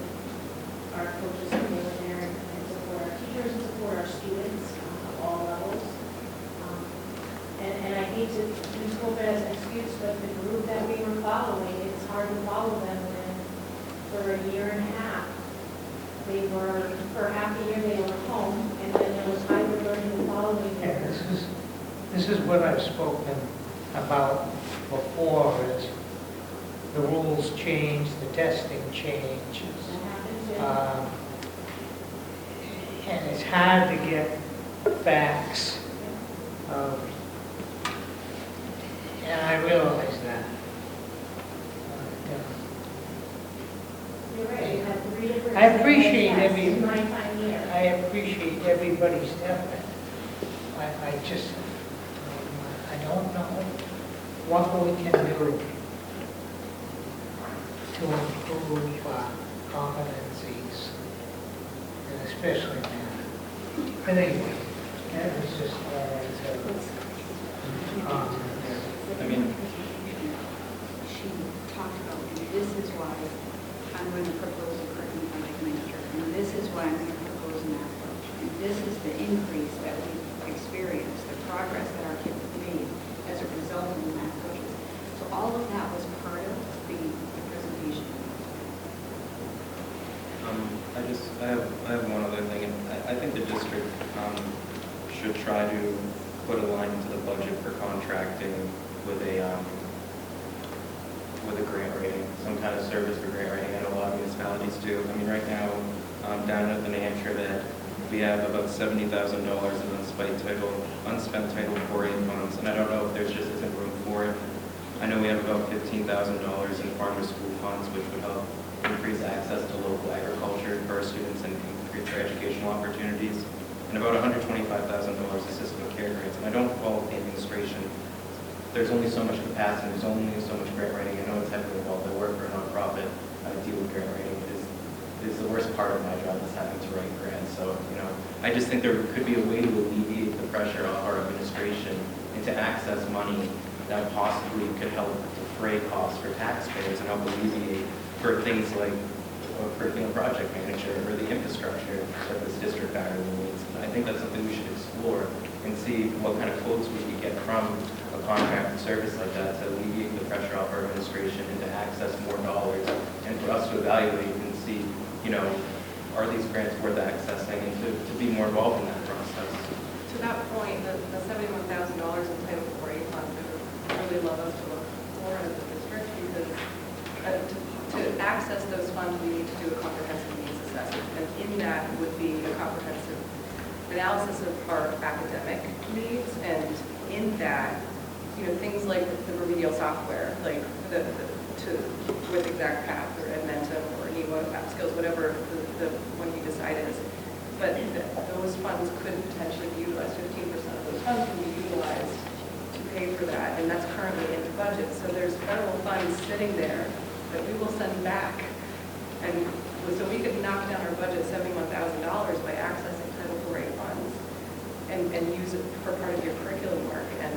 our coaches are going there and support our teachers and support our students of all levels. And I hate to use COVID as an excuse, but the group that we were following, it's hard to follow them when for a year and a half. They were, for half a year, they were home, and then there was hybrid learning the following year. Yeah, this is what I've spoken about before, is the rules change, the testing changes. And it's hard to get facts. And I realize that. You're right, you have 3 different. I appreciate tests in my time here. I appreciate everybody's effort. I just, I don't know what we can do to improve competencies, and especially math. But anyway, that was just I mean, She talked about, this is why I'm going to propose a curriculum project manager, and this is why I'm going to propose an approach, and this is the increase that we've experienced, the progress that our kids have made as a result of the math coaches. So all of that was part of the presentation. I have one other thing. I think the district should try to put a line into the budget for contracting with a grant rating, some kind of service for grant rating. I know a lot of municipalities do. I mean, right now, down at the New Hampshire, that we have about $70,000 in unspent Title 4A funds, and I don't know if there's just isn't room for it. I know we have about $15,000 in farmer school funds, which would help increase access to local agriculture for our students and increase their educational opportunities, and about $125,000 assistant care grants. And I don't follow the administration. There's only so much capacity, there's only so much grant writing. I know it's heavily involved. I work for a nonprofit. I deal with grant writing. Is the worst part of my job is having to write grants. So, I just think there could be a way to alleviate the pressure off our administration and to access money that possibly could help defray costs for taxpayers and help alleviate for things like a curriculum project manager or the infrastructure that this district badly needs. And I think that's something we should explore and see what kind of quotes we could get from a contract service like that to alleviate the pressure off our administration and to access more dollars, and for us to evaluate and see, are these grants worth accessing, and to be more involved in that process. To that point, the $71,000 in Title IV funds, I would really love us to look for as a district, because to access those funds, we need to do a comprehensive needs assessment. And in that would be a comprehensive analysis of our academic needs, and in that, things like the remedial software, like with Exact Path or Edmentum or Nemo App Skills, whatever the one you decide is. But those funds could potentially be utilized. 15% of those funds can be utilized to pay for that, and that's currently in the budget. So there's federal funds sitting there that we will send back, and so we could knock down our budget $71,000 by accessing Title IV funds and use it for part of your curriculum work. And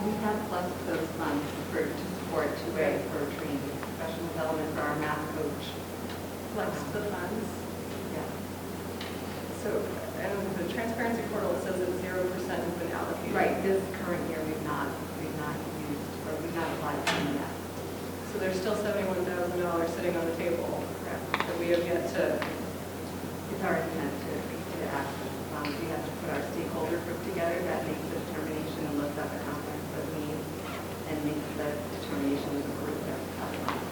we have plus those funds to support two-way for training, professional development for our math coach. Flex the funds. Yeah. So, and the transparency portal, it says that 0% has been allocated. Right, this current year we've not used, or we've not applied for any yet. So there's still $71,000 sitting on the table that we have yet to. It's our intent to access the funds. We have to put our stakeholder group together that makes the determination and looks at the comprehensive needs and makes the determination as a group that has funds.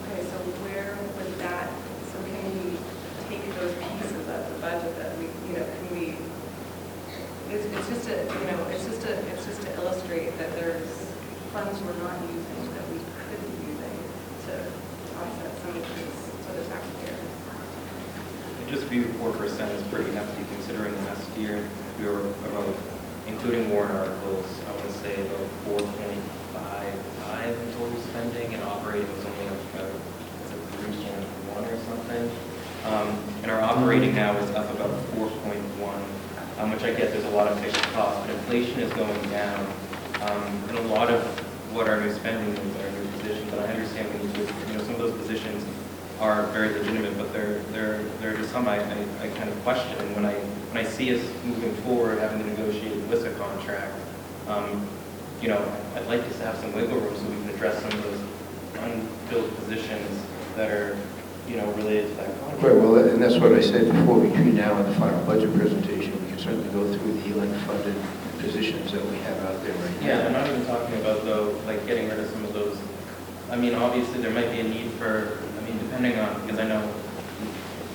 Okay, so where would that, so can we take those pieces of the budget that we, can we, it's just to illustrate that there's funds we're not using that we could be using to offset some of these other taxpayers. I just view 4% as pretty hefty, considering last year we were about, including warrant articles, I want to say about 4.55 in total spending, and operating was only about 3.1 or something. And our operating now is up about 4.1, which I get there's a lot of fixed costs, but inflation is going down. And a lot of what our new spending is are new positions, but I understand we need to, some of those positions are very legitimate, but there are some I kind of question. And when I see us moving forward, having to negotiate a WISA contract, I'd like us to have some wiggle room so we can address some of those unfilled positions that are, related to that contract. Right, well, and that's what I said before, between now and the final budget presentation, we can certainly go through the funded positions that we have out there right now. Yeah, I'm not even talking about, though, like getting rid of some of those. I mean, obviously, there might be a need for, depending on, because I know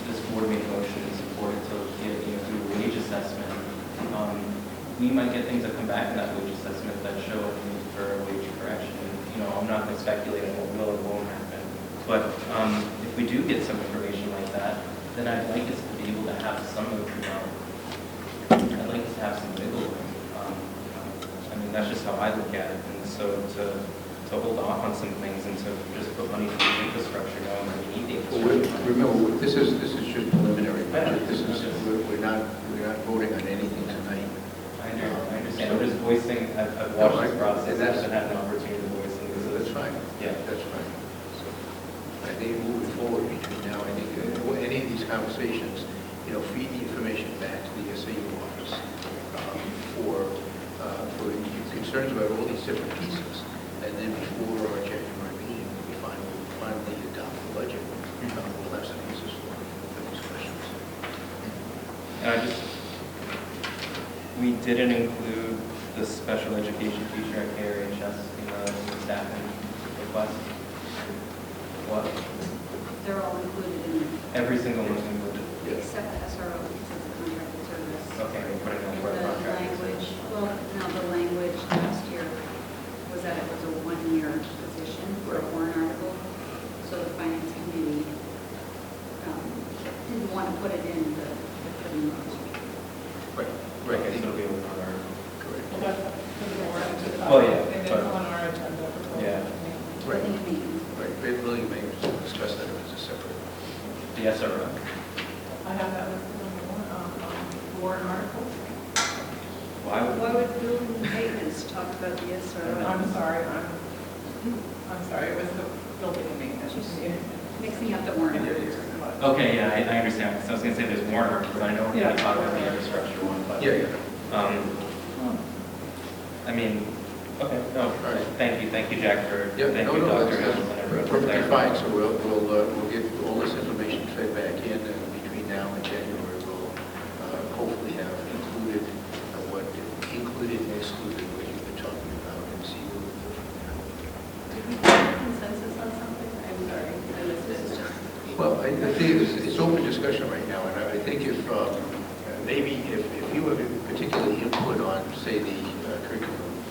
this board made a motion to support it to get, do a wage assessment. We might get things that come back in that wage assessment that show a need for a wage correction. I'm not going to speculate on what will or won't happen. But if we do get some information like that, then I'd like us to be able to have some of I'd like us to have some wiggle room. That's just how I look at it. And so to hold off on some things and to just put money for the infrastructure going where we need the infrastructure. Well, remember, this is just preliminary budget. We're not voting on anything tonight. I understand. I'm just voicing. I've watched this process. I haven't had an opportunity to voice it. That's fine. Yeah, that's fine. So I think moving forward between now, I think any of these conversations, feed the information back to the SAU office for concerns about all these different pieces, and then before our January meeting, we finally adopt the budget. We'll have some answers for these questions. We didn't include the special education teacher at KRHS in the staffing request. What? They're all included in every single one included. Except the SRO, because it's a contracted service. Okay, we're putting that for a contract. The language last year was that it was a one-year position for a warrant article. So the finance committee didn't want to put it in the putting Right. Okay, so it'll be a warrant article. Correct. Well, that's up to the board to decide. Well, yeah. And it's on our agenda. Yeah. Right. Really may discuss that as a separate. The SRO. I have that listed on the warrant article. Why would building maintenance talk about the SRO? I'm sorry, it was the building maintenance. Mixing up the warrant. Okay, yeah, I understand. So I was going to say there's warrant articles, but I know we're going to talk about the infrastructure one. But, okay, thank you, Jack, for, thank you, Dr. Hills, and everyone. Perfectly fine, so we'll get all this information fed back in, and between now and January, we'll hopefully have included it's open discussion right now, and I think if, maybe if you have particular input on, say, the curriculum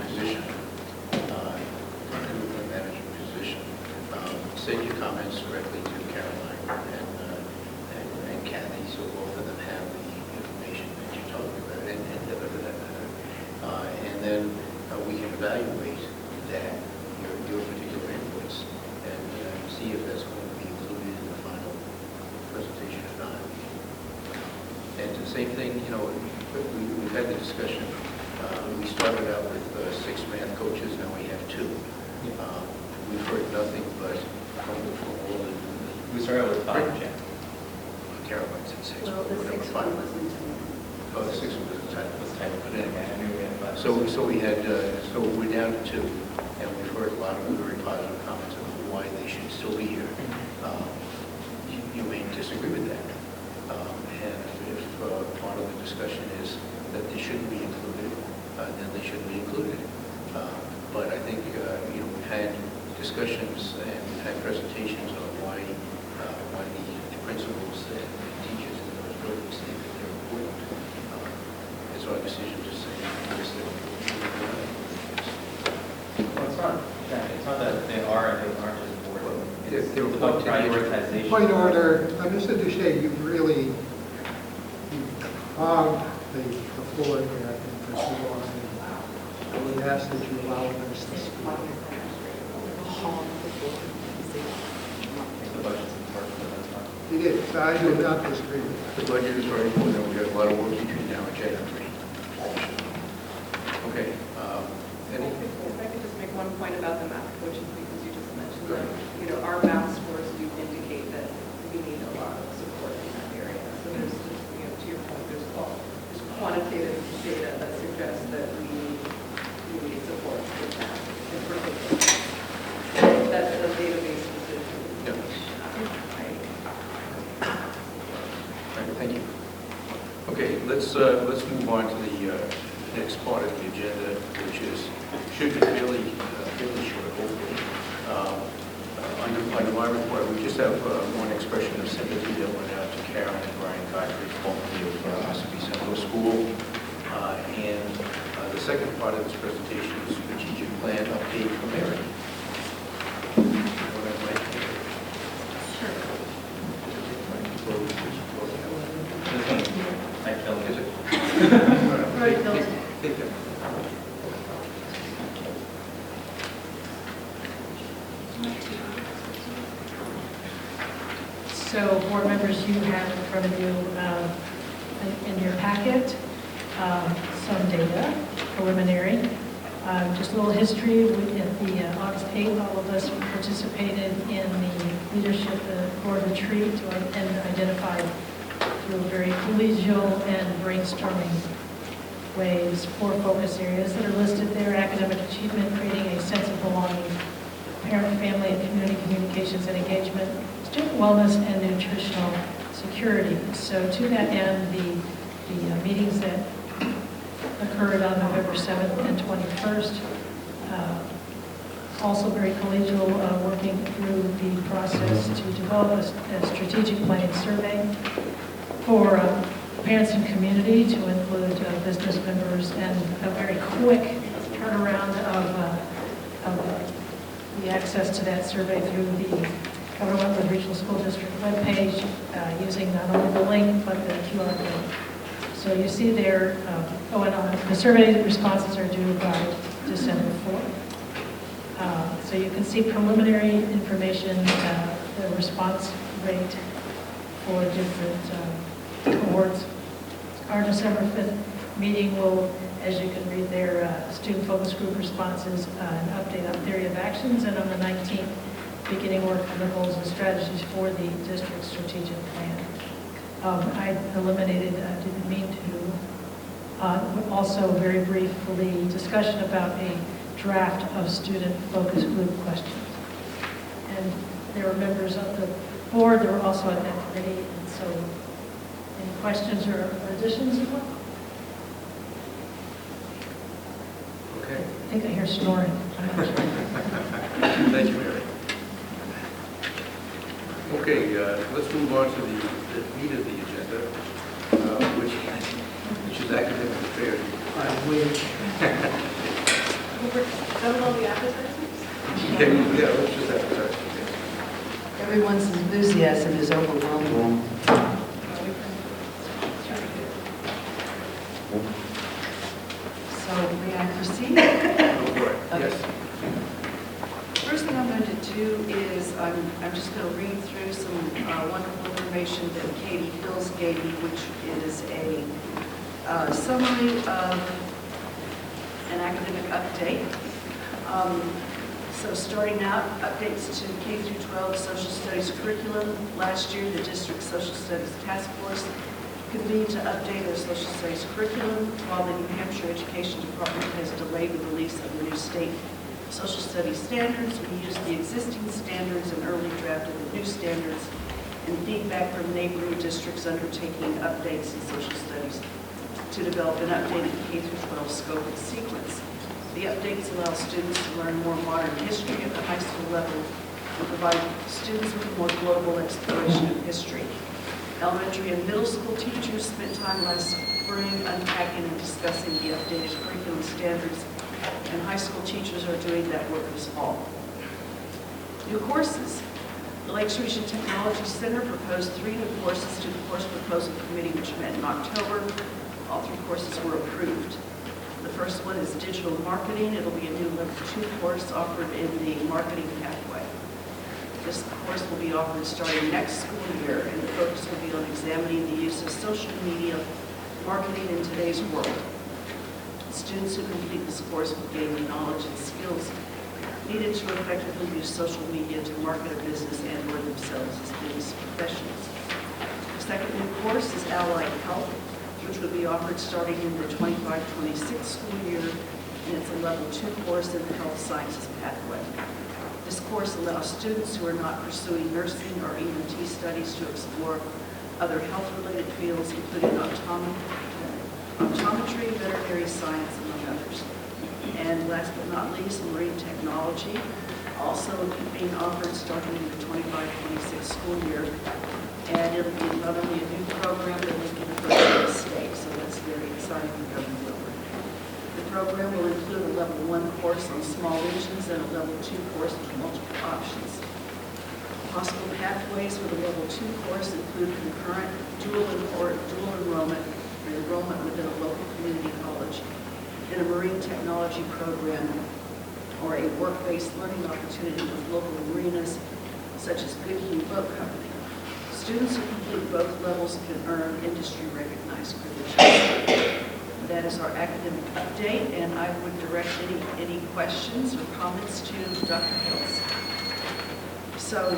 position, curriculum management position, send your comments directly to Caroline and Kathy, so both of them have the information that you're talking about, and then we can evaluate that, your particular inputs, and see if that's going to be included in the final presentation or not. And the same thing, we've had the discussion, we started out with 6 math coaches, now we have 2. We've heard nothing but from all the... We started with 5, Jack. Caroline said 6. Well, the 6th one wasn't. Oh, the 6th one was the title. But anyway, I knew we had 5. So we're down to 2, and we've heard a lot of very positive comments on why they should still be here. You may disagree with that, and if part of the discussion is that they shouldn't be included, then they shouldn't be included. But I think we've had discussions and we've had presentations on why the principals and the teachers in those buildings think that they're important. It's our decision to say yes. Well, it's not, Jack, it's not that they are and they aren't just important. It's They're about important. prioritization. Point of order, Mr. Duche, you've really clogged the floor here, I think, for too long. I would ask that you allow us to speak. The budget's important, but that's not. It is, I do not disagree with that. The budget is very important, we've got a lot of work between now and January. Okay. If I could just make one point about the math coaches, because you just mentioned them. Our math scores do indicate that we need a lot of support in that area. So there's just, to your point, there's quantitative data that suggests that we need support with math in particular. That's the database decision. Yeah. Thank you. Okay, let's move on to the next part of the agenda, which should be fairly short, hopefully. Under my report, we just have one expression of sympathy that went out to Karen and Brian Godfrey, formerly of Ossipee Central School. And the second part of this presentation is strategic plan update from Mary. I killed it. So, board members, you have in front of you in your packet some data, preliminary. Just a little history. At the August 8th, all of us participated in the leadership board retreat and identified through very collegial and brainstorming ways 4 focus areas that are listed there: academic achievement, creating a sense of belonging, parent, family, and community communications and engagement, student wellness, and nutritional security. So to that end, the meetings that occurred on November 7th and 21st, also very collegial, working through the process to develop a strategic planning survey for parents and community to include business members, and a very quick turnaround of the access to that survey through the Wentworth Regional School District webpage, using not only the link but the QR code. So you see there, the survey responses are due by December 4th. So you can see preliminary information, the response rate for different cohorts. Our December 5th meeting will, as you can read there, student focus group responses, an update on theory of actions, and on the 19th, beginning work on the goals and strategies for the district strategic plan. I eliminated, didn't mean to, also very briefly discussion about a draft of student focus group questions. And there were members of the board, there were also at that committee, and so any questions or additions? Okay. I think I hear snoring. Thank you, Mary. Okay, let's move on to the meat of the agenda, which is academic affairs. Done all the advertisements? Yeah, let's just advertise. Everyone's enthusiasm is overwhelming. So may I proceed? Go for it. Okay. Yes. First thing I'm going to do is I'm just going to read through some wonderful information that Katie Hills gave me, which is a summary of an academic update. So starting out, updates to K through 12 social studies curriculum. Last year, the district social studies task force convened to update our social studies curriculum while the New Hampshire Education Department has delayed the release of the new state social studies standards. We used the existing standards and early draft of the new standards and feedback from neighboring districts undertaking updates in social studies to develop an updated K through 12 scope and sequence. The updates allow students to learn more modern history at the high school level and provide students with a more global exploration of history. Elementary and middle school teachers spent time last spring unpacking and discussing the updated curriculum standards, and high school teachers are doing that work this fall. New courses. The Lakes Region Technology Center proposed 3 new courses to the course proposal committee, which met in October. All 3 courses were approved. The first one is digital marketing. It'll be a new level 2 course offered in the marketing pathway. This course will be offered starting next school year, and the focus will be on examining the use of social media marketing in today's world. Students who complete this course will gain the knowledge and skills needed to effectively use social media to market a business and or themselves as business professionals. The second new course is Allied Health, which will be offered starting in the 25-26 school year, and it's a level 2 course in the health sciences pathway. This course allows students who are not pursuing nursing or EMT studies to explore other health-related fields, including optometry, veterinary science, among others. And last but not least, marine technology, also being offered starting in the 25-26 school year. And it'll be not only a new program, but it'll be the first in the state, so that's very exciting for Governor Wilbur. The program will include a level 1 course on small regions and a level 2 course with multiple options. Possible pathways for the level 2 course include concurrent dual enrollment or enrollment within a local community college in a marine technology program or a work-based learning opportunity with local marinas such as Goodhue Boat Company. Students who complete both levels can earn industry-recognized credentials. That is our academic update, and I would direct any questions or comments to Dr. Hills. So,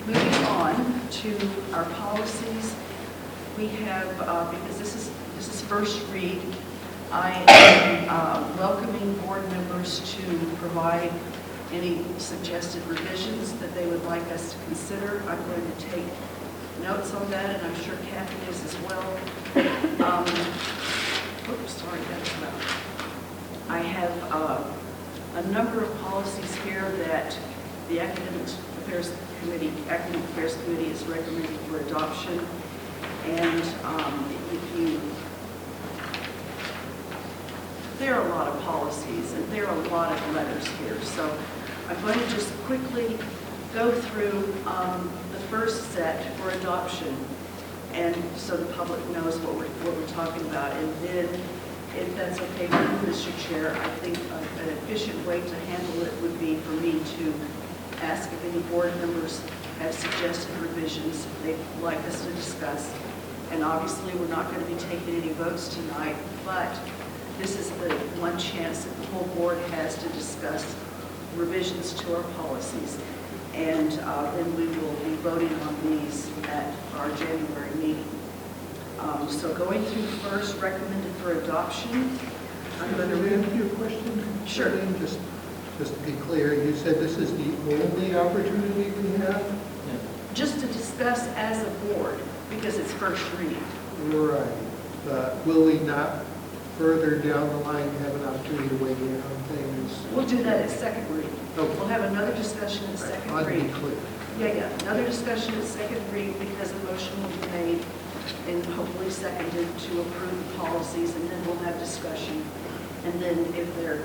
moving on to our policies, we have, because this is first read, I am welcoming board members to provide any suggested revisions that they would like us to consider. I'm going to take notes on that, and I'm sure Kathy is as well. Oops, sorry, that's about. I have a number of policies here that the Academic Affairs Committee is recommending for adoption. And there are a lot of policies and there are a lot of letters here. So I'm going to just quickly go through the first set for adoption, and so the public knows what we're talking about. And then, if that's okay with you, Mr. Chair, I think an efficient way to handle it would be for me to ask if any board members have suggested revisions they'd like us to discuss. And obviously, we're not going to be taking any votes tonight, but this is the one chance that the whole board has to discuss revisions to our policies. And then we will be voting on these at our January meeting. So going through first, recommended for adoption, I'm going to ask you a question. Sure. Just to be clear, you said this is the only opportunity we have? Just to discuss as a board, because it's first read. Right. But will we not further down the line have an opportunity to weigh in on things? We'll do that at second read. Okay. We'll have another discussion at second I'll read. be clear. Yeah. Another discussion at second read because a motion will be made and hopefully seconded to approve the policies, and then we'll have discussion. And then if there are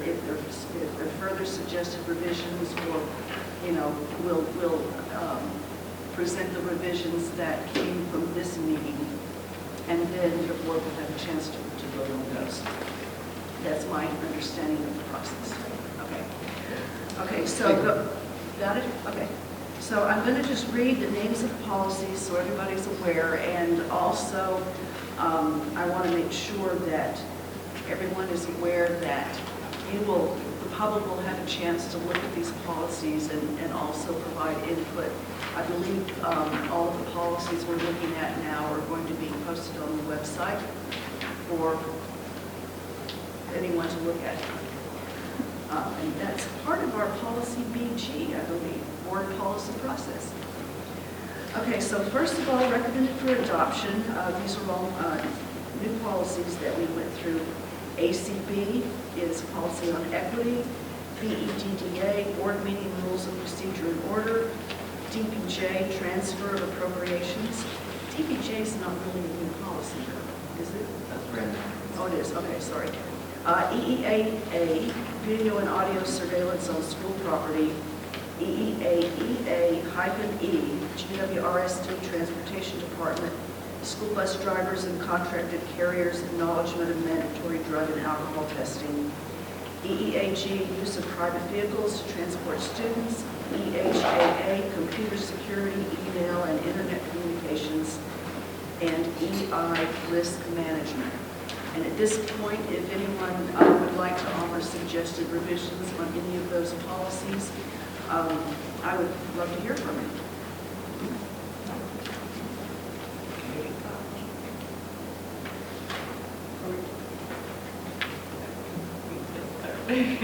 further suggested revisions, or, we'll present the revisions that came from this meeting, and then the board will have a chance to vote on those. That's my understanding of the process. Okay, so, got it? Okay. So I'm going to just read the names of policies so everybody's aware, and also I want to make sure that everyone is aware that the public will have a chance to look at these policies and also provide input. I believe all of the policies we're looking at now are going to be posted on the website for anyone to look at. And that's part of our policy BG, I believe, board policy process. Okay, so first of all, recommended for adoption, these are all new policies that we went through. ACB is policy on equity. BEDDA, board meeting rules of procedure and order. DPJ, transfer of appropriations. DPJ is not really a new policy, though, is it? That's brand new. Oh, it is, okay, sorry. EEAA, video and audio surveillance on school property. EEAEA-E, GWRSD, Transportation Department, school bus drivers and contracted carriers, acknowledgement of mandatory drug and alcohol testing. EEAG, use of private vehicles to transport students. EHAA, computer security, email and internet communications. And EI, risk management. And at this point, if anyone would like to offer suggested revisions on any of those policies, I would love to hear from you.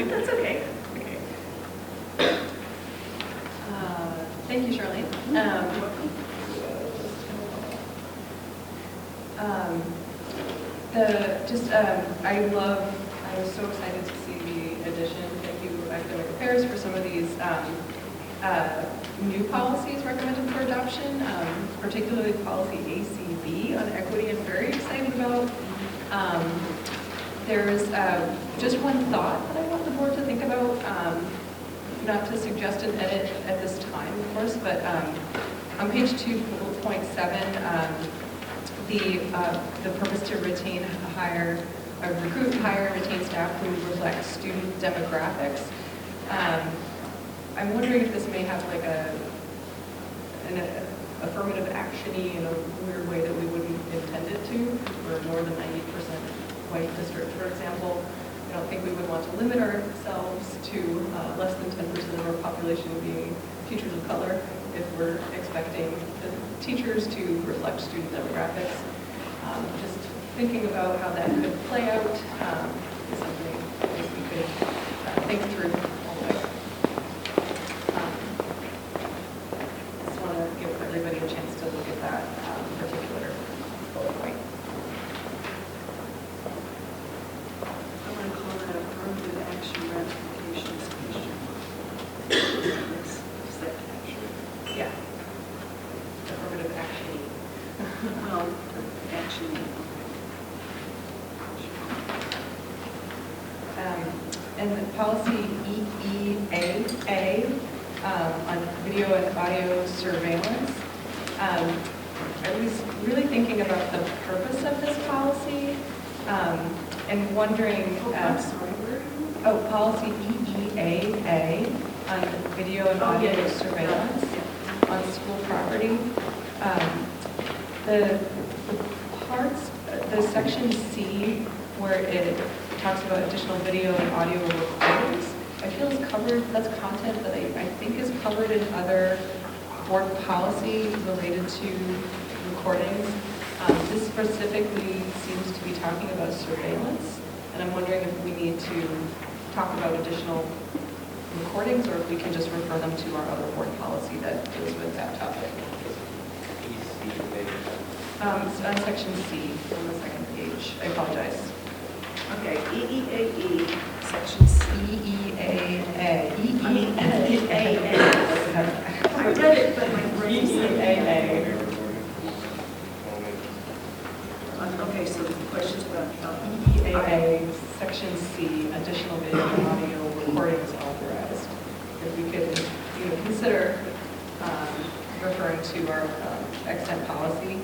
That's okay. Thank you, Charlene. I was so excited to see the addition. Thank you, academic affairs, for some of these new policies recommended for adoption, particularly policy ACB on equity. I'm very excited about. There's just one thought that I want the board to think about, not to suggest an edit at this time, of course, but on page 2, bullet point 7, the purpose to retain, recruit, hire, and retain staff who reflect student demographics. I'm wondering if this may have like an affirmative action-y in a weird way that we wouldn't intend it to, for more than 90% white district, for example. I don't think we would want to limit ourselves to less than 10% of our population being teachers of color if we're expecting the teachers to reflect student demographics. Just thinking about how that could play out is something I think we could think through all the way. Just want to give everybody a chance to look at that particular bullet point. I'm going to call that affirmative action ratifications question. Does that capture it? Yeah. Affirmative action. Well, action. And the policy EEAA on video and audio surveillance. I was really thinking about the purpose of this policy and wondering. Policy EEAA on video and audio surveillance on school property. The parts, the section C, where it talks about additional video and audio recordings, I feel is covered, that's content that I think is covered in other board policy related to recordings. This specifically seems to be talking about surveillance, and I'm wondering if we need to talk about additional recordings or if we can just refer them to our other board policy that deals with that topic. It's on section C on the second page. I apologize. Okay, EEAE, section C. EEAA. EEAA. I read it, but my brain said. EEAA. Okay, so the question's about EEAA, Section C, additional video and audio recordings authorized. If we could, consider referring to our extant policy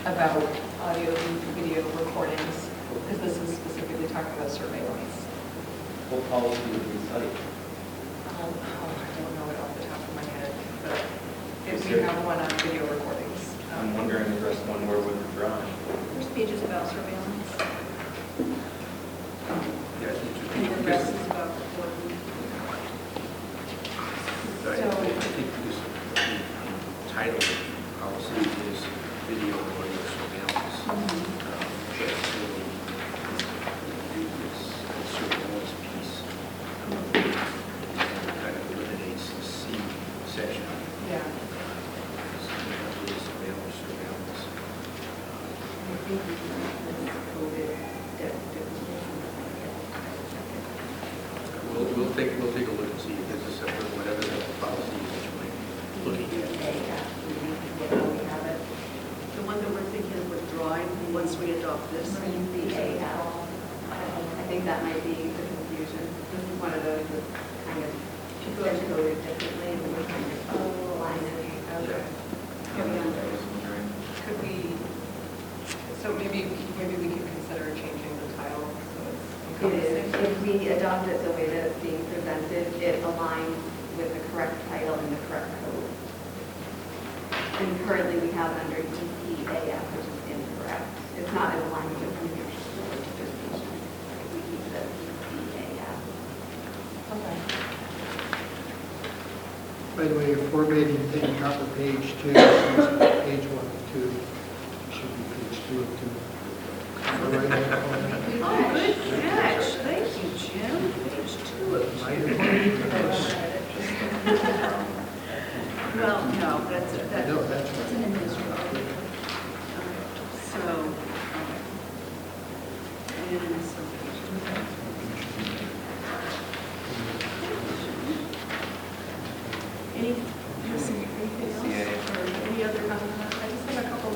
about audio and video recordings, because this is specifically talking about surveillance. What policy would we cite? I don't know it off the top of my head, but if Is we there- have one on video recordings. I'm wondering if there's one where we're drawing. There's pages about surveillance. Yeah, I think it And should the be. rest is about recording. I think this, the title of the policy is video and audio surveillance. But really, it's a surveillance piece. Kind of eliminates the C section. Yeah. Surveillance. I think we can make this coded definition. We'll take a look and see if there's a separate, whatever the policy is that you might be looking at. The one that we're thinking of withdrawing once we adopt this. I think that might be the confusion. This is one of those that kind of should go coded differently and we're kind of align it. Okay. Could we, so maybe we could consider changing the title so it's It is, encompassing? if we adopt it the way that it's being presented, it aligns with the correct title and the correct code. And currently we have it under EPAF, which is incorrect. It's not in alignment with New Hampshire School Board Association. We keep it EPAF. Okay. By the way, your formatting thing, top of page 2, page 1 of 2, should be page 2 of 2. On the right-hand corner. Oh, good catch. Thank you, Jim. Page 2 of 2. Well, no, that's an administrative. So, and so anything else or any other comments? I just have a couple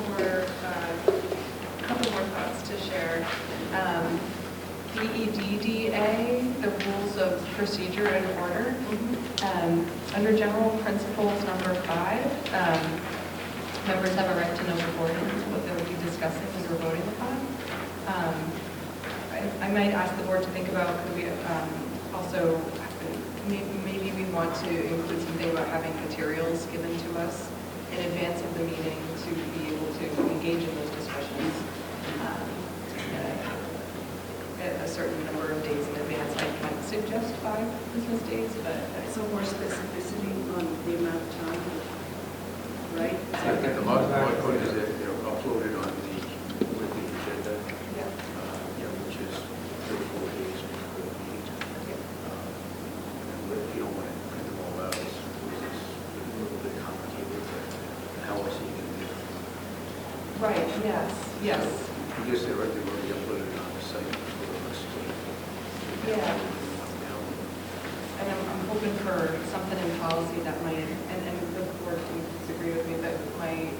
more thoughts to share. EEDDA, the rules of procedure and order. Under general principles number 5, members have a right to know beforehand what they will be discussing and voting upon. I might ask the board to think about, could we also, maybe we want to include something about having materials given to us in advance of the meeting to be able to engage in those discussions at a certain number of days in advance. I might suggest 5 business days, but So more specificity on the amount of time, right? I think the law code is that they're uploaded on the agenda, which is 3 or 4 days before the meeting. If you don't want to print them all out, it's a little bit complicated, but how else you can do it? Right, yes. I guess they're already uploaded on the site for us to. Yeah. And I'm hoping for something in policy that might, and the board can disagree with me, but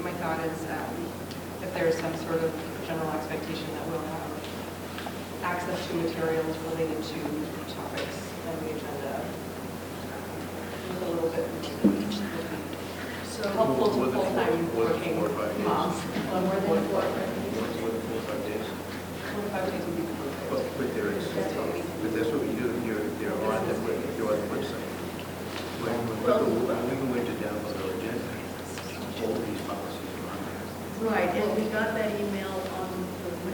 my thought is if there's some sort of general expectation that we'll have access to materials related to topics on the agenda with a little bit So helpful to full-time working moms. More than 4 or 5 days. 4 to 5 days would be perfect. But there is, but that's what we do, you're on the website. When we go into download our agenda, all these policies are on there. right, and we got that email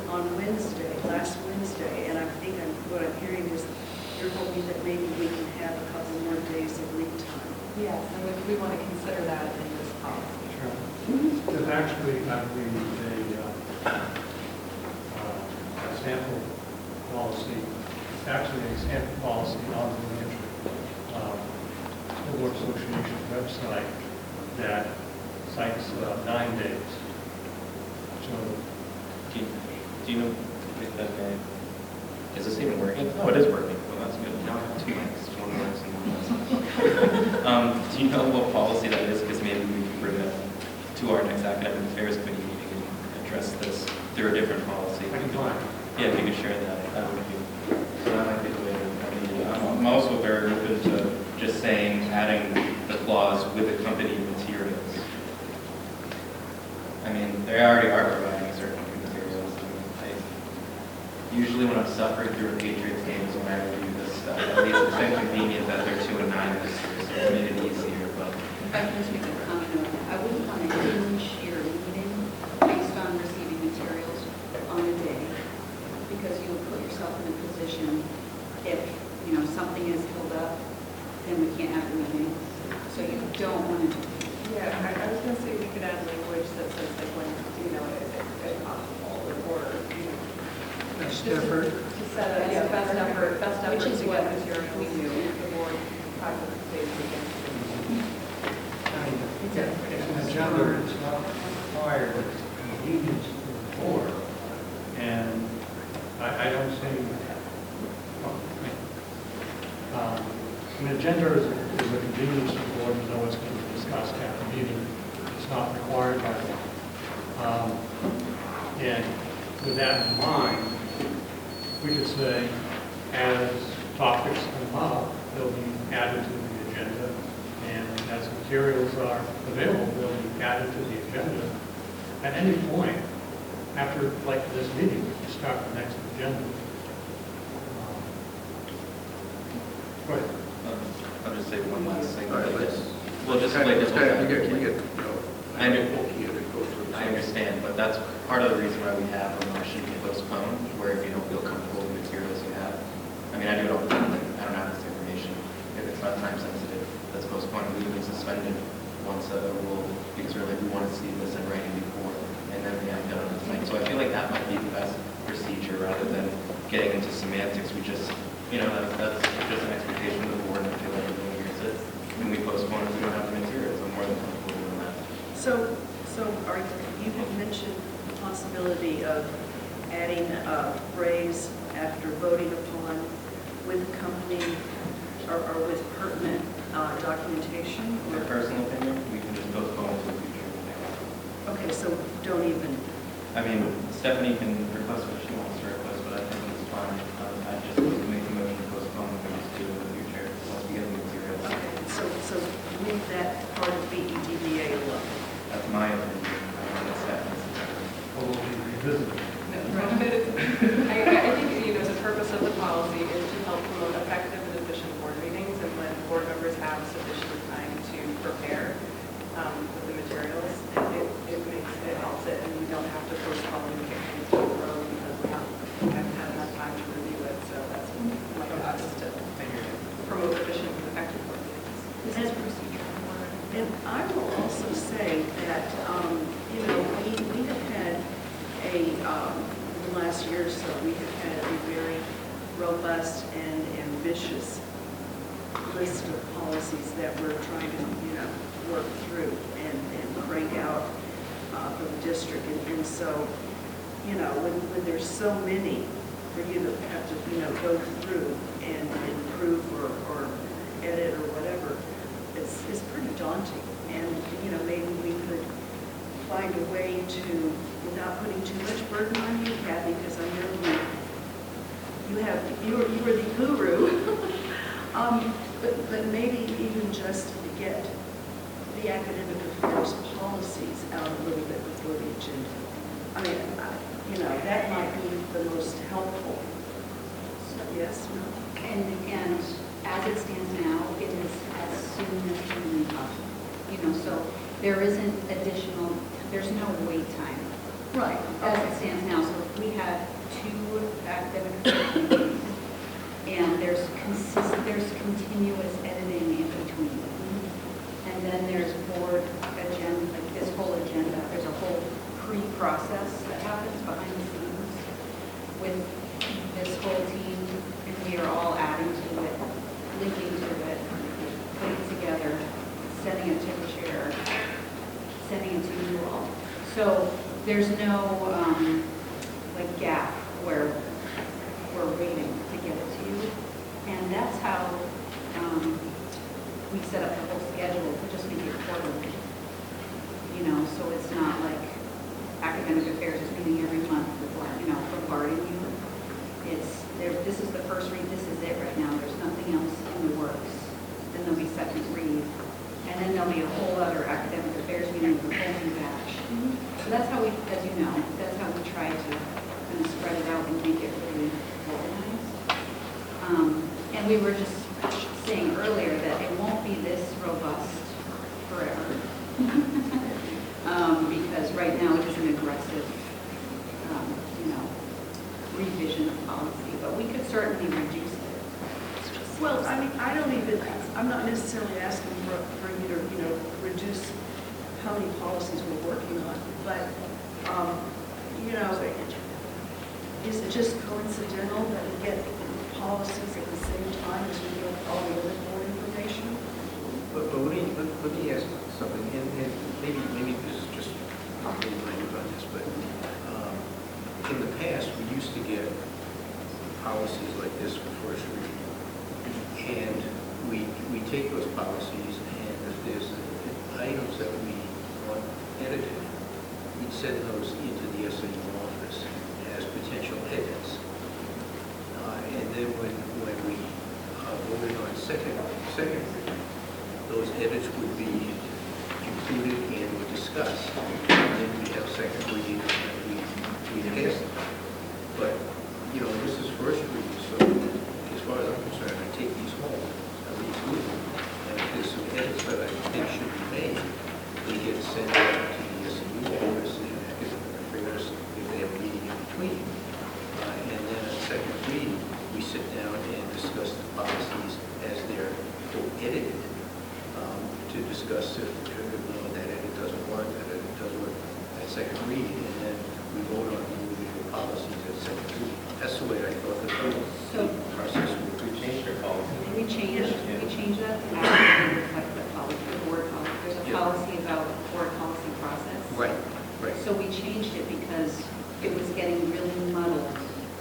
on Wednesday, last Wednesday, and I think what I'm hearing is you're hoping that maybe we can have a couple more days of lead time. Yes, and we want to consider that in this policy. Sure. There's actually, I believe, a sample policy, actually a sample policy on the New Hampshire School Board Association website that cites 9 days. So, Do you know if that guy, is this even working? Oh, it is working. Well, that's good. Now I have 2 mics. One works and one doesn't. Do you know what policy that is? Because maybe we can bring that to our next academic affairs committee meeting and address this through a different policy. I can find. Yeah, if you could share that would be, so that might be the way to, I'm also very open to just saying, adding the clause with accompanying materials. I mean, they already are providing certain materials. Usually when I'm suffering through a Patriots game is when I review this stuff. At least it's been convenient that they're 2-9 this year, so it made it easier, but. If I can just make a comment on that, I wouldn't want to hinge your meeting based on receiving materials on a day, because you'll put yourself in a position, if, something is held up, then we can't have a meeting. So you don't want to. Yeah, I was going to say we could add language that says that when, if possible, or, Best just effort. To set a, best effort Which is to what get materials. we do. The board participates against It's an agenda, it's not required, it's convenience to the board. And I don't see, an agenda is a convenience to the board to know what's going to be discussed at the meeting. It's not required by law. And with that in mind, we could say, as topics come up, they'll be added to the agenda, and as materials are available, they'll be added to the agenda. At any point, after like this meeting, we can start the next agenda. Go ahead. I'll just say one last thing. All right, let's. We'll just wait. I I understand, but that's part of the reason why we have a motion to postpone, where if you don't feel comfortable with the materials you have. I mean, I do it all the time, like, I don't have this information. If it's not time sensitive, let's postpone it. We can suspend it once a rule, because we're like, we want to see this in writing before, and then we have done it tonight. So I feel like that might be the best procedure, rather than getting into semantics. We just, that's just an expectation of the board, and I feel like everyone hears it. When we postpone it, we don't have the materials. I'm more than comfortable doing that. So you had mentioned the possibility of adding a phrase after voting upon with accompanying or with pertinent documentation? In my personal opinion, we can just postpone it to the future. Okay, so don't even. I mean, Stephanie can request what she wants to request, but I think it's fine. I just make a motion to postpone and we just do it in the future once we get the materials. Okay, so leave that part of BEDDA alone. That's my opinion. I don't know if Stephanie's. Or will be revisited. I think, the purpose of the policy is to help promote effective and efficient board meetings, and when board members have sufficient time to prepare with the materials, it helps it, and we don't have to postpone and kick things down the road because we haven't had enough time to review it. So that's my job, is to promote efficient and effective board meetings. This is procedure. And I will also say that, we have had in the last year or so, we have had a very robust and ambitious list of policies that we're trying to, work through and crank out for the district. And so, when there's so many for you to have to, go through and improve or edit or whatever, it's pretty daunting. And, maybe we could find a way to, without putting too much burden on you, Kathy, because I know you are the guru. But maybe even just to get the academic affairs policies out a little bit before the agenda. I mean, that might be the most helpful. Yes? No? And as it stands now, it is as soon as humanly possible. So there isn't there's no wait time. Right. As it stands now. So if we have 2 academic affairs meetings, and there's continuous editing in between. And then there's board agenda, like this whole agenda. There's a whole pre-process that happens behind the scenes with this whole team, and we are all adding to it, linking to it, putting it together, sending it to the chair, sending it to you all. So there's no gap where we're waiting to get it to you. And that's how we set up the whole schedule to just make it quarterly. You know, so it's not like academic affairs is meeting every month with, bombarding you. It's, this is the first read, this is it right now, there's nothing else in the works. Then there'll be second read, and then there'll be a whole other academic affairs meeting with a whole new batch. So that's how we, as you know, that's how we try to kind of spread it out and make it really organized. And we were just saying earlier that it won't be this robust forever. Because right now it is an aggressive, revision of policy, but we could certainly reduce it. Well, I mean, I'm not necessarily asking for you to, reduce how many policies we're working on, but, is it just coincidental that we get policies at the same time as we get all the other board information? But let me ask something, and maybe this is just being naive on this, but in the past, we used to get policies like this for first reading, and we take those policies, and if there's items that we want edited, we'd send those into the SAU office as potential edits. And then when we voted on second reading, those edits would be included and discussed, and then we have second reading and we pass them. But, this is first reading, so as far as I'm concerned, I take these home, I read through them, and if there's some edits that I think should be made, they get sent out to the SAU office and academic affairs if they have a meeting in between. And then at second reading, we sit down and discuss the policies as they're edited, to discuss if that edit doesn't work, that edit does work at second reading, and then we vote on the individual policies at second reading. That's the way I thought the process would be. We changed our policy. We changed that to actually reflect the policy, the board policy. There's a policy about board policy process. Right. So we changed it because it was getting really muddled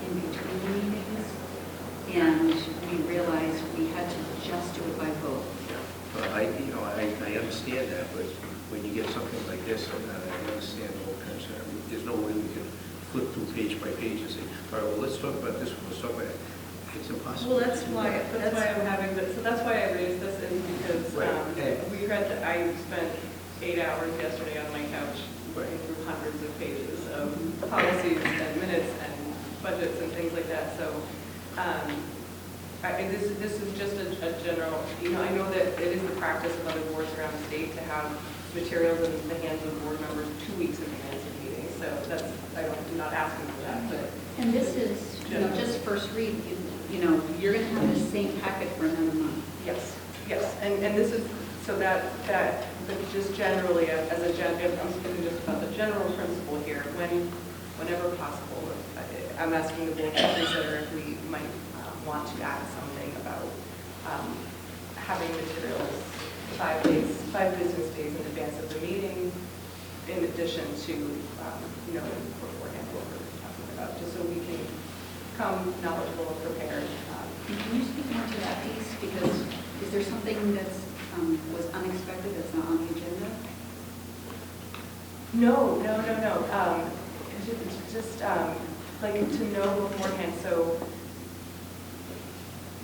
in between the meetings, and we realized we had to just do it by vote. I understand that, but when you get something like this, I understand the whole concern. There's no way we can flip through page by page and say, all right, well, let's talk about this one, let's talk about it. It's impossible. Well, that's why I'm having this, so that's why I raised this, is because I spent 8 hours yesterday on my couch going through hundreds of pages of policies and minutes and budgets and things like that. So this is just a general, I know that it is the practice of other boards around the state to have materials in the hands of board members 2 weeks in advance of meetings. So that's, I'm not asking for that, but. And this is, just first read, you're going to have the same packet for another month. Yes, and this is, so that but just generally, as a I'm speaking just about the general principle here, whenever possible, I'm asking the board to consider if we might want to add something about having materials 5 business days in advance of the meeting, in addition to, beforehand what we're talking about, just so we can come knowledgeable and prepared. Can you speak more to that piece? Because is there something that's was unexpected that's not on the agenda? No. Just like to know beforehand. So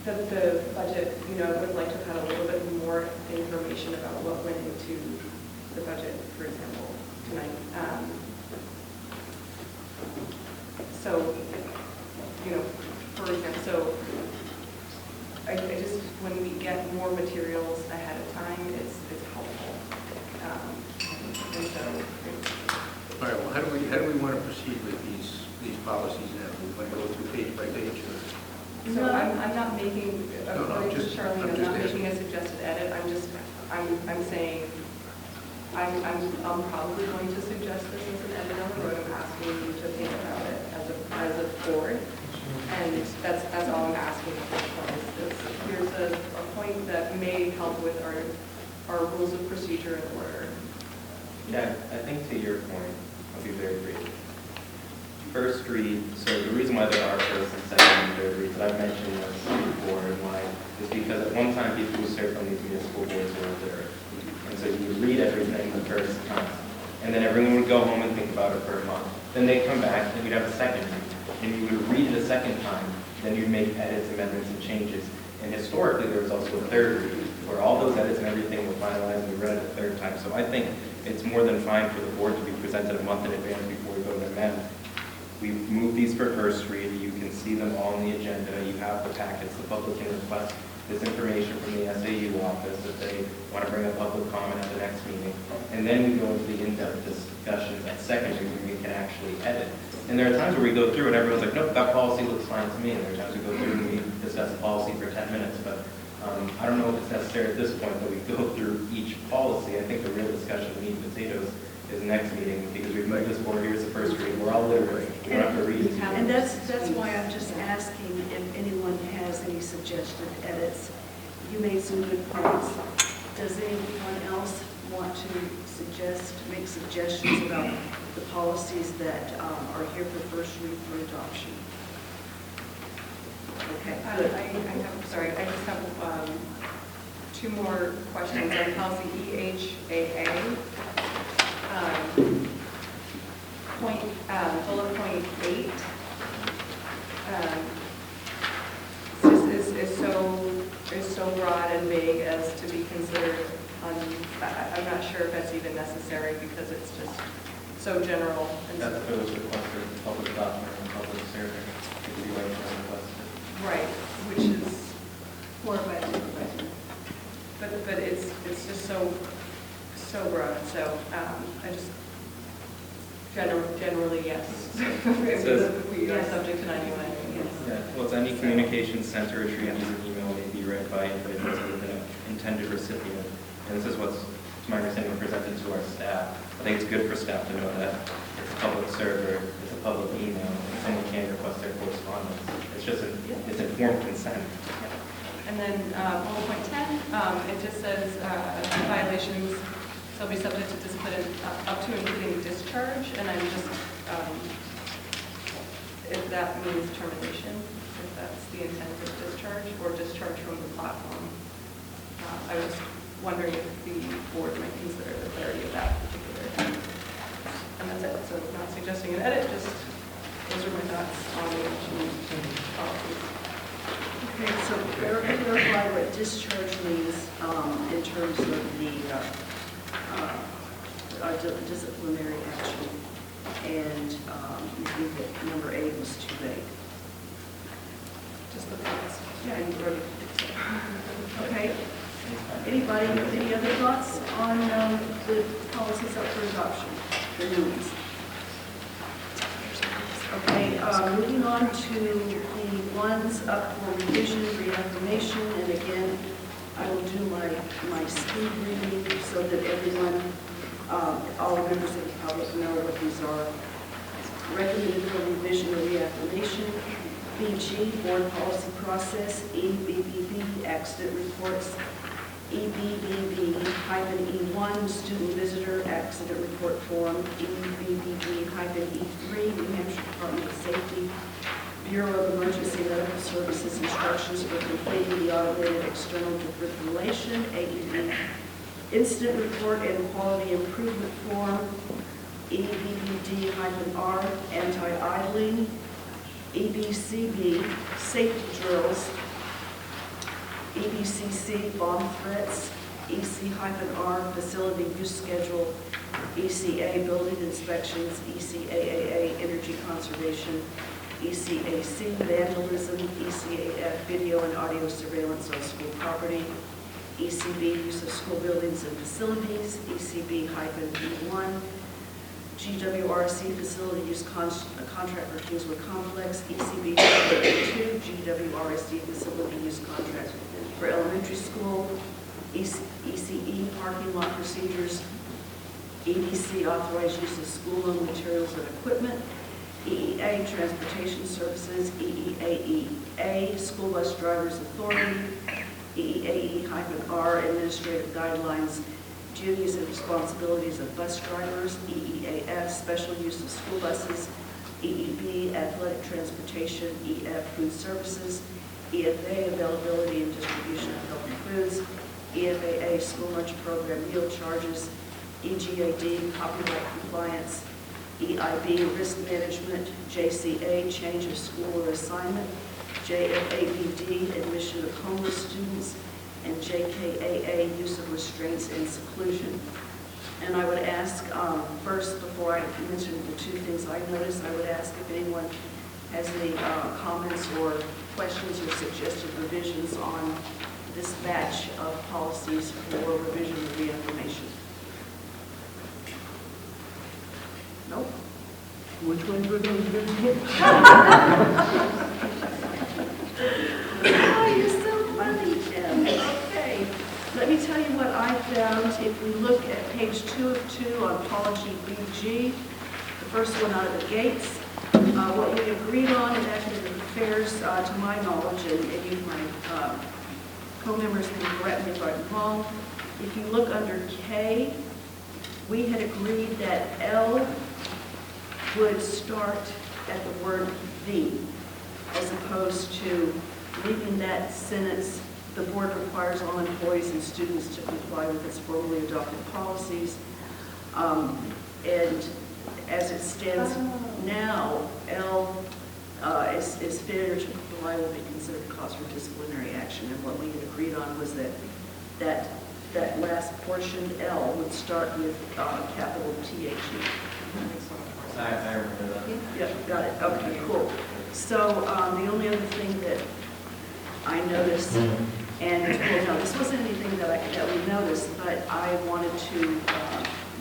the budget, I would like to have a little bit more information about what went into the budget, for example, tonight. So, for example, so I just, when we get more materials ahead of time, it's helpful. And so. All right, well, how do we want to proceed with these policies now? We want to go through page by page? So I'm not making, according to Charlene, I'm not making a suggested edit. I'm saying, I'm probably going to suggest this as an edit on the road. I'm asking you to think about it as a board. And that's all I'm asking at this point. Here's a point that may help with our rules of procedure and order. Yeah, I think to your point, I'll be very brief. First read, so the reason why there are first and second and third reads, that I've mentioned this before, and why is because at one time people would serve on these municipal boards were illiterate. And so you would read everything the first time. And then everyone would go home and think about it for a month. Then they'd come back and you'd have a second read. And you would read it a second time. Then you'd make edits, amendments, and changes. And historically, there was also a third read, where all those edits and everything were finalized and we read it a third time. So I think it's more than fine for the board to be presented a month in advance before we go to amend. We moved these for first read. You can see them all on the agenda. You have the packets. The public can request this information from the SAU office if they want to bring a public comment at the next meeting. And then we go into the in-depth discussions at second reading when we can actually edit. And there are times where we go through and everyone's like, nope, that policy looks fine to me. And there are times we go through and we discuss the policy for 10 minutes. But I don't know if it's necessary at this point that we go through each policy. I think the real discussion, the meat and potatoes, is next meeting, because we've moved this forward. Here's the first read. We're all literate. We don't have to read it. And that's why I'm just asking if anyone has any suggested edits. You made some good points. Does anyone else want to make suggestions about the policies that are here for first read for adoption? Okay, good. I just have two more questions on policy EHAA. Bullet point 8. Is so broad and vague as to be considered. I'm not sure if that's even necessary because it's just so general. That's what was requested, public document and public survey. It could be like requested. Right, which is Or by supervisor. but it's just so broad. So I just generally yes. We are subject to 91. Yes. Yeah, well, it's any communication sent or retrieved using email may be read by individuals with an intended recipient. And this is what's, to my understanding, presented to our staff. I think it's good for staff to know that it's a public server, it's a public email, and someone can request their correspondence. It's just it's informed consent. And then bullet point 10, it just says violations shall be subject to discipline up to including discharge, and I'm just, if that means termination, if that's the intent of discharge, or discharge from the platform. I was wondering if the board might consider the clarity of that particular. And that's it. So not suggesting an edit, just those are my thoughts on the policies. Okay, so clarify what discharge means in terms of the disciplinary action, and you think that number 8 was too vague. Just the thoughts. Yeah, you wrote it. Okay. Anybody, any other thoughts on the policies up for adoption, the new ones? Okay, moving on to the ones up for revision, reaffirmation, and again, I will do my speed reading so that everyone, all members of the public know what these are. Recommended for revision or reaffirmation, BG, board policy process, EBBB, accident reports, EBBB-E1, student visitor accident report form, EBBB-E3, New Hampshire Department of Safety, Bureau of Emergency Medical Services instructions for completing the automated external defibrillation, AED, incident report and quality improvement form, EBBD-R, anti-idling, EBCB, safety drills, EBCC, bomb threats, EC-R, facility use schedule, ECA, building inspections, ECAAA, energy conservation, ECAC, vandalism, ECAF, video and audio surveillance on school property, ECB, use of school buildings and facilities, ECB-E1, GWRSD, facility use contract for Kingswood Complex, ECB-2, GWRSD, facility use contract for elementary school, ECE, parking lot procedures, EDC, authorized use of school-owned materials and equipment, EEA, transportation services, EEAEA, school bus drivers authority, EEAE-R, administrative guidelines, duties and responsibilities of bus drivers, EEAF, special use of school buses, EEB, athletic transportation, EF, food services, EFA, availability and distribution of healthy foods, EFAA, school lunch program meal charges, EGAD, copyright compliance, EIB, risk management, JCA, change of school or assignment, JFABD, admission of homeless students, and JKAA, use of restraints and seclusion. And I would ask, first, before I mention the two things I noticed, I would ask if anyone has any comments or questions or suggested revisions on this batch of policies for revision and reaffirmation. Nope. Which ones were those again? Oh, you're so funny, Tim. Okay. Let me tell you what I found. If we look at page 2 of 2 on Policy BG, the first one out of the gates, what we agreed on in academic affairs, to my knowledge, and any of my co-members can correct me if I'm wrong, if you look under K, we had agreed that L would start at the word the, as opposed to leaving that sentence, the board requires all employees and students to comply with its formally adopted policies. And as it stands now, L is failure to comply will be considered cause for disciplinary action. And what we had agreed on was that last portion, L, would start with capital THE. I remember that. Yep, got it. Okay, cool. So the only other thing that I noticed, and well, no, this wasn't anything that we noticed, but I wanted to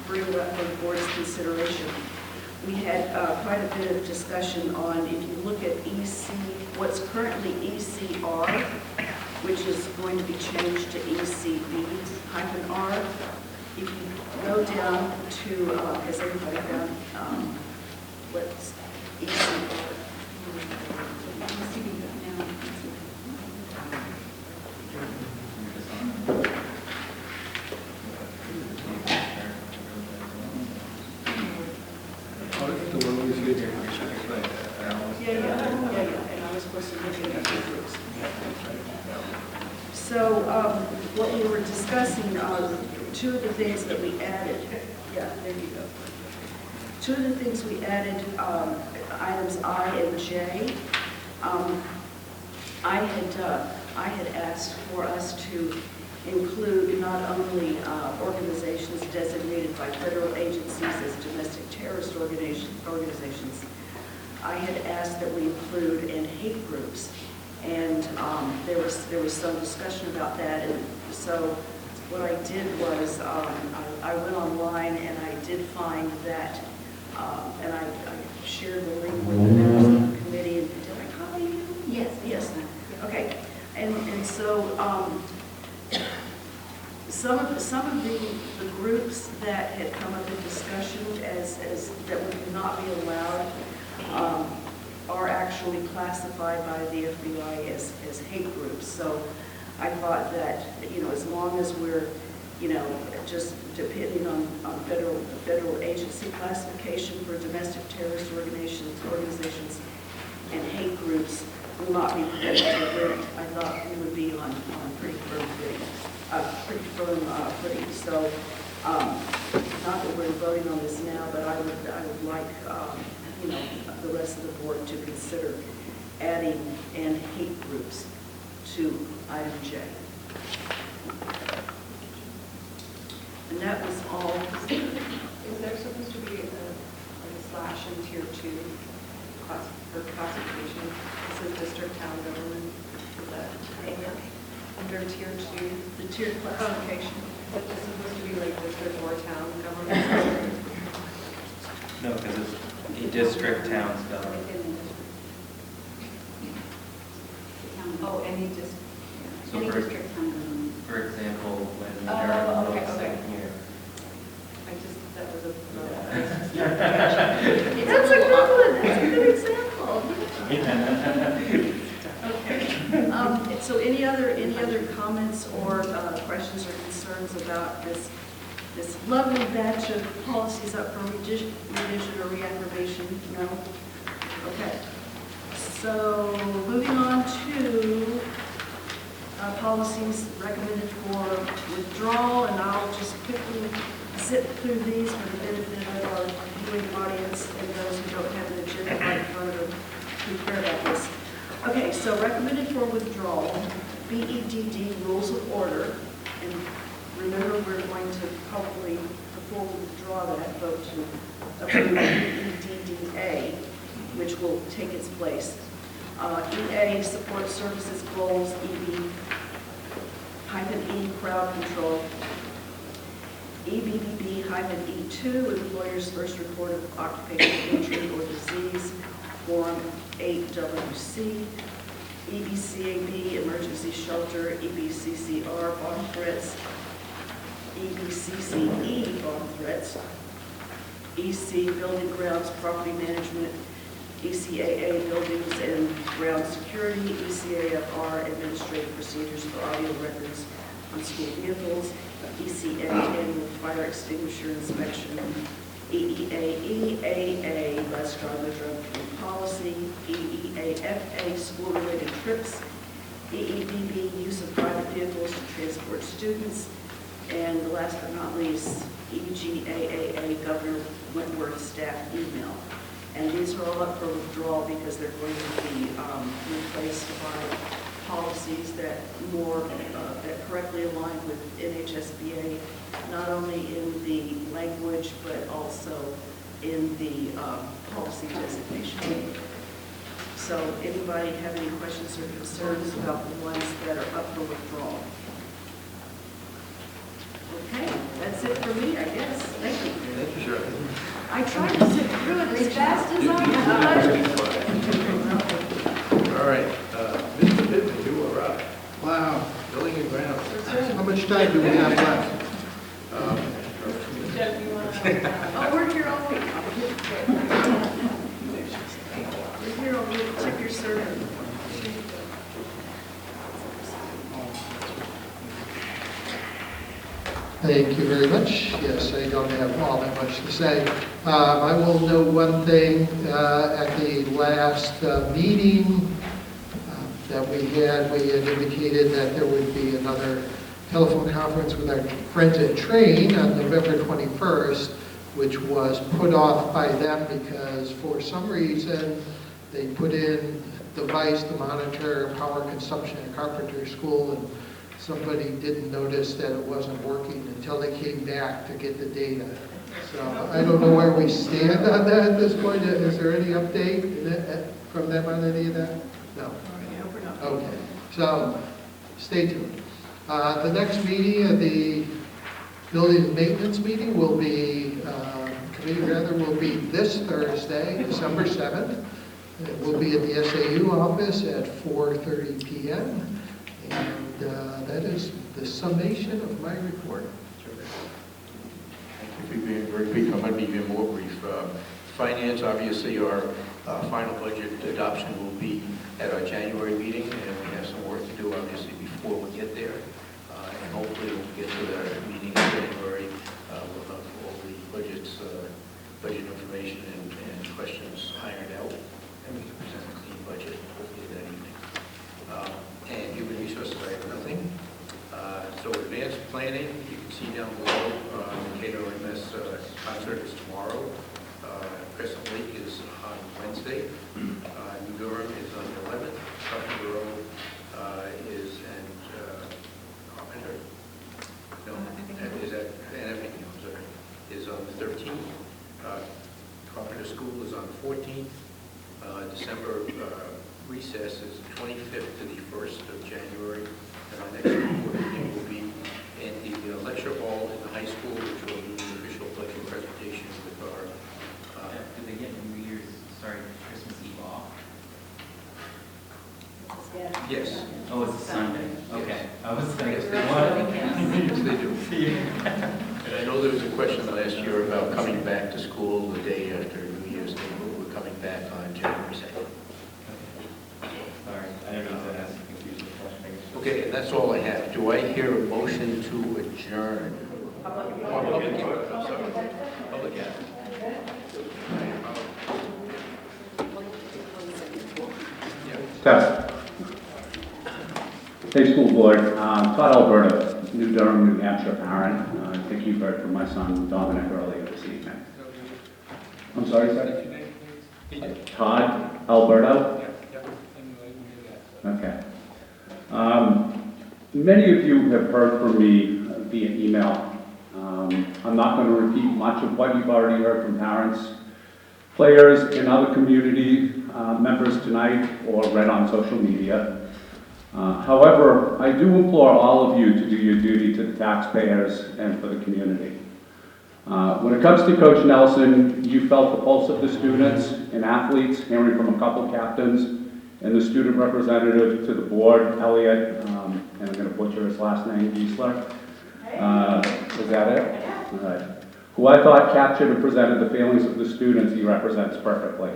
bring it up for the board's consideration. We had quite a bit of discussion on, if you look at EC, what's currently ECR, which is going to be changed to ECB-R. If you go down to, has everybody found what's ECR? And I was supposed to look at the groups. So what we were discussing, two of the things that we added, yeah, there you go. Two of the things we added, items I and J, I had asked for us to include not only organizations designated by federal agencies as domestic terrorist organizations, I had asked that we include and hate groups. And there was some discussion about that. And so what I did was I went online and I did find that, and I shared the link with the members of the committee. And did I copy you? Yes. Yes. Okay. And so some of the groups that had come up in discussion as that would not be allowed are actually classified by the FBI as hate groups. So I thought that, as long as we're, just depending on federal agency classification for domestic terrorist organizations and hate groups will not be protected. I thought we would be on pretty firm footing. So not that we're voting on this now, but I would like the rest of the board to consider adding and hate groups to item J. And that was all. Is there supposed to be a slash in tier 2 for classification? It says district, town, government. Is that under tier 2? The tier classification. Is it supposed to be like district or town government? No, because it's a district, town's government. Oh, any district. So Any for district, town government. For example, when Oh, Jared okay, was okay. second year. That was a. That's a good one. That's a good example. Okay. So any other comments or questions or concerns about this lovely batch of policies up for revision or reaffirmation? No? Okay. So moving on to policies recommended for withdrawal, and I'll just quickly zip through these for the benefit of our viewing audience and those who don't have an agenda right in front of them who care about this. Okay, so recommended for withdrawal, BEDD rules of order, and remember we're going to probably, before we withdraw that, vote to approve BEDDA, which will take its place. EA, support services goals, EB-E, crowd control. EBBB-E2, employer's first report of occupational injury or disease, Form 8WC. EBCAB, emergency shelter, EBCCR, bomb threats, EBCCE, bomb threats. EC, building grounds, property management, ECAA, buildings and ground security, ECAFR, administrative procedures for audio records on school vehicles, ECA, annual fire extinguisher inspection, EEAA, bus driver drug policy, EEAFA, school-related trips, EEBB, use of private vehicles to transport students, and last but not least, EGAAA, Governor Wentworth staff email. And these are all up for withdrawal because they're going to be replaced by policies that that correctly align with NHSBA, not only in the language, but also in the policy designation. So anybody have any questions or concerns about the ones that are up for withdrawal? Okay, that's it for me, I guess. Thank you. Thank you, sir. I tried to sit through it as fast as I could. All right, Mr. Pittman, you are up. Wow. Building and grounds. How much time do we have left? Jeff, you want to? Oh, we're here all week. We're here all week. Check your survey. Thank you very much. Yes, I don't have all that much to say. I will note one thing. At the last meeting that we had indicated that there would be another telephone conference with our friends at Train on November 21st, which was put off by them because for some reason they put in a device to monitor power consumption at Carpenter School, and somebody didn't notice that it wasn't working until they came back to get the data. So I don't know where we stand on that at this point. Is there any update from them on any of that? No. Okay. So stay tuned. The next meeting, the building maintenance meeting will be, will be this Thursday, December 7th. It will be at the SAU office at 4:30 p.m. And that is the summation of my report. Thank you for being very brief. I'm going to be even more brief. Finance, obviously, our final budget adoption will be at our January meeting, and we have some work to do, obviously, before we get there. And hopefully, when we get to the meeting in January, we'll have all the budget information and questions ironed out, and we can present a clean budget, hopefully, that evening. And human resources, I have nothing. So advanced planning, you can see down below, the KWMS concert is tomorrow. Crescent Lake is on Wednesday. New Durham is on the 11th. Wolfeboro is and Carpenter. No, is that is on the 13th. Carpenter School is on the 14th. December recess is the 25th to the 1st of January. And our next board meeting will be in the lecture hall in the high school, which will do the official lecture presentation with our. Do they get New Year's, Christmas Eve off? Yes. Oh, it's a Sunday. Okay. I was going to Yes, say, what? Yes, they do. And I know there was a question last year about coming back to school the day after New Year's Day, but we're coming back on January 2nd. Sorry, I didn't mean to ask a confusing question. Okay, and that's all I have. Do I hear a motion to adjourn? Public input, I'm sorry. Public input. Test. Hey, school board. Todd Alberta, New Durham, New Hampshire parent. I think you've heard from my son Dominic earlier this evening. I'm sorry, sir? Todd Alberta? Okay. Many of you have heard from me via email. I'm not going to repeat much of what you've already heard from parents, players, and other community members tonight or read on social media. However, I do implore all of you to do your duty to the taxpayers and for the community. When it comes to Coach Nelson, you felt the pulse of the students and athletes, hearing from a couple captains, and the student representative to the board, Elliot, and I'm going to butcher his last name, Giesler. Is that it? All right. Who I thought captured and presented the feelings of the students he represents perfectly.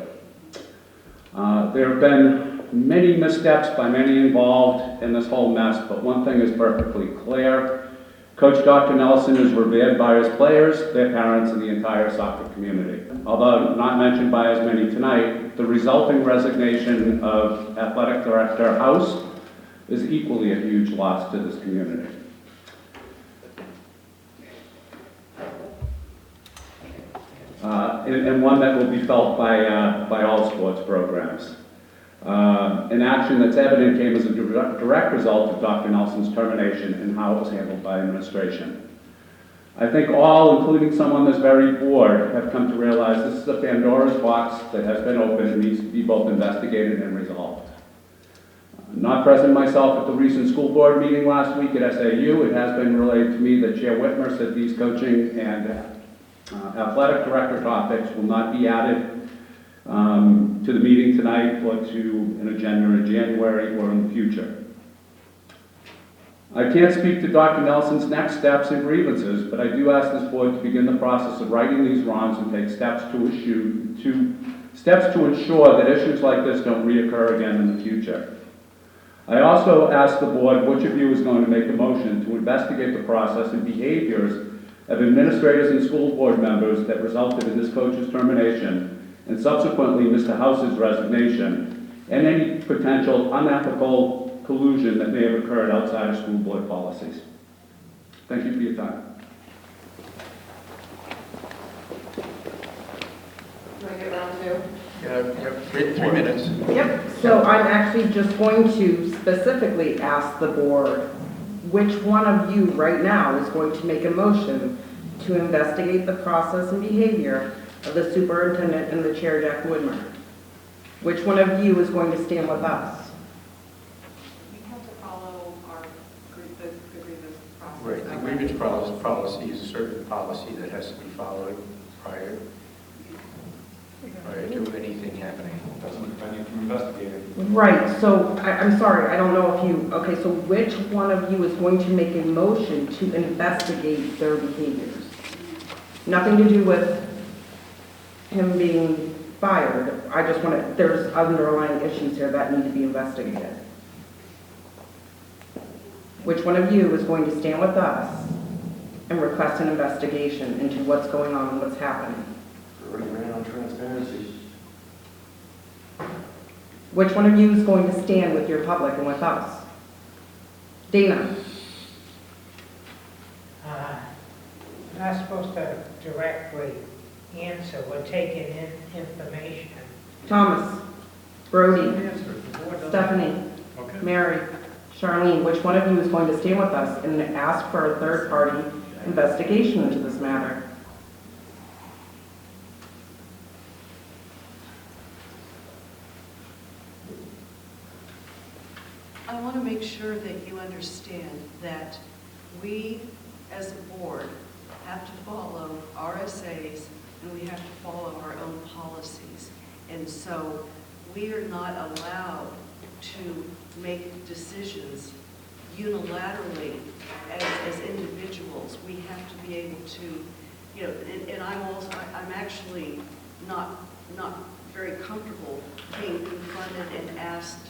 There have been many missteps by many involved in this whole mess, but one thing is perfectly clear. Coach Dr. Nelson is revered by his players, their parents, and the entire soccer community. Although not mentioned by as many tonight, the resulting resignation of Athletic Director House is equally a huge loss to this community. And one that will be felt by all sports programs. An action that's evident came as a direct result of Dr. Nelson's termination and how it was handled by administration. I think all, including some on this very board, have come to realize this is a Pandora's box that has been opened and needs to be both investigated and resolved. Not present myself at the recent school board meeting last week at SAU, it has been relayed to me that Chair Whitmer said these coaching and athletic director topics will not be added to the meeting tonight or to an agenda in January or in the future. I can't speak to Dr. Nelson's next steps and grievances, but I do ask this board to begin the process of righting these wrongs and take steps to ensure that issues like this don't reoccur again in the future. I also ask the board which of you is going to make a motion to investigate the process and behaviors of administrators and school board members that resulted in this coach's termination and subsequently Mr. House's resignation and any potential unethical collusion that may have occurred outside of school board policies. Thank you for your time. Do I get round two? Yeah, 3 minutes. Yep, so I'm actually just going to specifically ask the board which one of you right now is going to make a motion to investigate the process and behavior of the superintendent and the chair, Jack Woodmer? Which one of you is going to stand with us? We have to follow the grievance process. Right, the grievance policy is a certain policy that has to be followed prior to anything happening. Doesn't prevent you from investigating. Right, so I'm sorry, I don't know if you, okay, so which one of you is going to make a motion to investigate their behaviors? Nothing to do with him being fired. I just want to, there's underlying issues here that need to be investigated. Which one of you is going to stand with us and request an investigation into what's going on and what's happening? Already ran on transparency. Which one of you is going to stand with your public and with us? Dana? Not supposed to directly answer. We're taking in information. Thomas? Brody? Stephanie? Mary? Charlene? Which one of you is going to stand with us and ask for a third-party investigation into this matter? I want to make sure that you understand that we, as a board, have to follow RSAs and we have to follow our own policies. And so we are not allowed to make decisions unilaterally as individuals. We have to be able to, you know, and I'm actually not very comfortable being confronted and asked,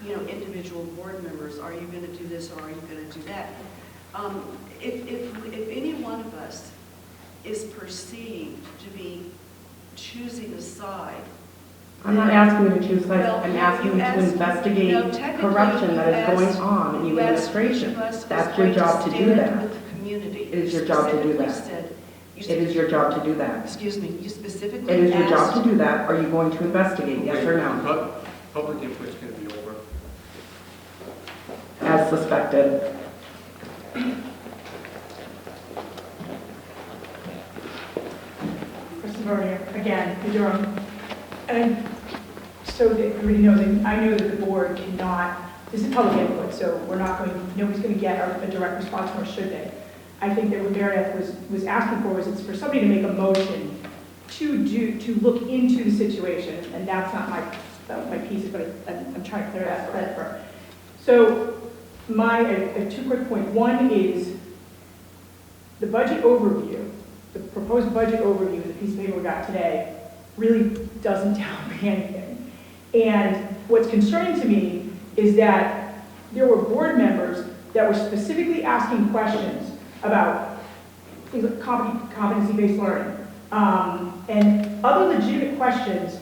you know, individual board members, are you going to do this or are you going to do that? If any one of us is perceived to be choosing a side I'm not asking you to choose sides, Well, I'm you asking you to asked- no, investigate technically, corruption that is you going asked- on in the you asked administration. which of us was That's your going to job to do stand that. with the community. It is your job to do You that. specifically It said- is your job to do that. Excuse me, you specifically It is your job asked- to do that. Are you going to investigate, yes or no? Public input's going to be over. As suspected. Kristen Bernier, again, the Durham. And so that everybody knows, and I know that the board cannot, this is public input, so we're not going, nobody's going to get a direct response, nor should they. I think that what Meredith was asking for was it's for somebody to make a motion to look into the situation, and that's not my piece, but I'm trying to clear that for. So I have 2 quick points. One is the budget overview, the proposed budget overview, the piece of paper we got today, really doesn't tell me anything. And what's concerning to me is that there were board members that were specifically asking questions about things like competency-based learning, and other legitimate questions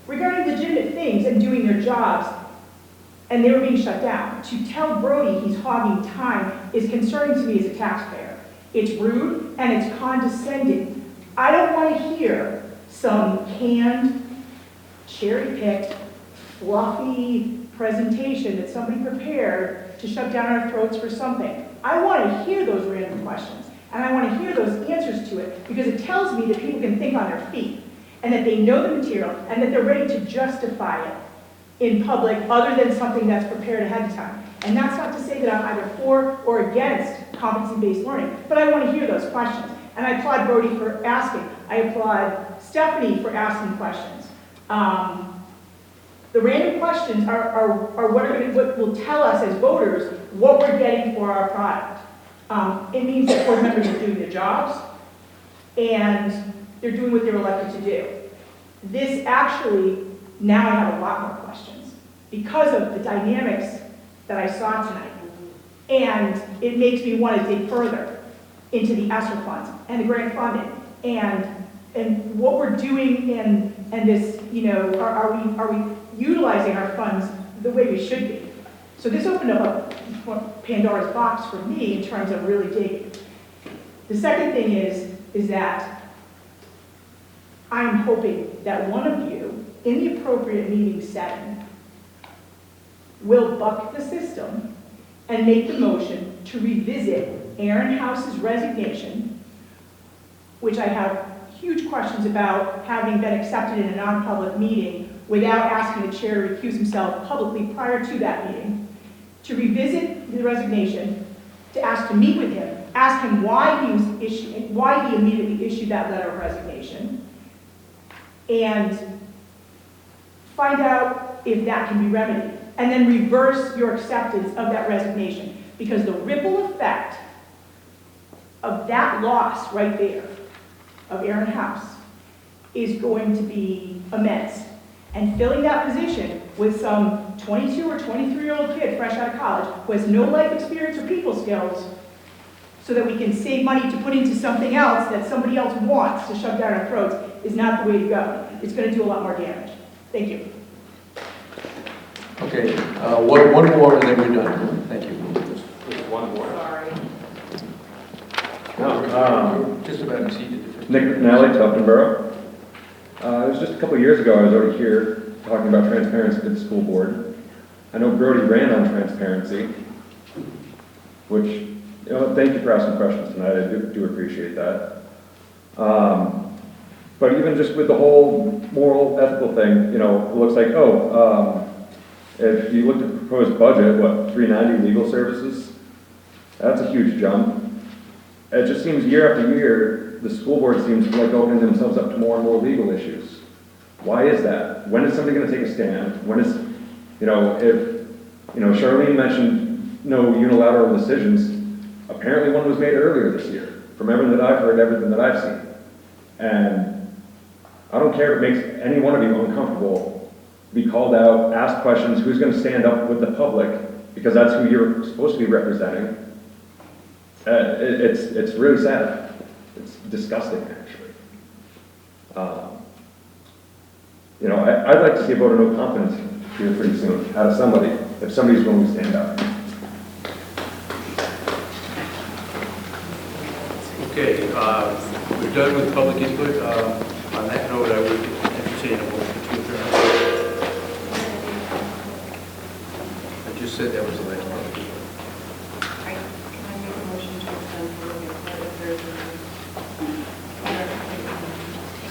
regarding legitimate things and doing their jobs, and they were being shut down. To tell Brody he's hogging time is concerning to me as a taxpayer. It's rude and it's condescending. I don't want to hear some canned, cherry-picked, fluffy presentation that somebody prepared to shut down our throats for something. I want to hear those random questions, and I want to hear those answers to it, because it tells me that people can think on their feet, and that they know the material, and that they're ready to justify it in public other than something that's prepared ahead of time. And that's not to say that I'm either for or against competency-based learning, but I want to hear those questions. And I applaud Brody for asking. I applaud Stephanie for asking questions. The random questions are what will tell us as voters what we're getting for our product. It means that board members are doing their jobs, and they're doing what they're elected to do. This actually, now I have a lot more questions because of the dynamics that I saw tonight. And it makes me want to dig further into the ESSER funds and the grant funding and what we're doing and this, are we utilizing our funds the way we should be? So this opened up a Pandora's box for me in terms of really digging. The second thing is that I'm hoping that one of you, in the appropriate meeting setting, will buck the system and make the motion to revisit Aaron House's resignation, which I have huge questions about having been accepted in a non-public meeting without asking the chair to recuse himself publicly prior to that meeting, to revisit the resignation, to ask to meet with him, ask him why he immediately issued that letter of resignation, and find out if that can be remedied, and then reverse your acceptance of that resignation, because the ripple effect of that loss right there of Aaron House is going to be immense. And filling that position with some 22 or 23-year-old kid fresh out of college who has no life experience or people skills, so that we can save money to put into something else that somebody else wants to shove down our throats, is not the way to go. It's going to do a lot more damage. Thank you. Okay, one more and then we're done. Thank you. Just one more. Sorry. No, just about exceeded. Nick McNally, Tuftonboro. It was just a couple of years ago I was already here talking about transparency to the school board. I know Brody ran on transparency, which, thank you for asking questions tonight. I do appreciate that. But even just with the whole moral, ethical thing, it looks like, if you looked at the proposed budget, what, $390 legal services? That's a huge jump. It just seems year after year, the school board seems to like opening themselves up to more and more legal issues. Why is that? When is somebody going to take a stand? When is, if, Charlene mentioned no unilateral decisions, apparently one was made earlier this year, from everything that I've heard, everything that I've seen. And I don't care if it makes any one of you uncomfortable, be called out, ask questions, who's going to stand up with the public, because that's who you're supposed to be representing. It's really sad. It's disgusting, actually. You know, I'd like to see a vote of no confidence here pretty soon, out of somebody, if somebody's willing to stand up. Okay, we're done with public input. On that note, I would entertain a motion to adjourn. I just said that was the last public input. Can I make a motion to extend for the report if there's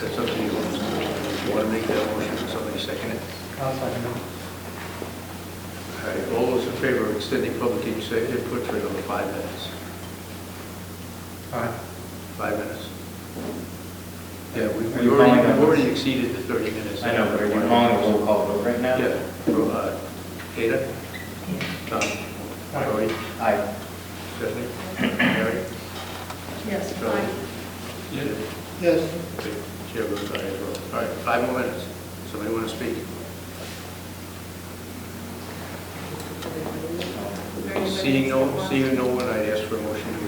That's up to you. You want to make that motion, or somebody second it? I'll second it. All right, all those in favor of extending public input for another 5 minutes? Aye. 5 minutes. Yeah, Are we've you calling a- already exceeded the 30 minutes. I know, but are you calling a roll call vote right now? Yeah. Ada? Tom? Roy? Aye. Stephanie? Mary? Yes. Charlie? Aye. Yes. Okay, chair votes aye as well. All right, 5 more minutes. Somebody want to speak? Seeing no one, I ask for a motion to